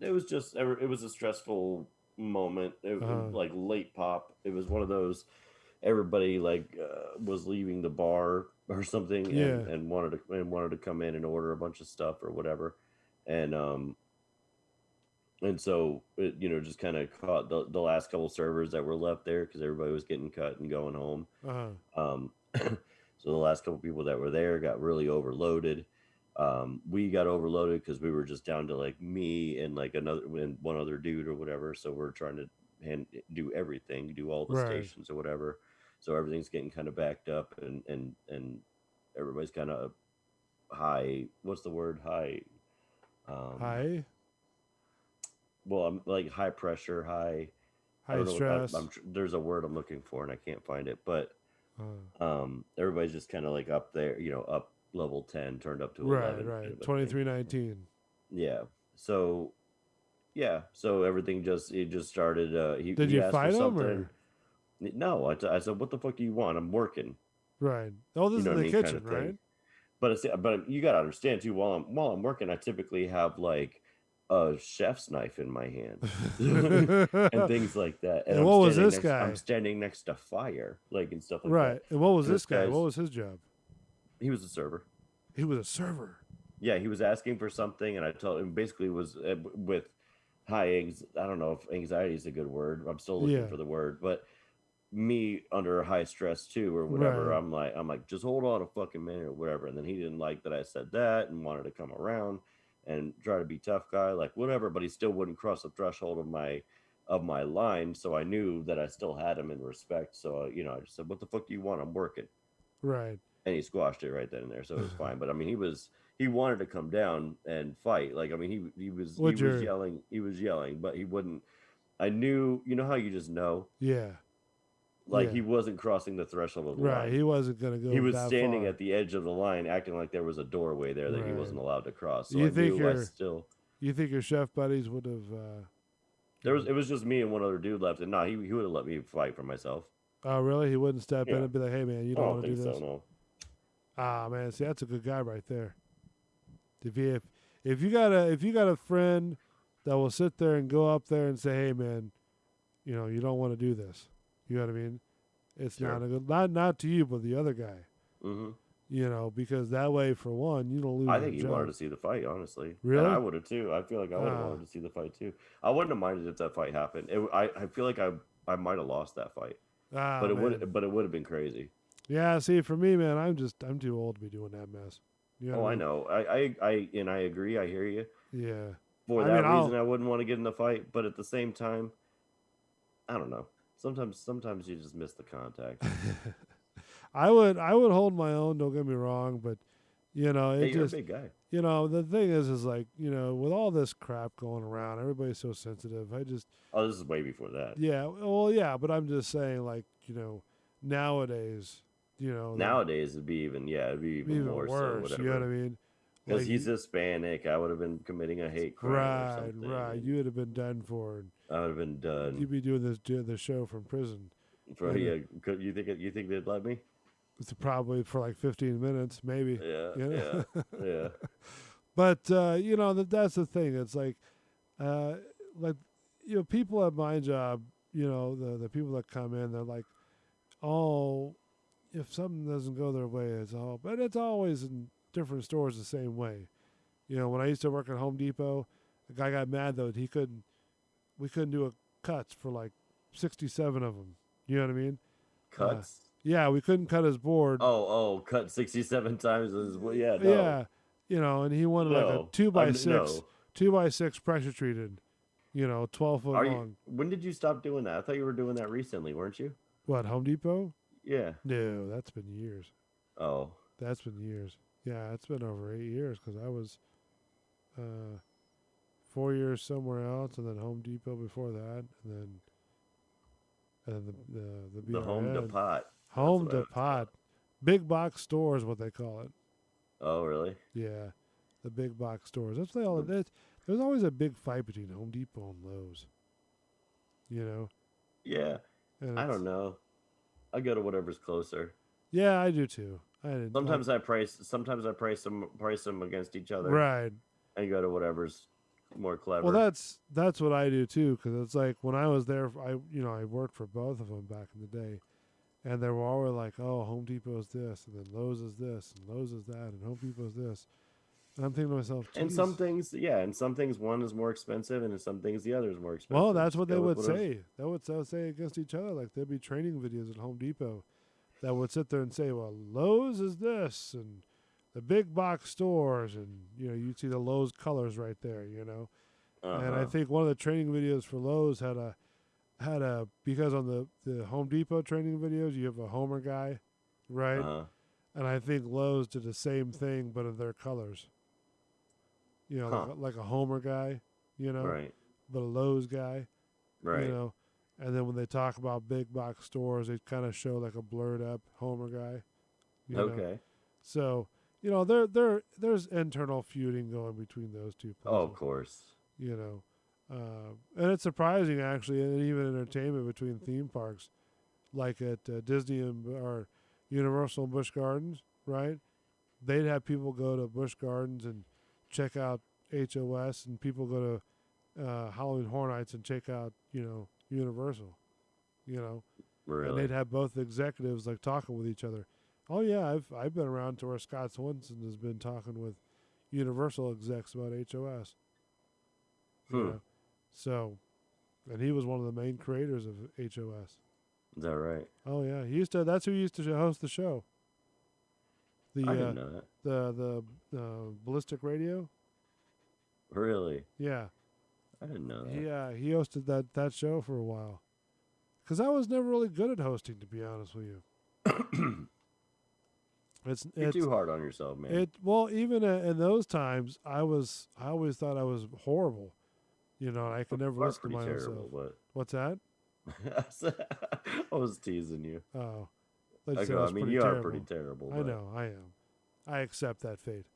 S3: It was just it was a stressful moment. It was like late pop. It was one of those. Everybody was leaving the bar or something, and wanted to come in and order a bunch of stuff or whatever, and so it just kind of caught the last couple servers that were left there because everybody was getting cut and going home. So the last couple people that were there got really overloaded. We got overloaded because we were just down to like me and like one other dude or whatever. So we're trying to do everything, do all the stations or whatever. So everything's getting kind of backed up and everybody's kind of high. What's the word? High.
S5: High.
S3: Well, I'm like high pressure, high
S5: stress.
S3: There's a word I'm looking for and I can't find it, but everybody's just kind of like up there, up level 10, turned up to 11.
S5: Right. 2319.
S3: Yeah. So everything just started.
S5: Did you fight him or?
S3: No, I said, what the fuck do you want? I'm working.
S5: Right. Oh, this is in the kitchen, right?
S3: But you gotta understand too. While I'm working, I typically have like a chef's knife in my hand and things like that.
S5: And what was this guy?
S3: I'm standing next to fire, and stuff like that.
S5: Right. And what was this guy? What was his job?
S3: He was a server.
S5: He was a server.
S3: Yeah, he was asking for something, and I told him basically was with I don't know if anxiety is a good word. I'm still looking for the word, but me under high stress too or whatever. Right. I'm like, just hold on a fucking minute or whatever. And then he didn't like that I said that and wanted to come around and try to be tough guy, like whatever, but he still wouldn't cross the threshold of my line. So I knew that I still had him in respect. So I just said, what the fuck do you want? I'm working.
S5: Right.
S3: And he squashed it right then and there, so it was fine. But I mean, he wanted to come down and fight. Like, I mean, he was yelling, but he wouldn't. I knew, how you just know.
S5: Yeah.
S3: He wasn't crossing the threshold of the line.
S5: Right, he wasn't going to go.
S3: He was
S5: that
S3: standing
S5: far.
S3: at the edge of the line, acting like there was a doorway there that he wasn't allowed to cross. So
S5: you
S3: I
S5: think
S3: knew
S5: you think your chef buddies would have?
S3: It was just me and one other dude left, and no, he would have let me fight for myself.
S5: Oh, really? He wouldn't step in and be like, "Hey, man, you don't want to do this."
S3: So, no.
S5: Ah, man, see, that's a good guy right there. If you got a friend that will sit there and go up there and say, "Hey, man, you don't want to do this," you know what I mean? It's not a good, not to you, but the other guy. Mm-hmm. Because that way, for one, you don't lose.
S3: I think he wanted to see the fight, honestly.
S5: Really?
S3: And I would have too. I feel like I would have wanted to see the fight too. I wouldn't have minded if that fight happened. I feel like I might have lost that fight, but it would have been crazy.
S5: Yeah. See, for me, man, I'm too old to be doing that mess.
S3: I know. I agree. I hear you.
S5: Yeah.
S3: For that reason, I wouldn't want to get in the fight, but at the same time, I don't know. Sometimes you just miss the contact.
S5: I would hold my own. Don't get me wrong, but you're a big guy. The thing is like with all this crap going around, everybody's so sensitive. This
S3: is way before that.
S5: Yeah, well, yeah, but I'm just saying, like nowadays,
S3: nowadays it'd be even more
S5: worse.
S3: So whatever.
S5: You know what I mean?
S3: Because he's Hispanic, I would have been committing a hate crime. Or something.
S5: Right. You would have been done for.
S3: I would have been done.
S5: You'd be doing the show from prison.
S3: You think they'd let me?
S5: It's probably for like 15 minutes, maybe.
S3: Yeah.
S5: But that's the thing. It's like, people at my job, the people that come in, they're like, oh, if something doesn't go their way, but it's always in different stores the same way. When I used to work at Home Depot, the guy got mad though we couldn't do cuts for like 67 of them. You know what I mean?
S3: Cuts.
S5: Yeah, we couldn't cut his board.
S3: Cut 67 times yeah.
S5: No. Yeah, and he wanted like a 2x6, 2x6 pressure treated. 12 foot long.
S3: When did you stop doing that? I thought you were doing that recently, weren't you?
S5: What, Home Depot?
S3: Yeah.
S5: No, that's been years.
S3: Oh.
S5: That's been years. Yeah, it's been over 8 years because I was 4 years somewhere else, and then Home Depot before that, and then the
S3: Home Depot.
S5: Home Depot, Big box store is what they call it.
S3: Oh, really?
S5: Yeah, the big box stores. That's what they all. There's always a big fight between Home Depot and Lowe's. You know.
S3: Yeah.
S5: And
S3: I
S5: it's-
S3: don't know. I go to whatever's closer.
S5: Yeah, I do too. I didn't.
S3: Sometimes I price them against each other.
S5: Right.
S3: And go to whatever's more clever.
S5: Well, that's what I do too, because it's like when I was there, I worked for both of them back in the day, and they were always like, oh, Home Depot's this, and then Lowe's is this, and Lowe's is that, and Home Depot's this. And I'm thinking to myself,
S3: and
S5: "Geez."
S3: some things one is more expensive, and in some things the other is more expensive.
S5: Well, that's what they
S3: Go with
S5: would
S3: whatever-
S5: say. They would say against each other. Like there'd be training videos at Home Depot that would sit there and say, well, Lowe's is this, and the big box stores, and you'd see the Lowe's colors right there, And I
S3: Uh-huh.
S5: think one of the training videos for Lowe's had a because on the Home Depot training videos you have a Homer guy, right?
S3: Uh-huh.
S5: And I think Lowe's did the same thing but in their colors.
S3: Huh.
S5: Like a Homer guy,
S3: Right.
S5: but a Lowe's guy,
S3: Right.
S5: And then when they talk about big box stores, they kind of show like a blurred up Homer guy. you know.
S3: Okay.
S5: So there's internal feuding going between those two.
S3: Oh, of
S5: places.
S3: course.
S5: And it's surprising actually, and even entertainment between theme parks, like at Disney or Universal and Busch Gardens, right? They'd have people go to Busch Gardens and check out HOS, and people go to Halloween Horror Nights and check out, Universal, And
S3: Really.
S5: they'd have both executives like talking with each other. Oh yeah, I've been around to where Scott Swenson has been talking with Universal execs about HOS. So, and he was one of the main creators of HOS.
S3: Is that right?
S5: Oh yeah, that's who used to host the show.
S3: I didn't know that.
S5: The Ballistic Radio.
S3: Really?
S5: Yeah,
S3: I didn't know that.
S5: he hosted that show for a while. Because I was never really good at hosting, to be honest with you.
S3: You're too hard on yourself, man.
S5: Even in those times, I always thought I was horrible. I could never
S3: That's
S5: listen to
S3: pretty
S5: myself.
S3: terrible, but
S5: What's that?
S3: I was teasing you.
S5: Oh,
S3: I mean, you are pretty terrible.
S5: I
S3: but-
S5: know, I am. I accept that fate.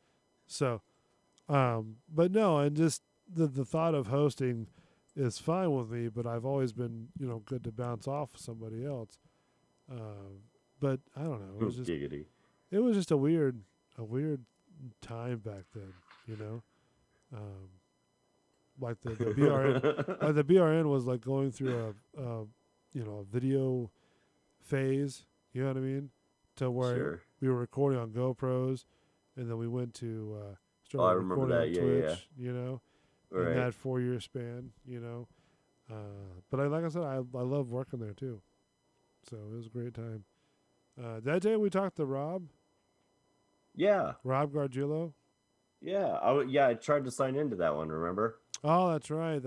S5: So, but no, and just the thought of hosting is fine with me, but I've always been, good to bounce off somebody else. But I don't know.
S3: Giggity.
S5: It was just a weird time back then, like the BRN, the BRN was like going through a video phase. You know what I mean? To where
S3: Sure.
S5: we were recording on GoPros, and then we went to
S3: I
S5: started
S3: remember
S5: recording
S3: that.
S5: on
S3: Yeah,
S5: Twitch. In
S3: Right.
S5: that 4-year span. But like I said, I love working there too. So it was a great time. That day we talked to Rob
S3: Yeah.
S5: Gargiulo.
S3: Yeah. I tried to sign into that one, remember?
S5: Oh, that's right.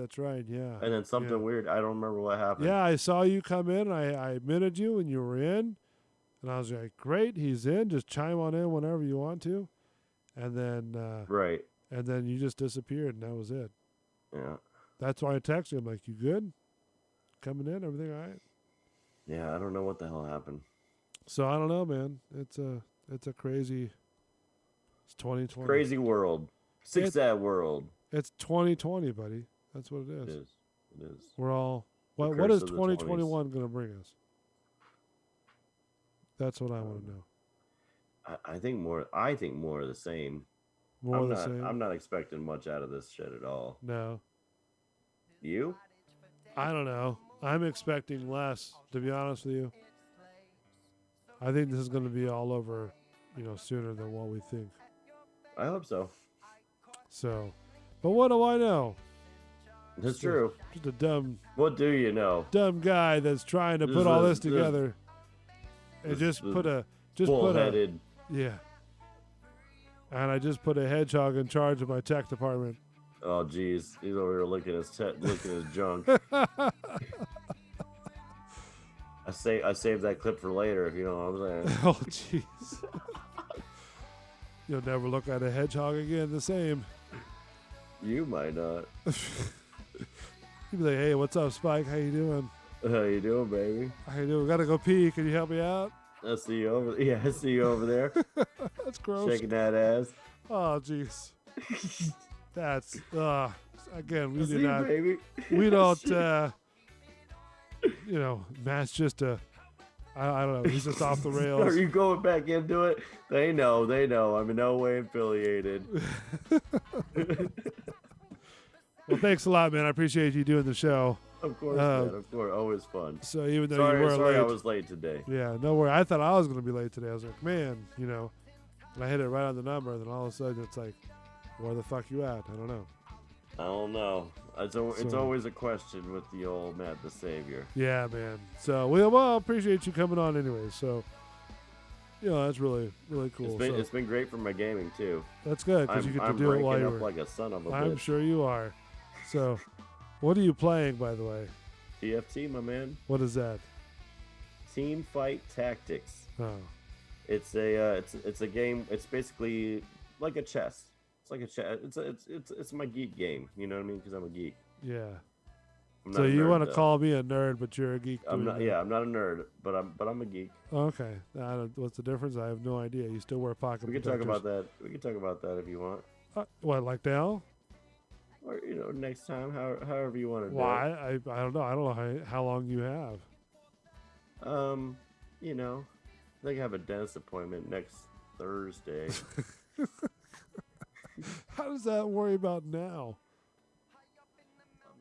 S5: Yeah.
S3: And then something
S5: Yeah.
S3: weird. I don't remember what happened.
S5: Yeah, I saw you come in. I admitted you, and you were in. And I was like, great, he's in. Just chime on in whenever you want to. And then
S3: Right.
S5: and then you just disappeared, and that was it.
S3: Yeah.
S5: That's why I texted you. I'm like, you good? Coming in? Everything all right?
S3: Yeah. I don't know what the hell happened.
S5: So I don't know, man. It's a crazy. It's 2020.
S3: Crazy world. Sad world.
S5: It's 2020, buddy. That's what it is.
S3: It is. It is.
S5: We're all. What
S3: curse
S5: is
S3: of the
S5: 2021 going to bring us? That's what I want to know.
S3: I think more. I think more of the same.
S5: More
S3: I'm
S5: of the
S3: not.
S5: same.
S3: I'm not expecting much out of this shit at all.
S5: No,
S3: You?
S5: I don't know. I'm expecting less, to be honest with you. I think this is going to be all over, sooner than what we think.
S3: I hope so.
S5: So, but what do I know?
S3: That's true.
S5: Just a dumb
S3: What do you know?
S5: guy that's trying to put all this together and just put a
S3: Bullheaded.
S5: yeah. And I just put a hedgehog in charge of my tech department.
S3: Oh, geez. He's over here looking at his junk. I saved that clip for later, if you know what I'm saying.
S5: Oh, jeez. You'll never look at a hedgehog again the same.
S3: You might not.
S5: You'd be like, hey, what's up, Spike? How you doing?
S3: How you doing, baby?
S5: How you doing? Gotta go pee. Can you help me out?
S3: I see you over. Yeah, I see you over there
S5: That's gross.
S3: shaking that ass.
S5: Oh, jeez. That's again. We
S3: I see
S5: do
S3: you,
S5: not.
S3: baby.
S5: We don't.
S3: Shit.
S5: Matt's just a. I don't know. He's just off the
S3: Are
S5: rails.
S3: you going back into it? They know. I'm in no way affiliated.
S5: Well, thanks a lot, man. I appreciate you doing the show.
S3: Of course, man. Of course. Always fun.
S5: So even though
S3: Sorry,
S5: you were
S3: sorry
S5: late,
S3: I was late today.
S5: yeah, no worry. I thought I was going to be late today. I was like, man, and I hit it right on the number. And then all of a sudden, it's like, where the fuck you at? I don't know.
S3: I don't know. It's
S5: So-
S3: always a question with the old Matt the Savior.
S5: Yeah, man. So well, appreciate you coming on anyway. So, that's really, really cool. So
S3: It's been great for my gaming too.
S5: that's good because you get to
S3: I'm
S5: do it while
S3: ranking
S5: you're.
S3: up like a son of a
S5: I'm
S3: bitch.
S5: sure you are. So, what are you playing, by the way?
S3: TFT, my man.
S5: What is that?
S3: Team Fight Tactics.
S5: Oh,
S3: It's a game. It's basically like a chess. It's like a chess. It's my geek game. You know what I mean? Because I'm a geek.
S5: yeah.
S3: I'm
S5: So
S3: not a
S5: you
S3: nerd,
S5: want to
S3: though.
S5: call me a nerd, but you're a geek.
S3: I'm
S5: doing
S3: not.
S5: that.
S3: Yeah, I'm not a nerd, but I'm a geek.
S5: Okay. What's the difference? I have no idea. You still wear pocket
S3: We can talk
S5: protectors.
S3: about that. We can talk about that if you want,
S5: What, like now?
S3: or next time, however you want to do
S5: Why? I don't know. I don't know how long you have.
S3: it. I think I have a dentist appointment next Thursday.
S5: How does that worry about now?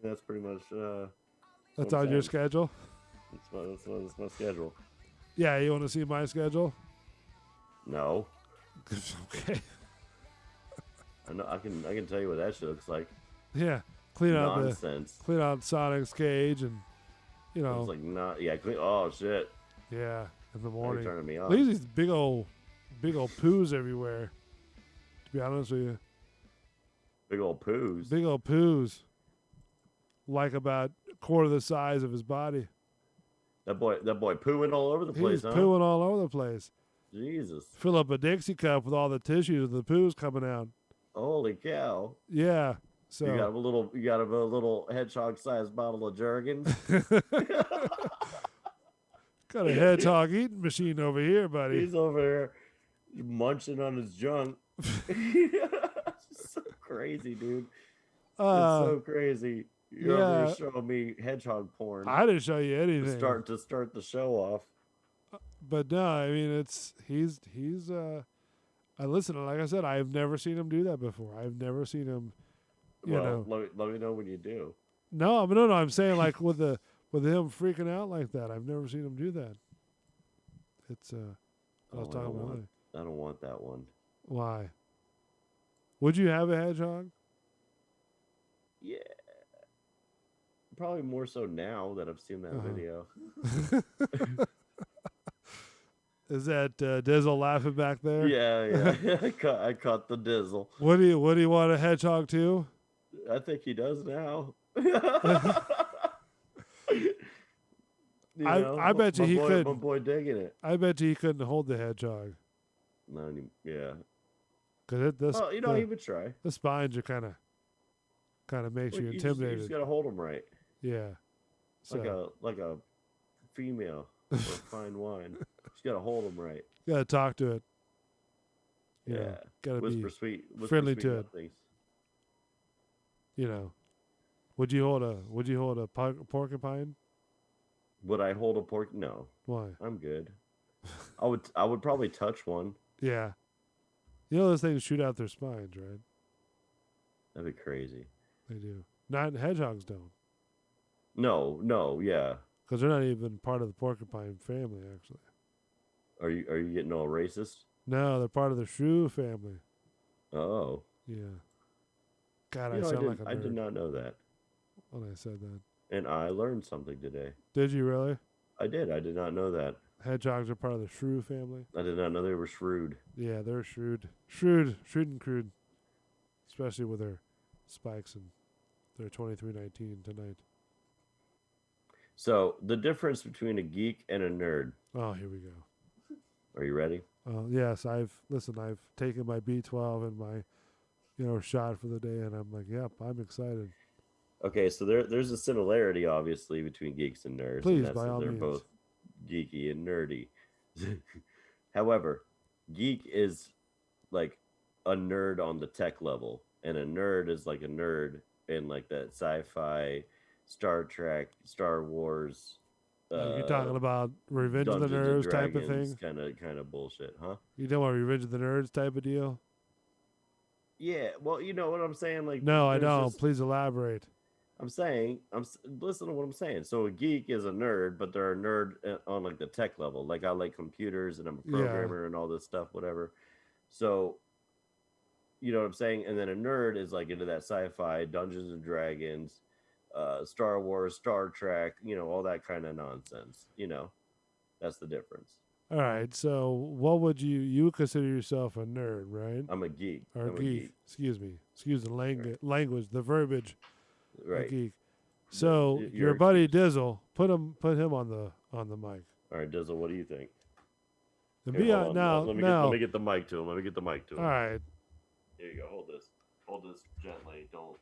S3: That's pretty much.
S5: That's
S3: what I'm
S5: on your
S3: saying.
S5: schedule?
S3: That's my schedule.
S5: Yeah, you want to see my schedule?
S3: No,
S5: Okay.
S3: I know. I can tell you what that shit looks like.
S5: Yeah. Clean out
S3: Nonsense.
S5: Sonic's cage and,
S3: It's like not. Yeah. Oh shit.
S5: yeah, in the
S3: Now you're
S5: morning.
S3: turning me
S5: At
S3: on.
S5: least these big old poos everywhere. To be honest with you.
S3: Big old poos.
S5: Big old poos. Like about a quarter the size of his body.
S3: That boy pooing all over the place,
S5: He's
S3: huh?
S5: pooing all over the place.
S3: Jesus.
S5: Fill up a Dixie cup with all the tissues and the poos coming out.
S3: Holy cow.
S5: Yeah. So
S3: You got a little hedgehog-sized bottle of Jergens.
S5: got a hedgehog eating machine over here, buddy.
S3: He's over there munching on his junk. So crazy, dude. It's so crazy. You're over
S5: yeah.
S3: there showing me hedgehog porn
S5: I didn't show you
S3: to
S5: anything.
S3: start the show off.
S5: But no, I mean he's listen, like I said, I've never seen him do that before. I've never seen him
S3: Let me know when you do.
S5: No, I'm saying like with him freaking out like that. I've never seen him do that. It's I was talking about earlier.
S3: I don't want that one.
S5: Why? Would you have a hedgehog?
S3: Yeah. Probably more so now that I've seen that video.
S5: Is that Dizzle laughing back there?
S3: Yeah. I caught the dizzle.
S5: What do you want a hedgehog to?
S3: I think he does now.
S5: I bet you he couldn't.
S3: My boy digging it.
S5: I bet you he couldn't hold the hedgehog.
S3: Yeah.
S5: Cause
S3: he would try.
S5: the spines are kind of makes you
S3: You
S5: intimidated.
S3: just gotta hold him right,
S5: Yeah. So
S3: like a female or fine wine. Just gotta hold him right.
S5: gotta talk to it.
S3: Yeah.
S5: Gotta
S3: Whisper
S5: be
S3: whisper
S5: friendly
S3: sweet
S5: to it.
S3: nothings.
S5: Would you hold a porcupine?
S3: Would I hold a pork? No,
S5: Why?
S3: I'm good. I would probably touch one.
S5: Yeah. Those things shoot out their spines, right?
S3: That'd be crazy.
S5: They do. Not hedgehogs don't,
S3: No, yeah.
S5: because they're not even part of the porcupine family. Actually,
S3: Are you getting all racist?
S5: no, they're part of the shrew family.
S3: Oh.
S5: Yeah. God,
S3: You
S5: I
S3: know,
S5: sound like a nerd
S3: I did not know that.
S5: when I said that.
S3: And I learned something today.
S5: Did you really?
S3: I did. I did not know that.
S5: Hedgehogs are part of the shrew family.
S3: I did not know they were shrewd.
S5: Yeah, they're shrewd and crude, especially with their spikes and their 2319 tonight.
S3: So the difference between a geek and a nerd.
S5: Oh, here we go.
S3: Are you ready?
S5: Yes, I've taken my B12 and my, shot for the day, and I'm like, yep, I'm excited.
S3: Okay, so there's a similarity, obviously, between geeks and nerds.
S5: Please,
S3: and
S5: by all
S3: they're
S5: means.
S3: both geeky and nerdy. However, geek is like a nerd on the tech level, and a nerd is like a nerd in like that sci-fi, Star Trek, Star Wars,
S5: Like you're talking about Revenge of the
S3: Dungeons and
S5: Nerds type of
S3: Dragons
S5: thing?
S3: kind of bullshit, huh?
S5: You talking about Revenge of the Nerds type of deal?
S3: Yeah, well, you know what I'm saying. Like,
S5: No, I
S3: there's
S5: don't.
S3: just-
S5: Please elaborate.
S3: I'm saying, listen to what I'm saying. So a geek is a nerd, but they're a nerd on like the tech level. Like I like computers and I'm a
S5: Yeah.
S3: programmer and all this stuff, whatever. So, you know what I'm saying? And then a nerd is like into that sci-fi, Dungeons and Dragons, Star Wars, Star Trek, you know, all that kind of nonsense. You know, that's the difference.
S5: All right. So, what would you would consider yourself a nerd, right?
S3: I'm a geek.
S5: Or
S3: I'm a
S5: geek. Excuse me. Excuse the language, the verbiage. A
S3: Right.
S5: geek. So
S3: your
S5: your buddy Dizzle, put him on the mic.
S3: All right, Dizzle, what do you think?
S5: And
S3: Here,
S5: be
S3: hold
S5: on,
S3: on.
S5: now.
S3: Let
S5: now.
S3: me get the mic to him. Let me get the mic to him.
S5: All right.
S3: Here you go. Hold this. Hold this gently. Don't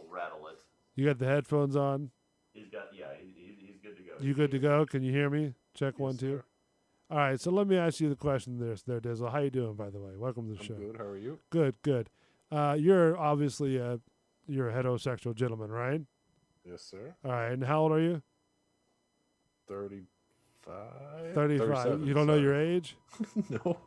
S3: rattle it.
S5: You got the headphones on.
S3: He's got he's good to go.
S5: You good to go? Can you hear me? Check 1 2.
S9: sir.
S5: All right. So let me ask you the question. There, Dizzle. How you doing, by the way? Welcome to the
S9: I'm
S5: show.
S9: good. How are you?
S5: Good. Good. You're obviously you're a heterosexual gentleman, right?
S9: Yes, sir.
S5: All right. And how old are you?
S9: 35.
S5: 35.
S9: 37,
S5: You don't know
S9: sorry.
S5: your age?
S9: No.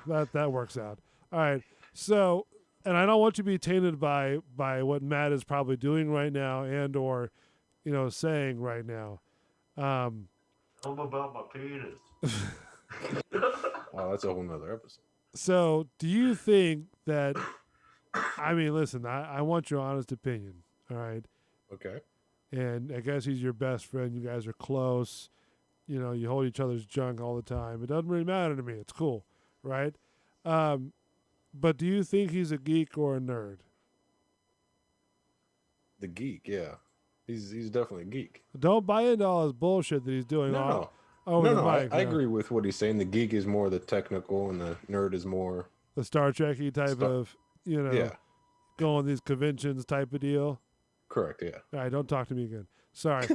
S5: That works out. All right. So, and I don't want you to be tainted by what Matt is probably doing right now and or, saying right now.
S3: Tell him about my penis.
S9: Oh, that's a whole nother episode.
S5: So, do you think that? I mean, listen. I want your honest opinion. All right.
S9: Okay.
S5: And I guess he's your best friend. You guys are close. You hold each other's junk all the time. It doesn't really matter to me. It's cool, right? But do you think he's a geek or a nerd?
S9: The geek, yeah. He's definitely a geek.
S5: Don't buy into all his bullshit that he's doing.
S9: No.
S5: Over
S9: No,
S5: the
S9: no, I
S5: mic,
S9: agree with what he's saying. The geek is more the technical and the nerd is more
S5: The Star Trek-y type of,
S9: yeah.
S5: go on these conventions type of deal.
S9: Correct, yeah.
S5: All right, don't talk to me again. Sorry.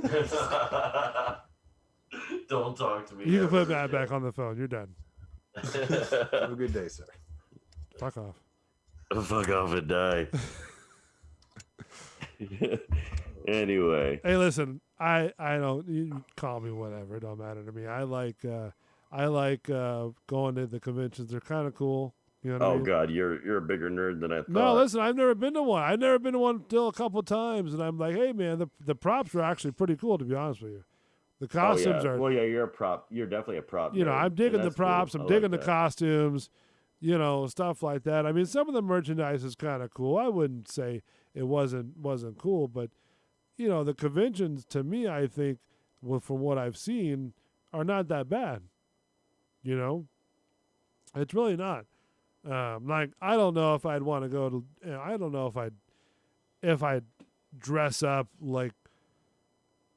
S3: Don't talk to me.
S5: You can put
S3: ever
S5: Matt
S3: again.
S5: back on the phone. You're done.
S9: Have a good day, sir.
S5: Fuck off.
S3: Fuck off and die. Anyway,
S5: Hey, listen. I don't. You call me whatever. It don't matter to me. I like going to the conventions. They're kind of cool. You know what I
S3: oh
S5: mean?
S3: god, you're a bigger nerd than I thought.
S5: No, listen. I've never been to one. I've never been to one till a couple times, and I'm like, hey, man, the props are actually pretty cool. To be honest with you, the costumes
S3: oh, yeah.
S5: are.
S3: Well, yeah, you're a prop. You're definitely a prop.
S5: You know,
S3: nerd,
S5: I'm
S3: and
S5: digging the
S3: that's cool.
S5: props.
S3: I
S5: I'm
S3: like
S5: digging the
S3: that.
S5: costumes. Stuff like that. I mean, some of the merchandise is kind of cool. I wouldn't say it wasn't cool, but the conventions to me, I think, well, from what I've seen, are not that bad. It's really not. Like I don't know if I'd want to go to. I don't know if I'd dress up like,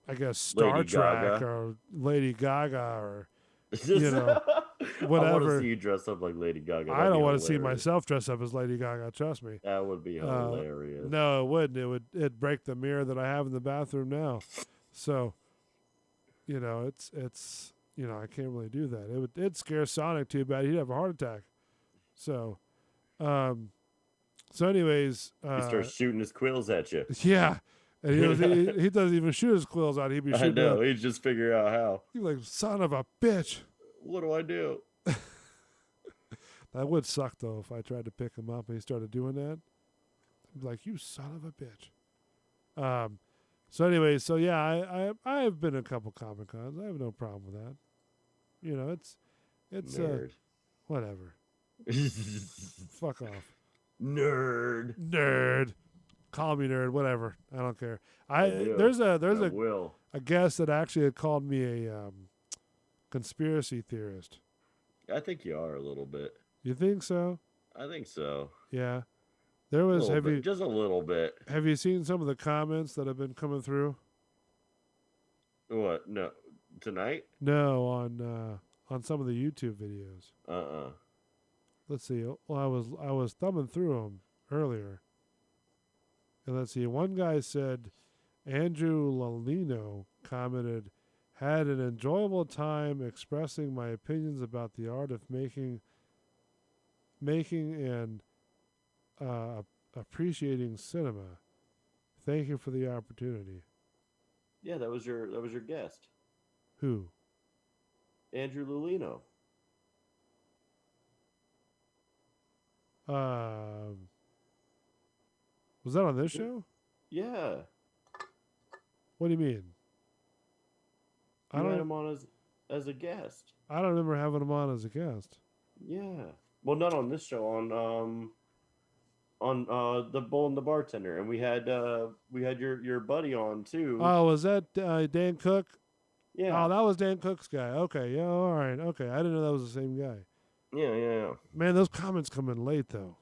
S5: I guess Star
S3: Lady
S5: Trek
S3: Gaga.
S5: or Lady Gaga or
S3: I want
S5: whatever.
S3: to see you dress up like Lady Gaga.
S5: I don't want to see myself dress up as Lady Gaga. Trust me.
S3: That would be hilarious.
S5: No, it wouldn't. It'd break the mirror that I have in the bathroom now. So, it's I can't really do that. It'd scare Sonic too bad. He'd have a heart attack. So, anyways,
S3: He starts shooting his quills at you.
S5: yeah, and he doesn't even shoot his quills out. He'd be
S3: I
S5: shooting.
S3: know. He'd just figure out how.
S5: He'd be like, son of a bitch.
S3: What do I do?
S5: That would suck though if I tried to pick him up and he started doing that. I'd be like, you son of a bitch. So anyway, so yeah, I've been to a couple Comic Cons. I have no problem with that. It's
S3: Nerd.
S5: whatever. Fuck off.
S3: Nerd.
S5: Call me nerd, whatever. I don't care.
S3: do.
S5: There's
S3: I
S5: a
S3: will.
S5: guest that actually had called me a conspiracy theorist.
S3: I think you are a little bit.
S5: You think so?
S3: I think so.
S5: Yeah. There
S3: A
S5: was.
S3: little
S5: Have
S3: bit.
S5: you
S3: Just a little bit.
S5: have you seen some of the comments that have been coming through?
S3: What? No. Tonight?
S5: No, on some of the YouTube videos.
S3: Uh-uh.
S5: Let's see. Well, I was thumbing through them earlier, and let's see. One guy said, Andrew Lalino commented, Had an enjoyable time expressing my opinions about the art of making and appreciating cinema. Thank you for the opportunity.
S3: Yeah, that was your guest,
S5: Who?
S3: Andrew Lulino.
S5: Was that on this show?
S3: Yeah,
S5: What do you mean? I
S3: you had
S5: don't.
S3: him on as a guest.
S5: I don't remember having him on as a guest.
S3: Yeah, well, not on this show. On the Bull and the Bartender, and we had your buddy on too.
S5: Oh, was that Dan Cook?
S3: Yeah.
S5: Oh, that was Dan Cook's guy. Okay, yeah, all right. Okay, I didn't know that was the same guy.
S3: Yeah.
S5: Man, those comments come in late though.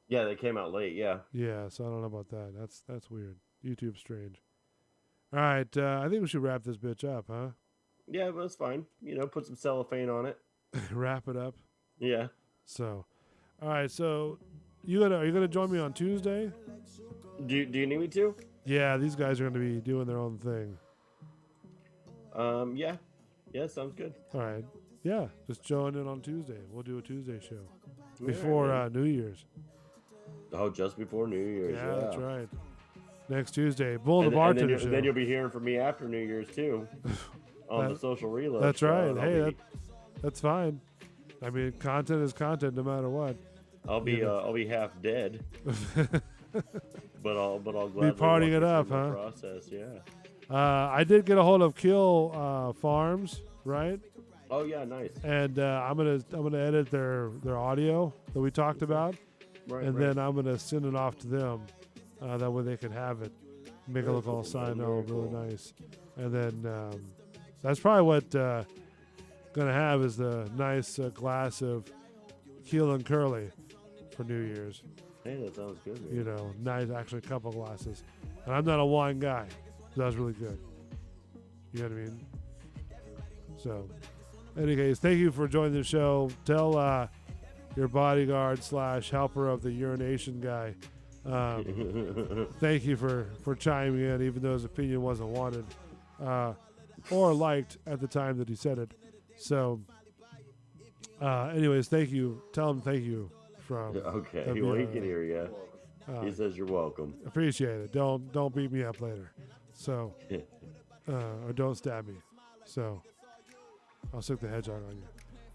S3: Yeah, they came out late. Yeah.
S5: Yeah, so I don't know about that. That's weird. YouTube's strange. All right, I think we should wrap this bitch up, huh?
S3: Yeah, but it's fine. Put some cellophane on it.
S5: Wrap it up.
S3: Yeah.
S5: So, all right. So, are you gonna join me on Tuesday?
S3: Do you need me to?
S5: Yeah, these guys are gonna be doing their own thing.
S3: Yeah. Yeah, sounds good.
S5: All right. Yeah, just join in on Tuesday. We'll do a Tuesday show
S3: Yeah,
S5: before
S3: man.
S5: New Year's.
S3: Oh, just before New Year's.
S5: Yeah,
S3: Yeah,
S5: that's right. Next Tuesday, Bull and the
S3: And
S5: Bartender
S3: then,
S5: show.
S3: then you'll be hearing from me after New Year's too, on the social reload.
S5: That's
S3: show,
S5: right.
S3: and
S5: Hey, that's fine. I mean, content is content, no matter what.
S3: I'll be half dead, but I'll gladly
S5: partying it
S3: walk you
S5: up,
S3: through my
S5: huh?
S3: Process, yeah.
S5: I did get a hold of Kill Farms, right?
S3: Oh yeah, nice.
S5: And I'm gonna edit their audio that we talked about,
S3: Right,
S5: and
S3: right.
S5: then I'm gonna send it off to them. That way they can have it, make it
S3: Very
S5: look all
S3: cool,
S5: signed
S3: man,
S5: out,
S3: very
S5: really
S3: cool.
S5: nice. And then that's probably what gonna have is the nice glass of Keel and Curly for New Year's.
S3: Hey, that sounds good. Man.
S5: You know, nice, actually a couple glasses. And I'm not a wine guy, so that's really good. You know what I mean? So, in any case, thank you for joining the show. Tell your bodyguard / helper of the urination guy. Thank you for chiming in, even though his opinion wasn't wanted or liked at the time that he said it. So, anyways, thank you. Tell him thank you from.
S3: Okay, well, he can hear you. He says you're welcome.
S5: Appreciate it. Don't beat me up later. So, or don't stab me. So, I'll stick the hedgehog on you.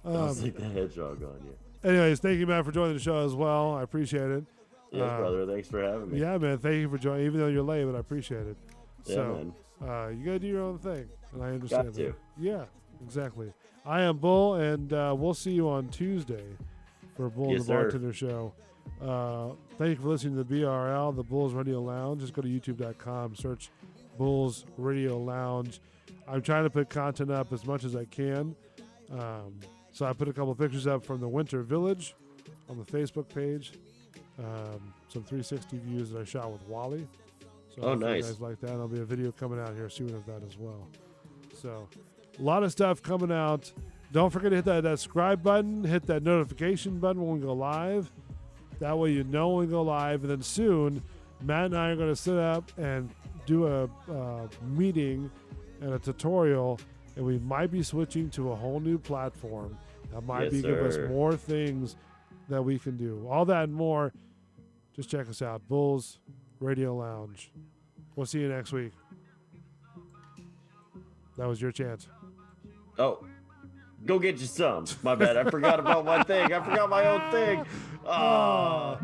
S3: I'll stick the hedgehog on you.
S5: Anyways, thank you, man, for joining the show as well. I appreciate it.
S3: Yes, brother. Thanks for having me.
S5: Yeah, man. Thank you for joining, even though you're late, but I appreciate it.
S3: Yeah,
S5: So, you gotta do your own thing, and I understand
S3: Got to.
S5: that. Yeah, exactly. I am Bull, and we'll see you on Tuesday for Bull and
S3: Yes,
S5: the
S3: sir.
S5: Bartender Show. Thank you for listening to the BRL, the Bulls Radio Lounge. Just go to youtube.com, search Bulls Radio Lounge. I'm trying to put content up as much as I can. So I put a couple pictures up from the Winter Village on the Facebook page. Some 360 views that I shot with Wally. So
S3: Oh,
S5: if you
S3: nice.
S5: guys like that. There'll be a video coming out here soon of that as well. So a lot of stuff coming out. Don't forget to hit that subscribe button. Hit that notification button when we go live. That way you know when we go live. And then soon, Matt and I are going to sit up and do a meeting and a tutorial. And we might be switching to a whole new platform. That might
S3: Yes,
S5: give us
S3: sir.
S5: more things that we can do. All that and more. Just check us out. Bulls Radio Lounge. We'll see you next week. That was your chance.
S3: Oh, go get you some. My bad. I forgot about my thing. I forgot my own thing. Oh.